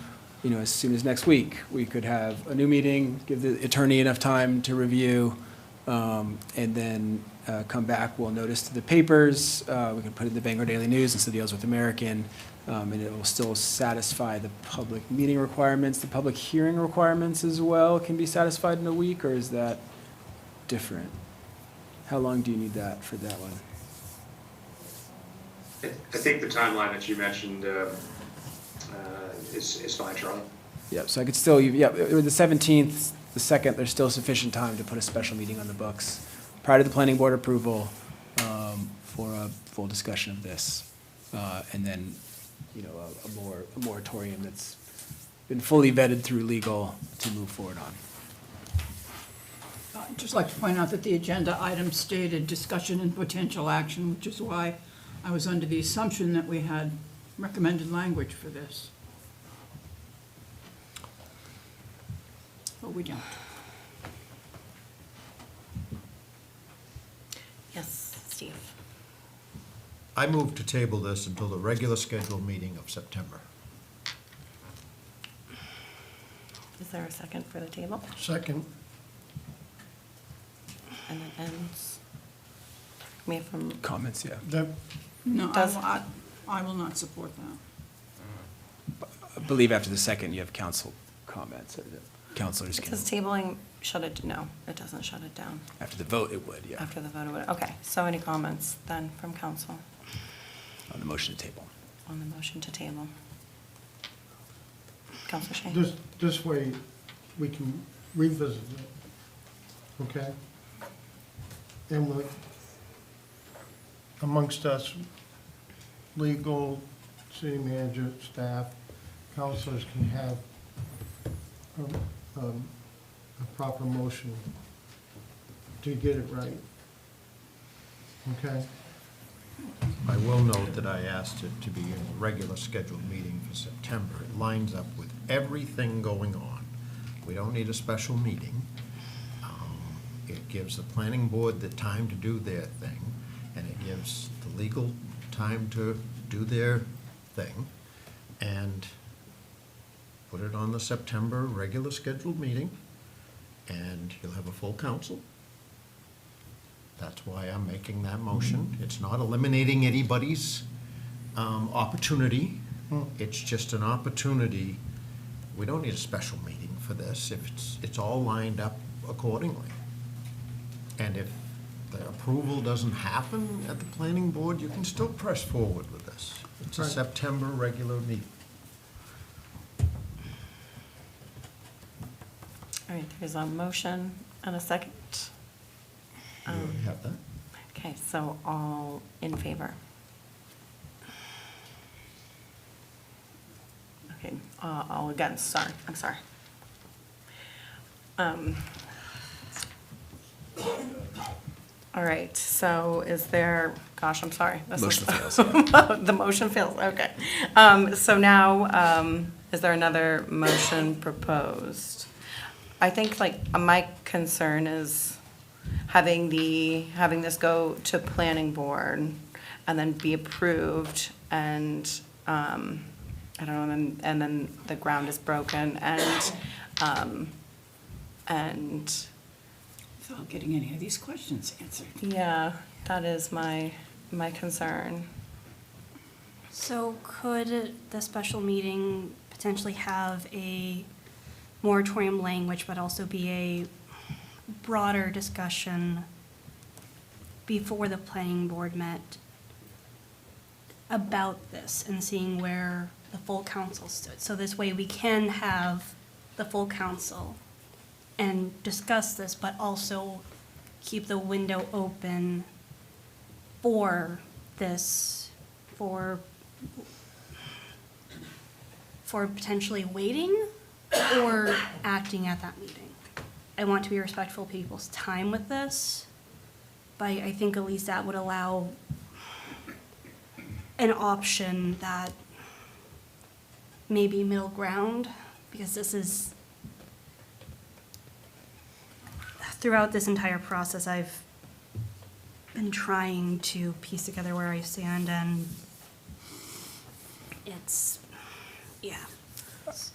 as soon as next week, we could have a new meeting, give the attorney enough time to review, and then come back. We'll notice to the papers. We can put it in the Bangor Daily News instead of the Ellsworth American. And it will still satisfy the public meeting requirements. The public hearing requirements as well can be satisfied in a week, or is that different? How long do you need that for that one? I think the timeline that you mentioned is fine, Charlie. Yeah, so I could still, with the 17th, the 2nd, there's still sufficient time to put a special meeting on the books prior to the planning board approval for a full discussion of this. And then, a moratorium that's been fully vetted through legal to move forward on. I'd just like to point out that the agenda item stated discussion and potential action, which is why I was under the assumption that we had recommended language for this. But we don't. Yes, Steve? I move to table this until the regular scheduled meeting of September. Is there a second for the table? Second. And it ends. Me from. Comments, yeah. No, Does- I will not support that. I believe after the 2nd, you have council comments, or the councilors can, Does tabling shut it? No, it doesn't shut it down. after the vote, it would, yeah, After the vote, it would. Okay, so any comments then from council on the motion to table. on the motion to table? Councilor Shane? This way, we can revisit it, okay? And we'll, amongst us, legal, city manager, staff, councilors can have a proper motion to get it right. Okay? I will note that I asked it to be a regular scheduled meeting for September. It lines up with everything going on. We don't need a special meeting. It gives the planning board the time to do their thing, and it gives the legal time to do their thing, and put it on the September regular scheduled meeting, and you'll have a full council. That's why I'm making that motion. It's not eliminating anybody's opportunity. It's just an opportunity. We don't need a special meeting for this if it's all lined up accordingly. And if the approval doesn't happen at the planning board, you can still press forward with this. It's a Right. September regular meeting. All right, there's a motion and a second. You already have that? Okay, so all in favor? Okay, all against, sorry, I'm sorry. All right, so is there, gosh, I'm sorry. This Motion is- fails, yeah. The motion fails, okay. So now, is there another motion proposed? I think like my concern is having this go to planning board and then be approved and, I don't know, and then the ground is broken and Without getting any of these questions answered. yeah, that is my concern. So could the special meeting potentially have a moratorium language, but also be a broader discussion before the planning board met about this and seeing where the full council stood? So this way we can have the full council and discuss this, but also keep the window open for this, for potentially waiting or acting at that meeting. I want to be respectful of people's time with this, but I think at least that would allow an option that may be middle ground, because this is, throughout this entire process, I've been trying to piece together where I stand, and it's, yeah.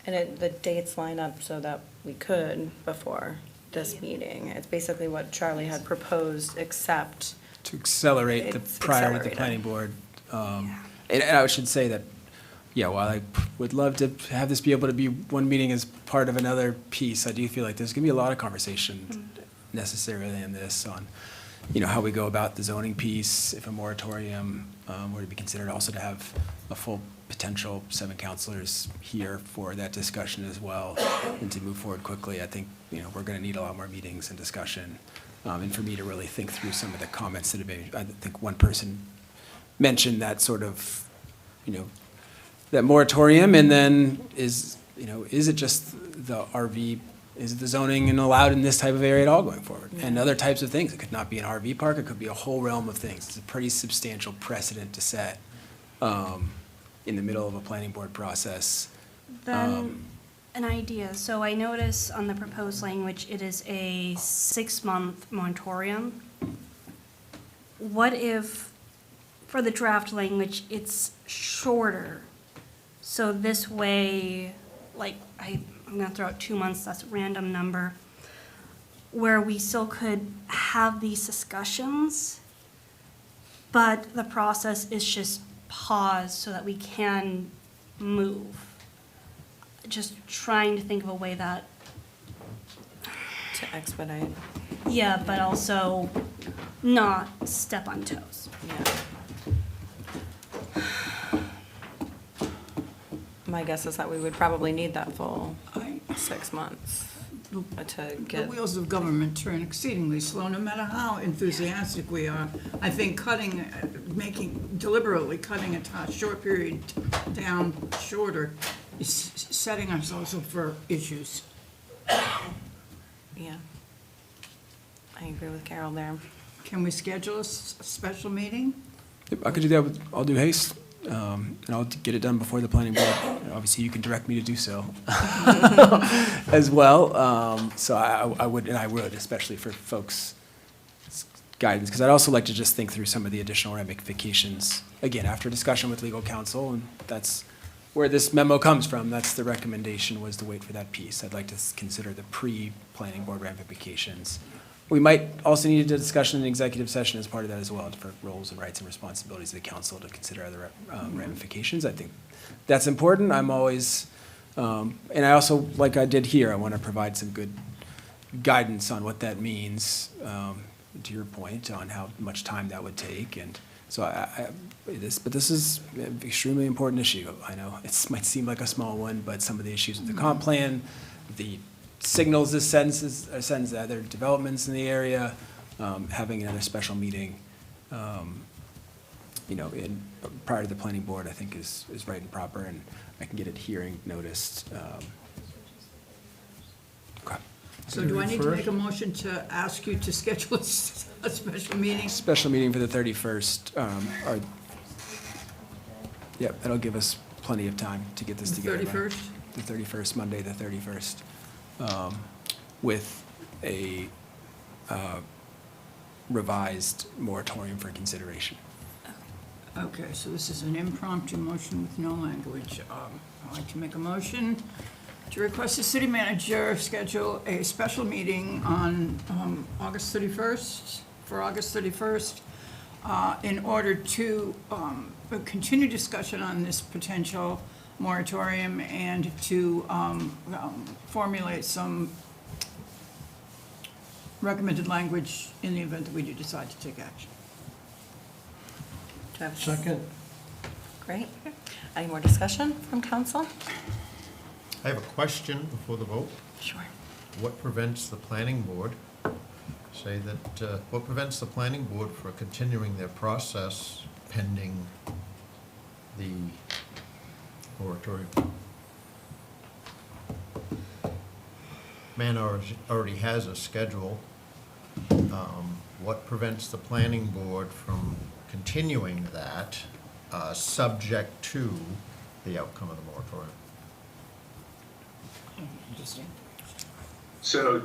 And the dates line up so that we could before this meeting. It's basically what Charlie had proposed, except To accelerate the It's prior to the accelerated. planning board. And I should say that, yeah, while I would love to have this be able to be one meeting as part of another piece, I do feel like there's gonna be a lot of conversation necessarily in this on, how we go about the zoning piece, if a moratorium were to be considered, also to have a full potential 7 counselors here for that discussion as well, and to move forward quickly. I think, we're gonna need a lot more meetings and discussion, and for me to really think through some of the comments that have been, I think one person mentioned that sort of, that moratorium, and then is it just the RV, is it the zoning and allowed in this type of area at all going forward? And other types of things. It could not be an RV park, it could be a whole realm of things. It's a pretty substantial precedent to set in the middle of a planning board process. Then, an idea. So I notice on the proposed language, it is a 6-month moratorium. What if, for the draft language, it's shorter? So this way, like, I'm gonna throw out 2 months, that's a random number, where we still could have these discussions, but the process is just paused so that we can move. Just trying to think of a way that, to expedite. yeah, but also not step on toes. My guess is that we would probably need that full 6 months to The get. wheels of government turn exceedingly slow, no matter how enthusiastic we are. I think deliberately cutting a short period down shorter is setting ourselves up for issues. Yeah. I agree with Carol there. Can we schedule a special meeting? Yep, I could do that with all due haste. and I'll get it done before the planning board. Obviously, you can direct me to do so as well. So I would, especially for folks' guidance, because I'd also like to just think through some of the additional ramifications, again, after discussion with legal counsel, and that's where this memo comes from. That's the recommendation, was to wait for that piece. I'd like to consider the pre-planning board ramifications. We might also need a discussion in executive session as part of that as well, for roles and rights and responsibilities of the council to consider other ramifications. I think that's important. I'm always, and I also, like I did here, I want to provide some good guidance on what that means, to your point, on how much time that would take. And so this is an extremely important issue. I know it might seem like a small one, but some of the issues with the comp plan, the signals this sends to other developments in the area, having another special meeting, prior to the planning board, I think is right and proper, and I can get it hearing noticed. Okay. So do I need to make a motion to ask you to schedule a special meeting? Special meeting for the 31st. Yep, that'll give us plenty of time to get this together. 31st? The 31st, Monday, the 31st, with a revised moratorium for consideration. Okay, so this is an impromptu motion with no language. I'd like to make a motion to request the city manager schedule a special meeting on August 31st, in order to continue discussion on this potential moratorium and to formulate some recommended language in the event that we do decide to take action. Do I have a Second. Great. Any more discussion from council? I have a question before the vote. Sure. What prevents the planning board, what prevents the planning board from continuing their process pending the moratorium? Man already has a schedule. What prevents the planning board from continuing that, subject to the outcome of the moratorium? So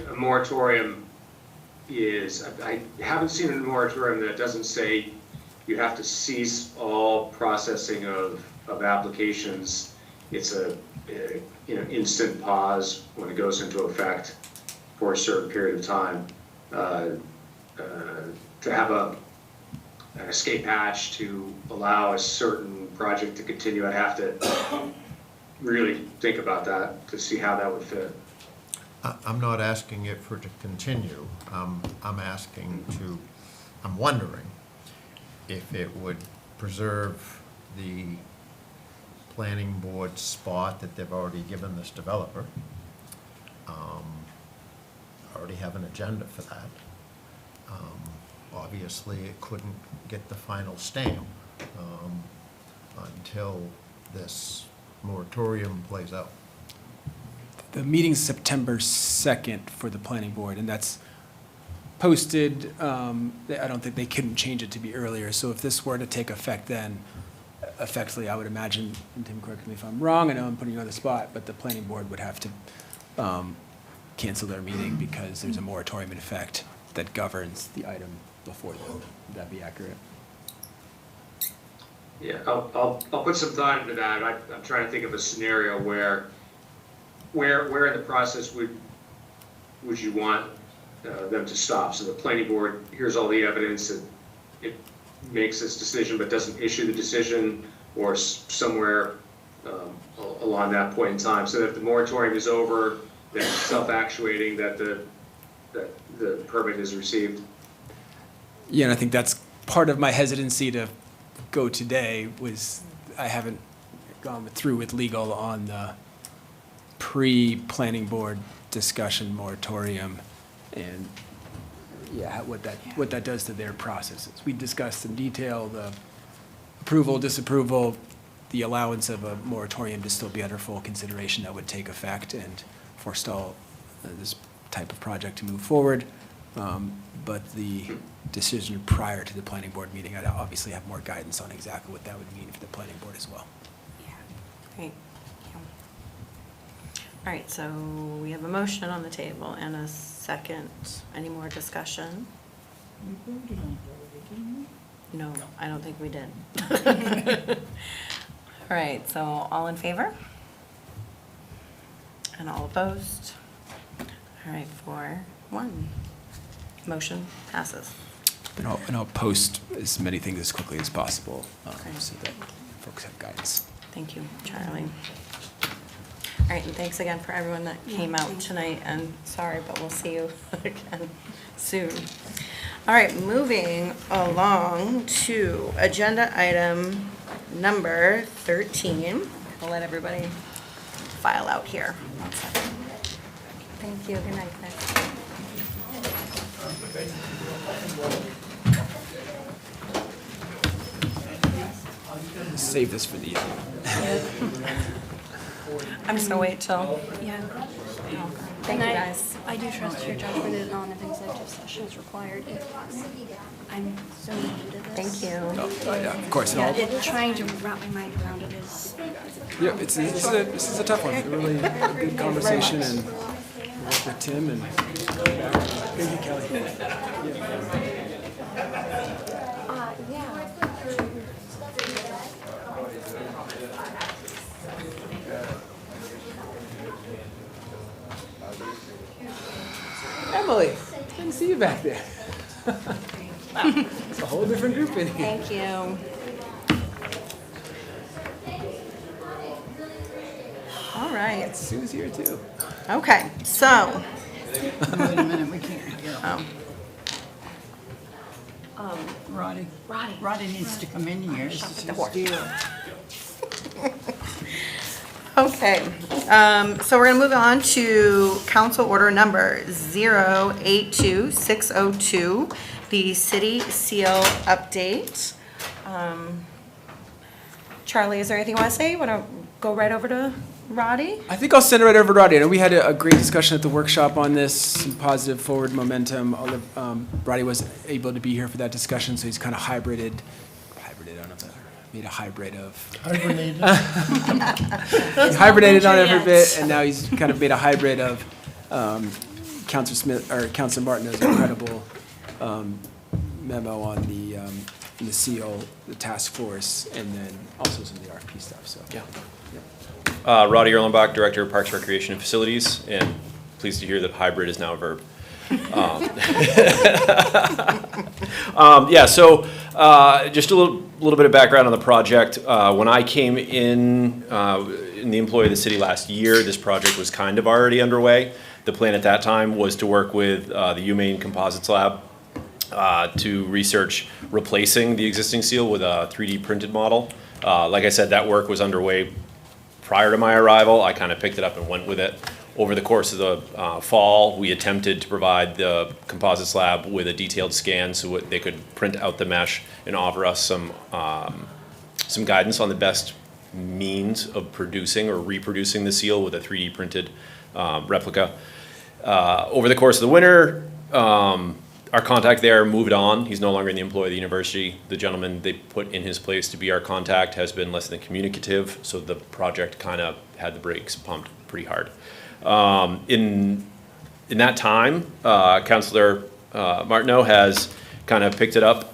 a moratorium is, I haven't seen a moratorium that doesn't say you have to cease all processing of applications. It's a instant pause when it goes into effect for a certain period of time. To have an escape hatch to allow a certain project to continue, I'd have to really think about that to see how that would fit. I'm not asking it for it to continue. I'm wondering if it would preserve the planning board spot that they've already given this developer. Already have an agenda for that. Obviously, it couldn't get the final stamp until this moratorium plays out. The meeting's September 2nd for the planning board, and that's posted. I don't think they couldn't change it to be earlier. So if this were to take effect then, effectively, I would imagine, and Tim, correct me if I'm wrong, I know I'm putting you on the spot, but the planning board would have to cancel their meeting because there's a moratorium in effect that governs the item before them. Would that be accurate? Yeah, I'll put some thought into that. I'm trying to think of a scenario where in the process would you want them to stop? So the planning board hears all the evidence and it makes its decision but doesn't issue the decision, or somewhere along that point in time, so that the moratorium is over, then self-actuating that the permit is received. Yeah, and I think that's part of my hesitancy to go today was I haven't gone through with legal on the pre-planning board discussion moratorium and what that does to their processes. We discussed in detail the approval, disapproval, the allowance of a moratorium to still be under full consideration that would take effect and forestall this type of project to move forward. But the decision prior to the planning board meeting, I'd obviously have more guidance on exactly what that would mean for the planning board as well. Great. All right, so we have a motion on the table and a second. Any more discussion? No, I don't think we did. All right, so all in favor? And all opposed? All right, 4-1. Motion passes. And I'll post as many things as quickly as possible Okay. so that folks have guidance. Thank you, Charlie. All right, and thanks again for everyone that came out tonight, and sorry, but we'll see you again soon. All right, moving along to agenda item number 13. I'll let everybody file out here. One second. Thank you, good night, guys. Save this for the end. I'm just gonna wait till, Yeah. thank you, guys. I do trust your judgment and on if executive session is required. I'm so new to this. Thank you. Yeah, of course. and Yeah, I'll- trying to wrap my mind around it is. Yeah, this is a tough one. Really a good conversation and work with Tim and thank you, Kelly. Emily, good to see you back there. Wow, it's a whole different group in here. Thank you. All right. Sue's here too. Okay, so, Wait a minute, we can't hear. Roddy. Roddy needs to come in here. This is his deal. okay, so we're gonna move on to council order number 082602, the city seal update. Charlie, is there anything you wanna say? You wanna go right over to Roddy? I think I'll send it right over to Roddy. I know we had a great discussion at the workshop on this, some positive forward momentum. Roddy was able to be here for that discussion, so he's kind of hybrided, I don't know if that made a hybrid of. Hibernated. He hibernated on it for a bit, and now he's kind of made a hybrid of Councilor Smith, or Councilor Martineau's incredible memo on the seal, the task force, and then also some of the RFP stuff, so. Yeah. Roddy Erlenbach, Director of Parks, Recreation, and Facilities, and pleased to hear that hybrid is now a verb. Yeah, so just a little bit of background on the project. When I came in the employ of the city last year, this project was kind of already underway. The plan at that time was to work with the UMaine Composites Lab to research replacing the existing seal with a 3D printed model. Like I said, that work was underway prior to my arrival. I kind of picked it up and went with it. Over the course of the fall, we attempted to provide the composites lab with a detailed scan so they could print out the mesh and offer us some guidance on the best means of producing or reproducing the seal with a 3D printed replica. Over the course of the winter, our contact there moved on. He's no longer in the employ of the university. The gentleman they put in his place to be our contact has been less than communicative, so the project kind of had the brakes pumped pretty hard. In that time, Councilor Martineau has kind of picked it up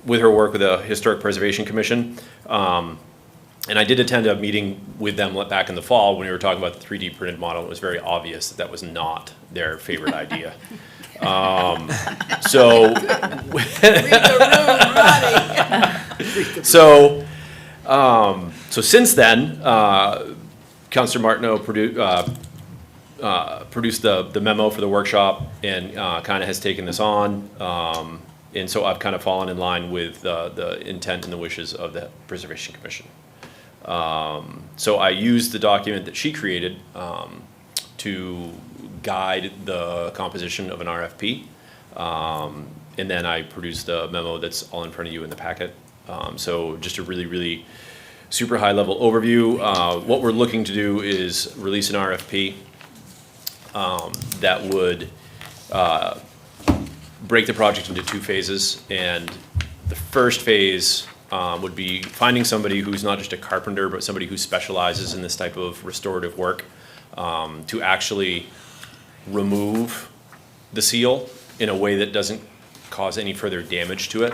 with her work with the Historic Preservation Commission. And I did attend a meeting with them back in the fall when we were talking about the 3D printed model. It was very obvious that that was not their favorite idea. So since then, Councilor Martineau produced the memo for the workshop and kind of has taken this on. And so I've kind of fallen in line with the intent and the wishes of the Preservation Commission. So I used the document that she created to guide the composition of an RFP. And then I produced the memo that's all in front of you in the packet. So just a really, really super high level overview. What we're looking to do is release an RFP that would break the project into 2 phases, and the first phase would be finding somebody who's not just a carpenter, but somebody who specializes in this type of restorative work to actually remove the seal in a way that doesn't cause any further damage to it,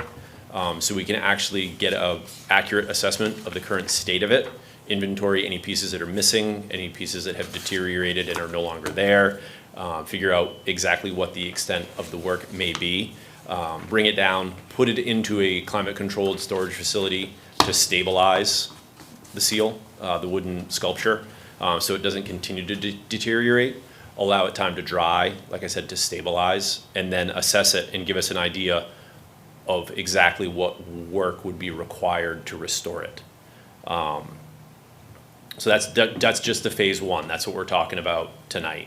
so we can actually get an accurate assessment of the current state of it, inventory any pieces that are missing, any pieces that have deteriorated and are no longer there, figure out exactly what the extent of the work may be, bring it down, put it into a climate-controlled storage facility to stabilize the seal, the wooden sculpture, so it doesn't continue to deteriorate, allow it time to dry, like I said, to stabilize, and then assess it and give us an idea of exactly what work would be required to restore it. So that's just the phase 1. That's what we're talking about tonight.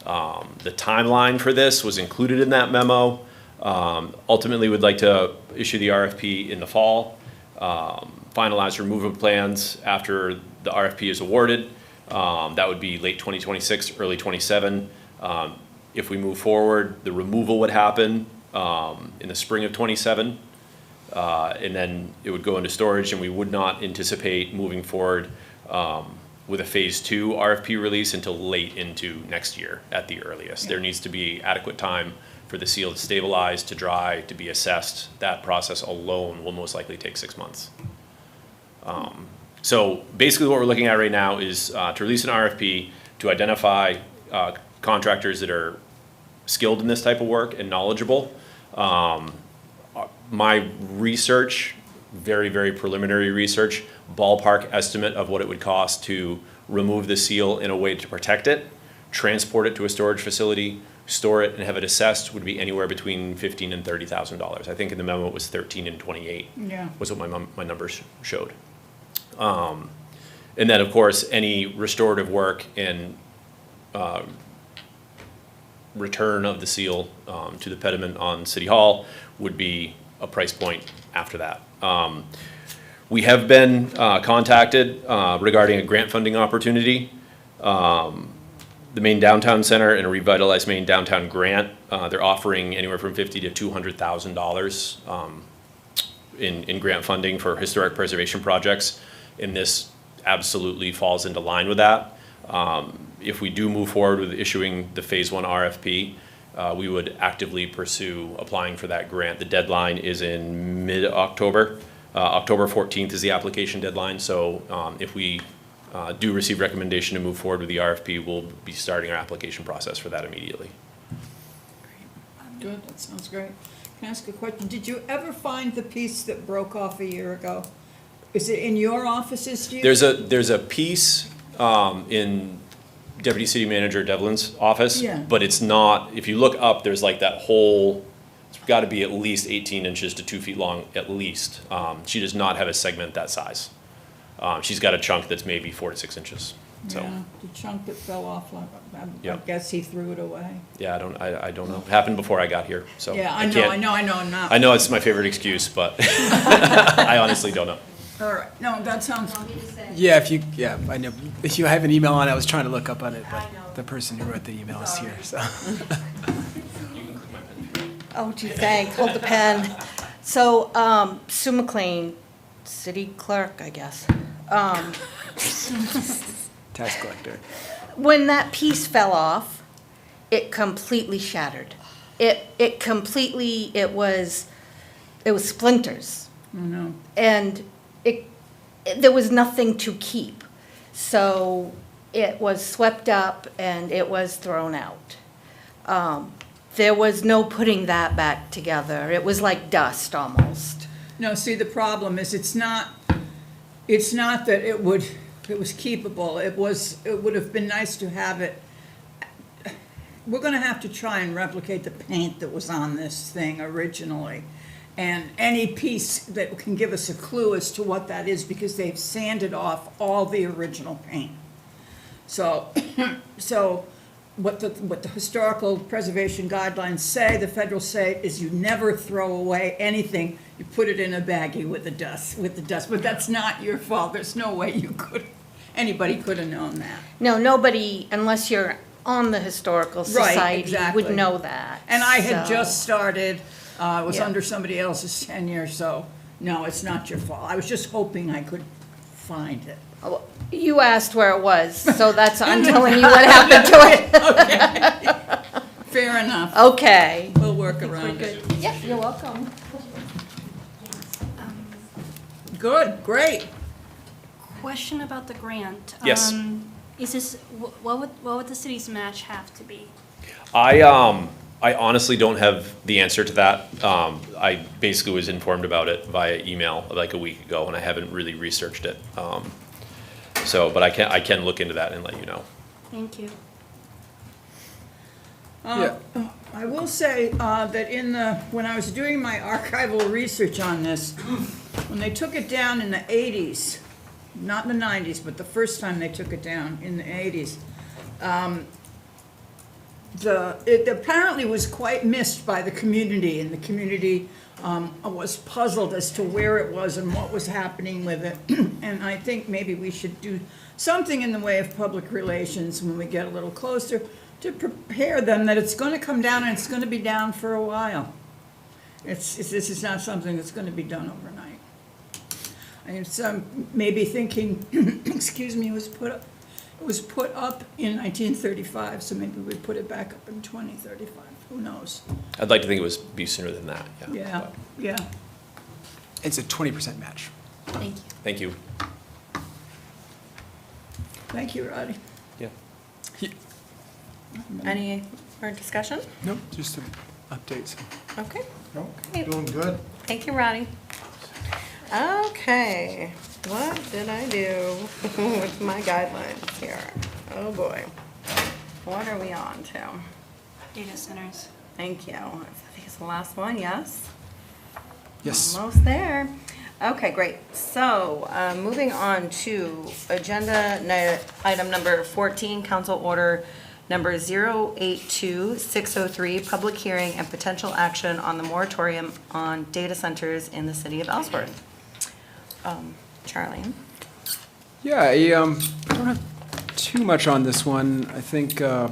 The timeline for this was included in that memo. Ultimately, we'd like to issue the RFP in the fall, finalize removal plans after the RFP is awarded. That would be late 2026, early 27. If we move forward, the removal would happen in the spring of 27, and then it would go into storage, and we would not anticipate moving forward with a phase 2 RFP release until late into next year at the earliest. There needs to be adequate time for the seal to stabilize, to dry, to be assessed. That process alone will most likely take 6 months. So basically what we're looking at right now is to release an RFP to identify contractors that are skilled in this type of work and knowledgeable. My research, very, very preliminary research, ballpark estimate of what it would cost to remove the seal in a way to protect it, transport it to a storage facility, store it, and have it assessed would be anywhere between $15,000 and $30,000. I think in the memo it was 13 and 28. Yeah. Was what my numbers showed. And then, of course, any restorative work and return of the seal to the pediment on City Hall would be a price point after that. We have been contacted regarding a grant funding opportunity. The Maine Downtown Center and a Revitalized Maine Downtown grant, they're offering anywhere from $50,000 to $200,000 in grant funding for historic preservation projects, and this absolutely falls into line with that. If we do move forward with issuing the phase 1 RFP, we would actively pursue applying for that grant. The deadline is in mid-October. October 14th is the application deadline, so if we do receive recommendation to move forward with the RFP, we'll be starting our application process for that immediately. Good, that sounds great. Can I ask a question? Did you ever find the piece that broke off a year ago? Is it in your offices, do you? There's a piece in Deputy City Manager Devlin's office, Yeah. but it's not, if you look up, there's like that whole, it's got to be at least 18 inches to 2 feet long, at least. She does not have a segment that size. She's got a chunk that's maybe 4 to 6 inches, so. Yeah, the chunk that fell off, I Yep. guess he threw it away. Yeah, I don't know. It happened before I got here, so. Yeah, I can't- know, I'm not. I know it's my favorite excuse, but I honestly don't know. All right, no, that sounds. Yeah, I know. If you have an email on it, I was trying to look up on it, but the person who wrote the email is here, so. Oh, gee, thanks, hold the pen. So, Sue McLean, city clerk, I guess. Tax collector. When that piece fell off, it completely shattered. It completely, it was splinters. Oh, no. And there was nothing to keep. So it was swept up and it was thrown out. There was no putting that back together. It was like dust almost. No, see, the problem is it's not that it was keepable. It would have been nice to have it. We're gonna have to try and replicate the paint that was on this thing originally. And any piece that can give us a clue as to what that is, because they've sanded off all the original paint. So, what the historical preservation guidelines say, the federal say, is you never throw away anything. You put it in a baggie with the dust. But that's not your fault. There's no way anybody could have known that. No, nobody, unless you're on the Historical Right, Society exactly. would know that. And I had So- just started, it was Yeah. under somebody else's tenure, so, no, it's not your fault. I was just hoping I could find it. Oh, you asked where it was, so that's, I'm telling you what happened to it. Fair enough. Okay. We'll work around it. Yeah, you're welcome. Good, great. Question about the grant. Yes. Is this, what would the city's match have to be? I honestly don't have the answer to that. I basically was informed about it via email like a week ago, and I haven't really researched it. But I can look into that and let you know. Thank you. I will say that when I was doing my archival research on this, when they took it down in the 80s, not in the 90s, but the first time they took it down in the 80s, it apparently was quite missed by the community, and the community was puzzled as to where it was and what was happening with it. And I think maybe we should do something in the way of public relations when we get a little closer to prepare them that it's going to come down, and it's going to be down for a while. This is not something that's going to be done overnight. And some maybe thinking, excuse me, it was put up in 1935, so maybe we put it back up in 2035. Who knows? I'd like to think it was be sooner than that, yeah. Yeah, yeah. It's a 20% match. Thank you. Thank you. Thank you, Roddy. Yeah. Any more discussion? Nope, just an update. Okay. Nope, doing good. Thank you, Roddy. Okay, what did I do with my guidelines here? Oh, boy. What are we on to? Data centers. Thank you. I think it's the last one, yes? Yes. Almost there. Okay, great. So, moving on to item number 14, council order number 082603, public hearing and potential action on the moratorium on data centers in the city of Ellsworth. Charlie? Yeah, I don't have too much on this one. I think I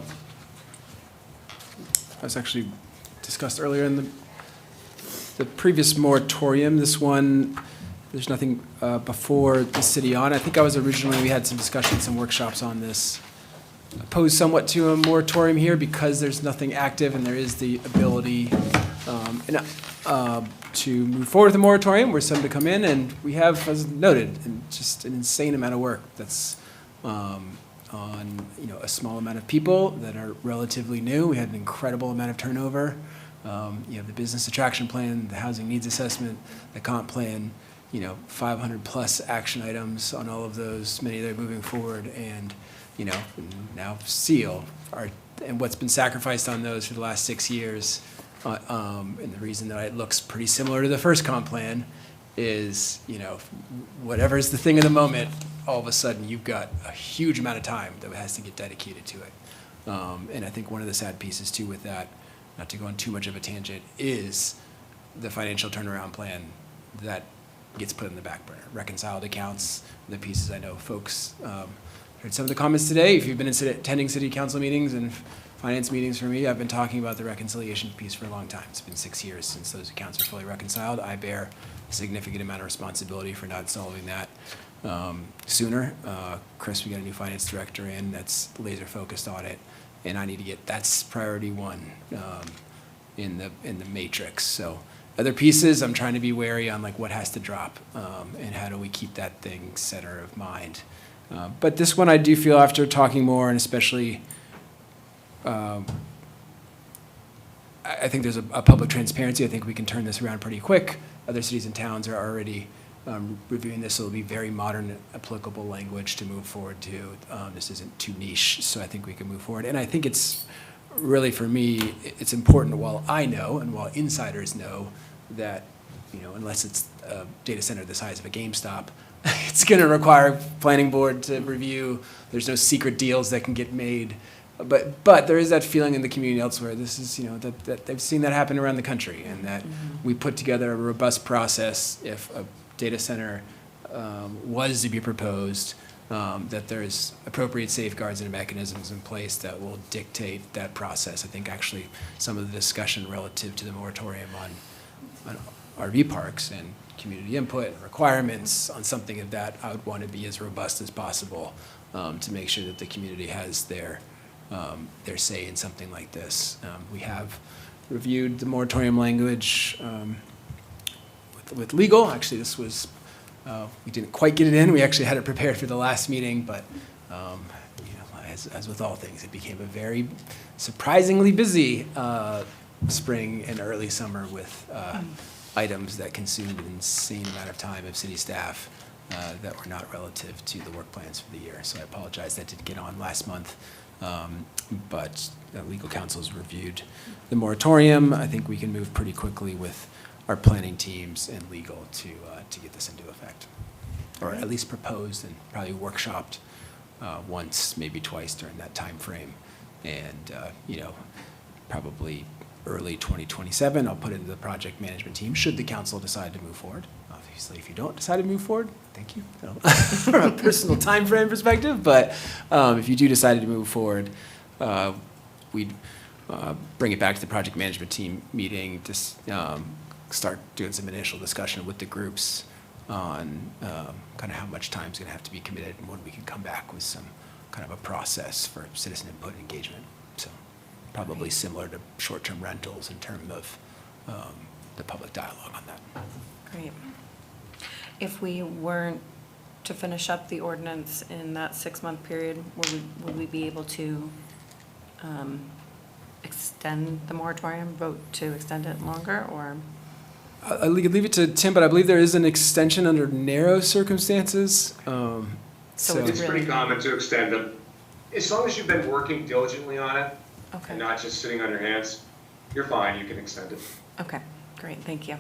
was actually discussed earlier in the previous moratorium. This one, there's nothing before the city on. I think we had some discussions, some workshops on this. Opposed somewhat to a moratorium here because there's nothing active and there is the ability to move forward with the moratorium. We're some to come in, and we have, as noted, just an insane amount of work that's on a small amount of people that are relatively new. We had an incredible amount of turnover. You have the business attraction plan, the housing needs assessment, the comp plan, 500 plus action items on all of those, many that are moving forward, and now SEAL, and what's been sacrificed on those for the last 6 years. And the reason that it looks pretty similar to the first comp plan is, whatever's the thing of the moment, all of a sudden you've got a huge amount of time that has to get dedicated to it. And I think one of the sad pieces too with that, not to go on too much of a tangent, is the financial turnaround plan that gets put in the back burner. Reconciled accounts, the pieces I know folks heard some of the comments today. If you've been attending city council meetings and finance meetings for me, I've been talking about the reconciliation piece for a long time. It's been 6 years since those accounts are fully reconciled. I bear a significant amount of responsibility for not solving that sooner. Chris, we got a new finance director in that's laser focused on it, and I need to get, that's priority one in the matrix. So other pieces, I'm trying to be wary on like what has to drop and how do we keep that thing center of mind. But this one I do feel after talking more, and especially I think there's a public transparency. I think we can turn this around pretty quick. Other cities and towns are already reviewing this, so it'll be very modern, applicable language to move forward to. This isn't too niche, so I think we can move forward. And I think it's really, for me, it's important while I know and while insiders know that, unless it's a data center the size of a GameStop, it's going to require planning board to review. There's no secret deals that can get made. But there is that feeling in the community elsewhere. This is, that they've seen that happen around the country, and that we put together a robust process if a data center was to be proposed that there's appropriate safeguards and mechanisms in place that will dictate that process. I think actually some of the discussion relative to the moratorium on RV parks and community input and requirements on something of that, I would want to be as robust as possible to make sure that the community has their say in something like this. We have reviewed the moratorium language with legal. Actually, this was, we didn't quite get it in. We actually had it prepared for the last meeting, but as with all things, it became a very surprisingly busy spring and early summer with items that consumed an insane amount of time of city staff that were not relative to the work plans for the year. So I apologize that didn't get on last month. But legal counsel's reviewed the moratorium. I think we can move pretty quickly with our planning teams and legal to get this into effect. Or at least proposed and probably workshopped once, maybe twice during that time frame. And, probably early 2027, I'll put it into the project management team should the council decide to move forward. Obviously, if you don't decide to move forward, thank you from a personal time frame perspective. But if you do decide to move forward, we'd bring it back to the project management team meeting to start doing some initial discussion with the groups on kind of how much time is going to have to be committed and when we can come back with some kind of a process for citizen input and engagement. So probably similar to short-term rentals in terms of the public dialogue on that. Great. If we weren't to finish up the ordinance in that 6-month period, would we be able to extend the moratorium, vote to extend it longer, or? I could leave it to Tim, but I believe there is an extension under narrow circumstances. So It's pretty common to extend them. As long as you've been working diligently on it and not just sitting on your hands, you're fine, you can extend it. Okay, great, thank you.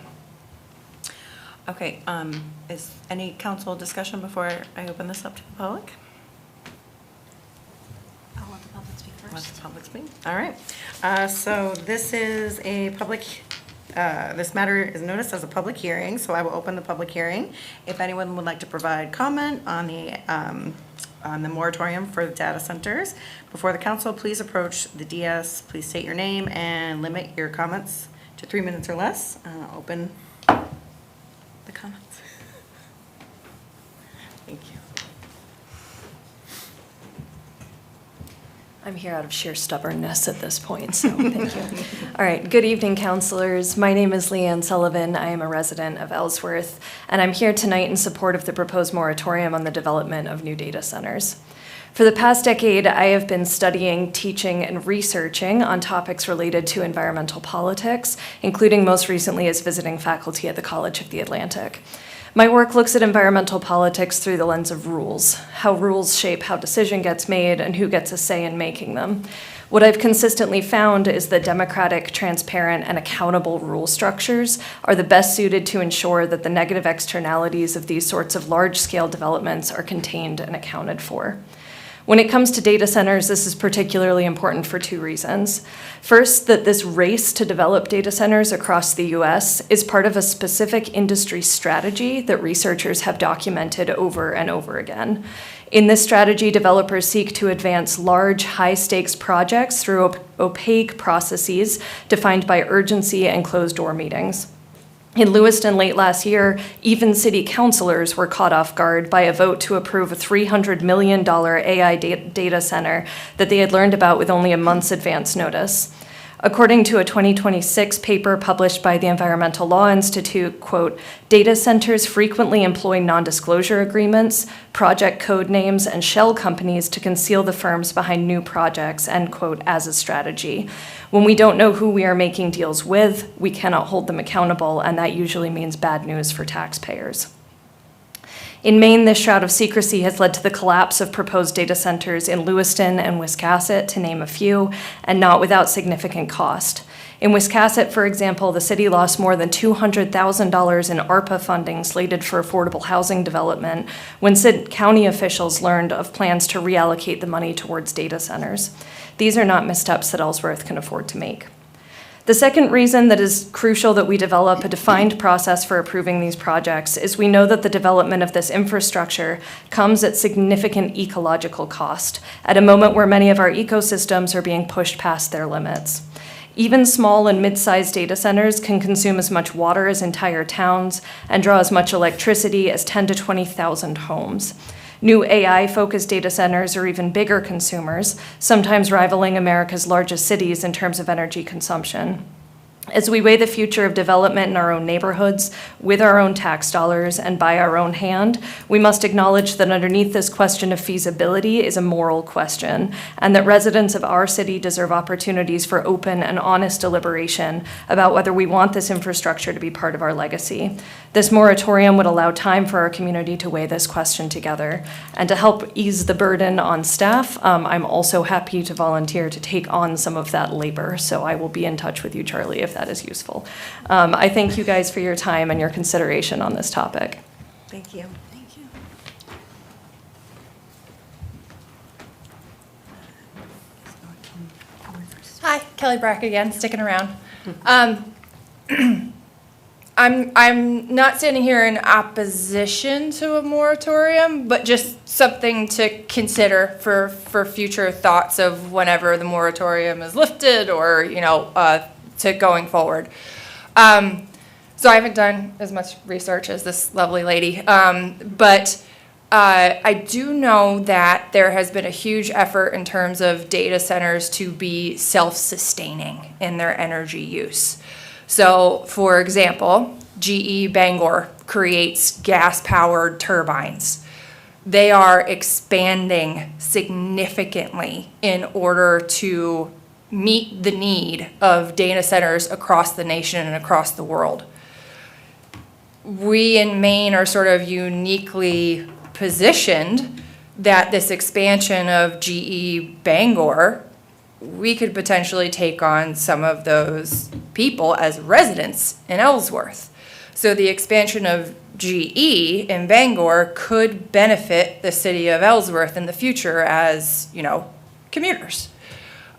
Okay, is any council discussion before I open this up to the public? I'll let the public speak first. Let the public speak. All right. So this is a this matter is noticed as a public hearing, so I will open the public hearing. If anyone would like to provide comment on the moratorium for the data centers before the council, please approach the DS. Please state your name and limit your comments to 3 minutes or less. Open the comments. Thank you. I'm here out of sheer stubbornness at this point, so thank you. All right, good evening, councilors. My name is Leanne Sullivan. I am a resident of Ellsworth, and I'm here tonight in support of the proposed moratorium on the development of new data centers. For the past decade, I have been studying, teaching, and researching on topics related to environmental politics, including most recently as visiting faculty at the College of the Atlantic. My work looks at environmental politics through the lens of rules, how rules shape how decision gets made and who gets a say in making them. What I've consistently found is that democratic, transparent, and accountable rule structures are the best suited to ensure that the negative externalities of these sorts of large-scale developments are contained and accounted for. When it comes to data centers, this is particularly important for 2 reasons. First, that this race to develop data centers across the US is part of a specific industry strategy that researchers have documented over and over again. In this strategy, developers seek to advance large, high-stakes projects through opaque processes defined by urgency and closed-door meetings. In Lewiston late last year, even city councilors were caught off guard by a vote to approve a $300 million AI data center that they had learned about with only a month's advance notice. According to a 2026 paper published by the Environmental Law Institute, quote, data centers frequently employ non-disclosure agreements, project code names, and shell companies to conceal the firms behind new projects, end quote, as a strategy. When we don't know who we are making deals with, we cannot hold them accountable, and that usually means bad news for taxpayers. In Maine, this shroud of secrecy has led to the collapse of proposed data centers in Lewiston and Wiscasset, to name a few, and not without significant cost. In Wiscasset, for example, the city lost more than $200,000 in ARPA funding slated for affordable housing development when county officials learned of plans to reallocate the money towards data centers. These are not missteps that Ellsworth can afford to make. The second reason that is crucial that we develop a defined process for approving these projects is we know that the development of this infrastructure comes at significant ecological cost, at a moment where many of our ecosystems are being pushed past their limits. Even small and mid-sized data centers can consume as much water as entire towns and draw as much electricity as 10 to 20,000 homes. New AI-focused data centers are even bigger consumers, sometimes rivaling America's largest cities in terms of energy consumption. As we weigh the future of development in our own neighborhoods, with our own tax dollars and by our own hand, we must acknowledge that underneath this question of feasibility is a moral question, and that residents of our city deserve opportunities for open and honest deliberation about whether we want this infrastructure to be part of our legacy. This moratorium would allow time for our community to weigh this question together. And to help ease the burden on staff, I'm also happy to volunteer to take on some of that labor, so I will be in touch with you, Charlie, if that is useful. I thank you guys for your time and your consideration on this topic. Thank you. Thank you. Hi, Kelly Brack again, sticking around. I'm not standing here in opposition to a moratorium, but just something to consider for future thoughts of whenever the moratorium is lifted or, to going forward. So I haven't done as much research as this lovely lady, but I do know that there has been a huge effort in terms of data centers to be self-sustaining in their energy use. So, for example, GE Bangor creates gas-powered turbines. They are expanding significantly in order to meet the need of data centers across the nation and across the world. We in Maine are sort of uniquely positioned that this expansion of GE Bangor, we could potentially take on some of those people as residents in Ellsworth. So the expansion of GE in Bangor could benefit the city of Ellsworth in the future as, commuters.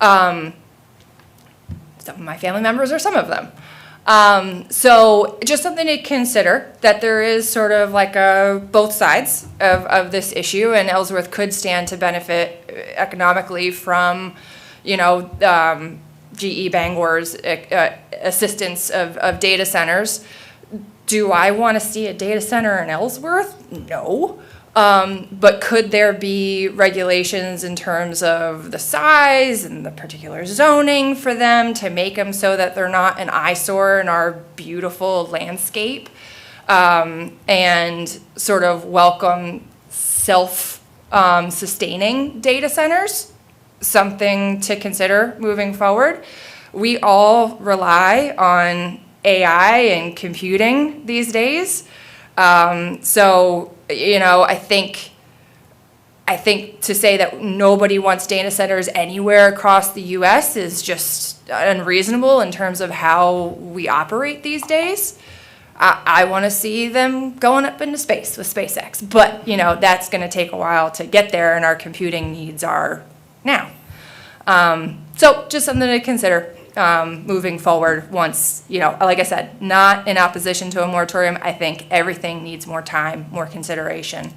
Some of my family members are some of them. So just something to consider, that there is sort of like both sides of this issue, and Ellsworth could stand to benefit economically from, GE Bangor's assistance of data centers. Do I want to see a data center in Ellsworth? No. But could there be regulations in terms of the size and the particular zoning for them to make them so that they're not an eyesore in our beautiful landscape, and sort of welcome self-sustaining data centers? Something to consider moving forward. We all rely on AI and computing these days. So, I think to say that nobody wants data centers anywhere across the US is just unreasonable in terms of how we operate these days. I want to see them going up into space with SpaceX, but, that's going to take a while to get there, and our computing needs are now. So just something to consider moving forward once, like I said, not in opposition to a moratorium. I think everything needs more time, more consideration.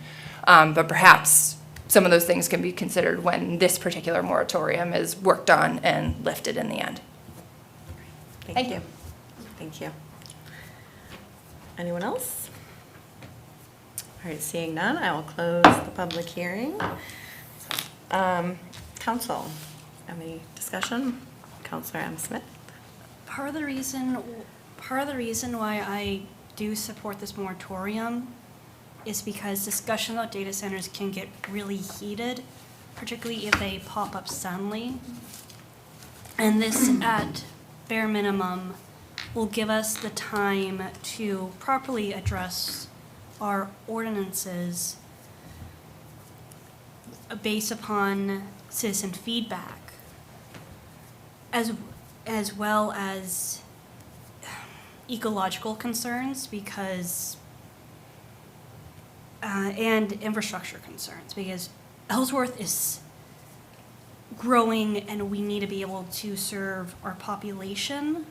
But perhaps some of those things can be considered when this particular moratorium is worked on and lifted in the end. Thank you. Thank you. Anyone else? All right, seeing none, I will close the public hearing. Council, any discussion? Councilor M. Smith. Part of the reason why I do support this moratorium is because discussion about data centers can get really heated, particularly if they pop up suddenly. And this, at bare minimum, will give us the time to properly address our ordinances based upon citizen feedback, as well as ecological concerns, because and infrastructure concerns, because Ellsworth is growing and we need to be able to serve our population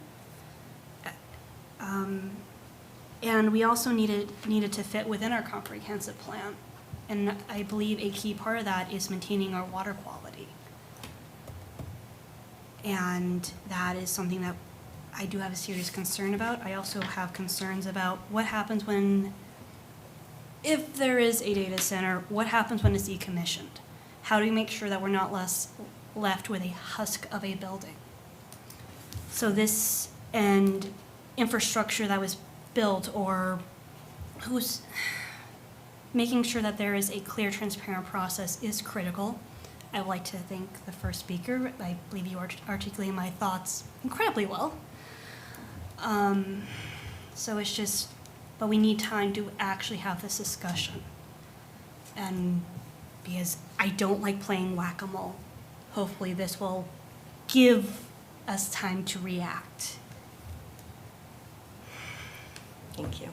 And we also needed to fit within our comprehensive plan. And I believe a key part of that is maintaining our water quality. And that is something that I do have a serious concern about. I also have concerns about what happens if there is a data center, what happens when it's decommissioned? How do we make sure that we're not left with a husk of a building? So this and infrastructure that was built, or who's making sure that there is a clear, transparent process is critical. I would like to thank the first speaker. I believe you articulated my thoughts incredibly well. So it's just, but we need time to actually have this discussion. And because I don't like playing whack-a-mole, hopefully this will give us time to react. Thank you.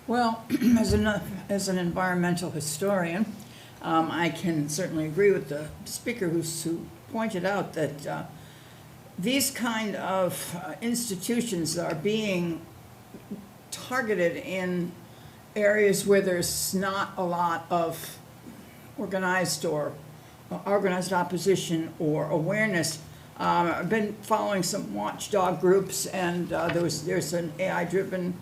Well, as an environmental historian, I can certainly agree with the speaker who pointed out that these kind of institutions are being targeted in areas where there's not a lot of organized opposition or awareness. I've been following some watchdog groups, and there was an AI-driven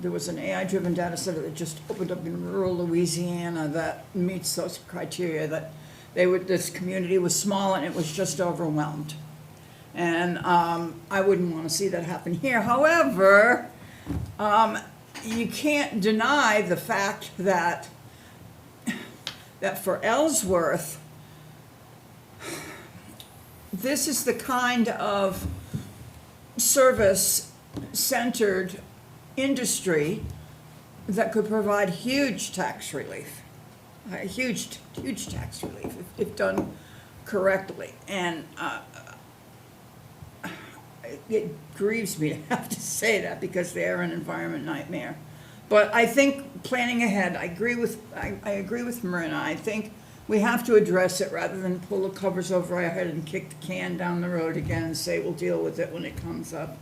data center that just opened up in rural Louisiana that meets those criteria. That this community was small and it was just overwhelmed, and I wouldn't want to see that happen here. However, you can't deny the fact that for Ellsworth, this is the kind of service-centered industry that could provide huge tax relief, huge tax relief if done correctly. And it grieves me to have to say that because they are an environment nightmare. But I think planning ahead, I agree with Marina. I think we have to address it rather than pull the covers over our head and kick the can down the road again and say we'll deal with it when it comes up.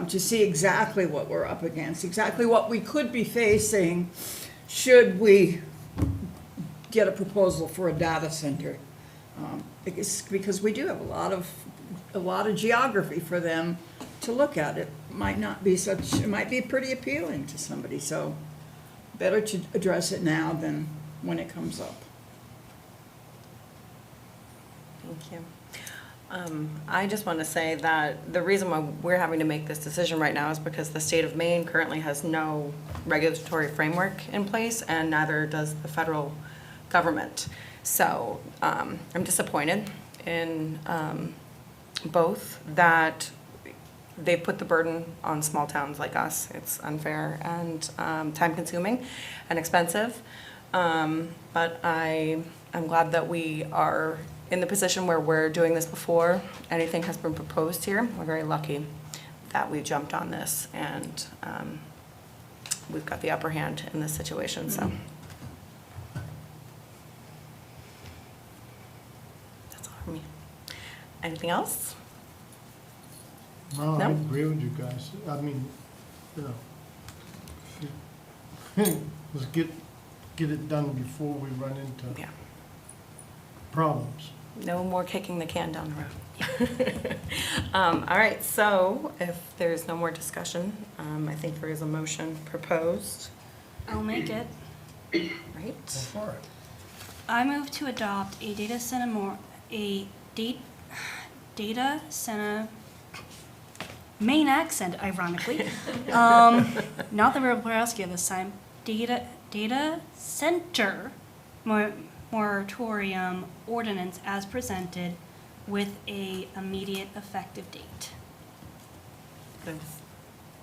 To see exactly what we're up against, exactly what we could be facing should we get a proposal for a data center. Because we do have a lot of geography for them to look at. It might be pretty appealing to somebody, so better to address it now than when it comes up. Thank you. I just want to say that the reason why we're having to make this decision right now is because the state of Maine currently has no regulatory framework in place, and neither does the federal government. So I'm disappointed in both that they put the burden on small towns like us. It's unfair and time-consuming and expensive. But I'm glad that we are in the position where we're doing this before anything has been proposed here. We're very lucky that we jumped on this, and we've got the upper hand in this situation, so. That's all for me. Anything else? No, I No? agree with you guys. I mean, let's get it done before we run into problems. No more kicking the can down the road. All right, so if there's no more discussion, I think there is a motion proposed. I'll make it. Right? Go for it. I move to adopt a data center Maine accent, ironically. Not the Borowski this time. Data center moratorium ordinance as presented with a immediate effective date.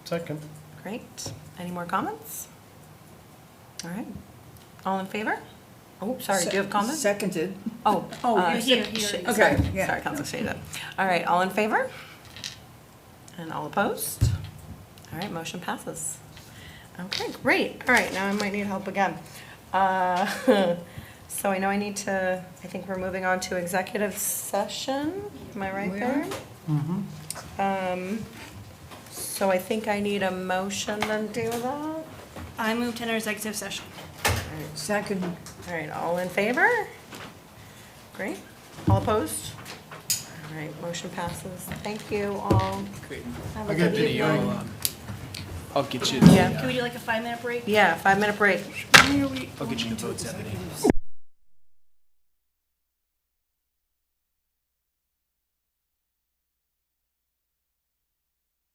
Second. Great. Any more comments? All right. All in favor? Oh, sorry, do you have comments? Seconded. Oh, here. Okay, Okay, yeah. sorry, Councilor Shader. All right, all in favor? And all opposed? All right, motion passes. Okay, great. All right, now I might need help again. So I know I think we're moving on to executive session. Am I right We there? are. Mm-hmm. So I think I need a motion to do that. I moved to enter executive session. Second. All right, all in favor? Great. All opposed? All right, motion passes. Thank you all. Great. Have a Okay, good Vinny, evening. I'll get you. Yeah. Can we do like a 5-minute break? Yeah, 5-minute break. I'll get you the votes, Ebony.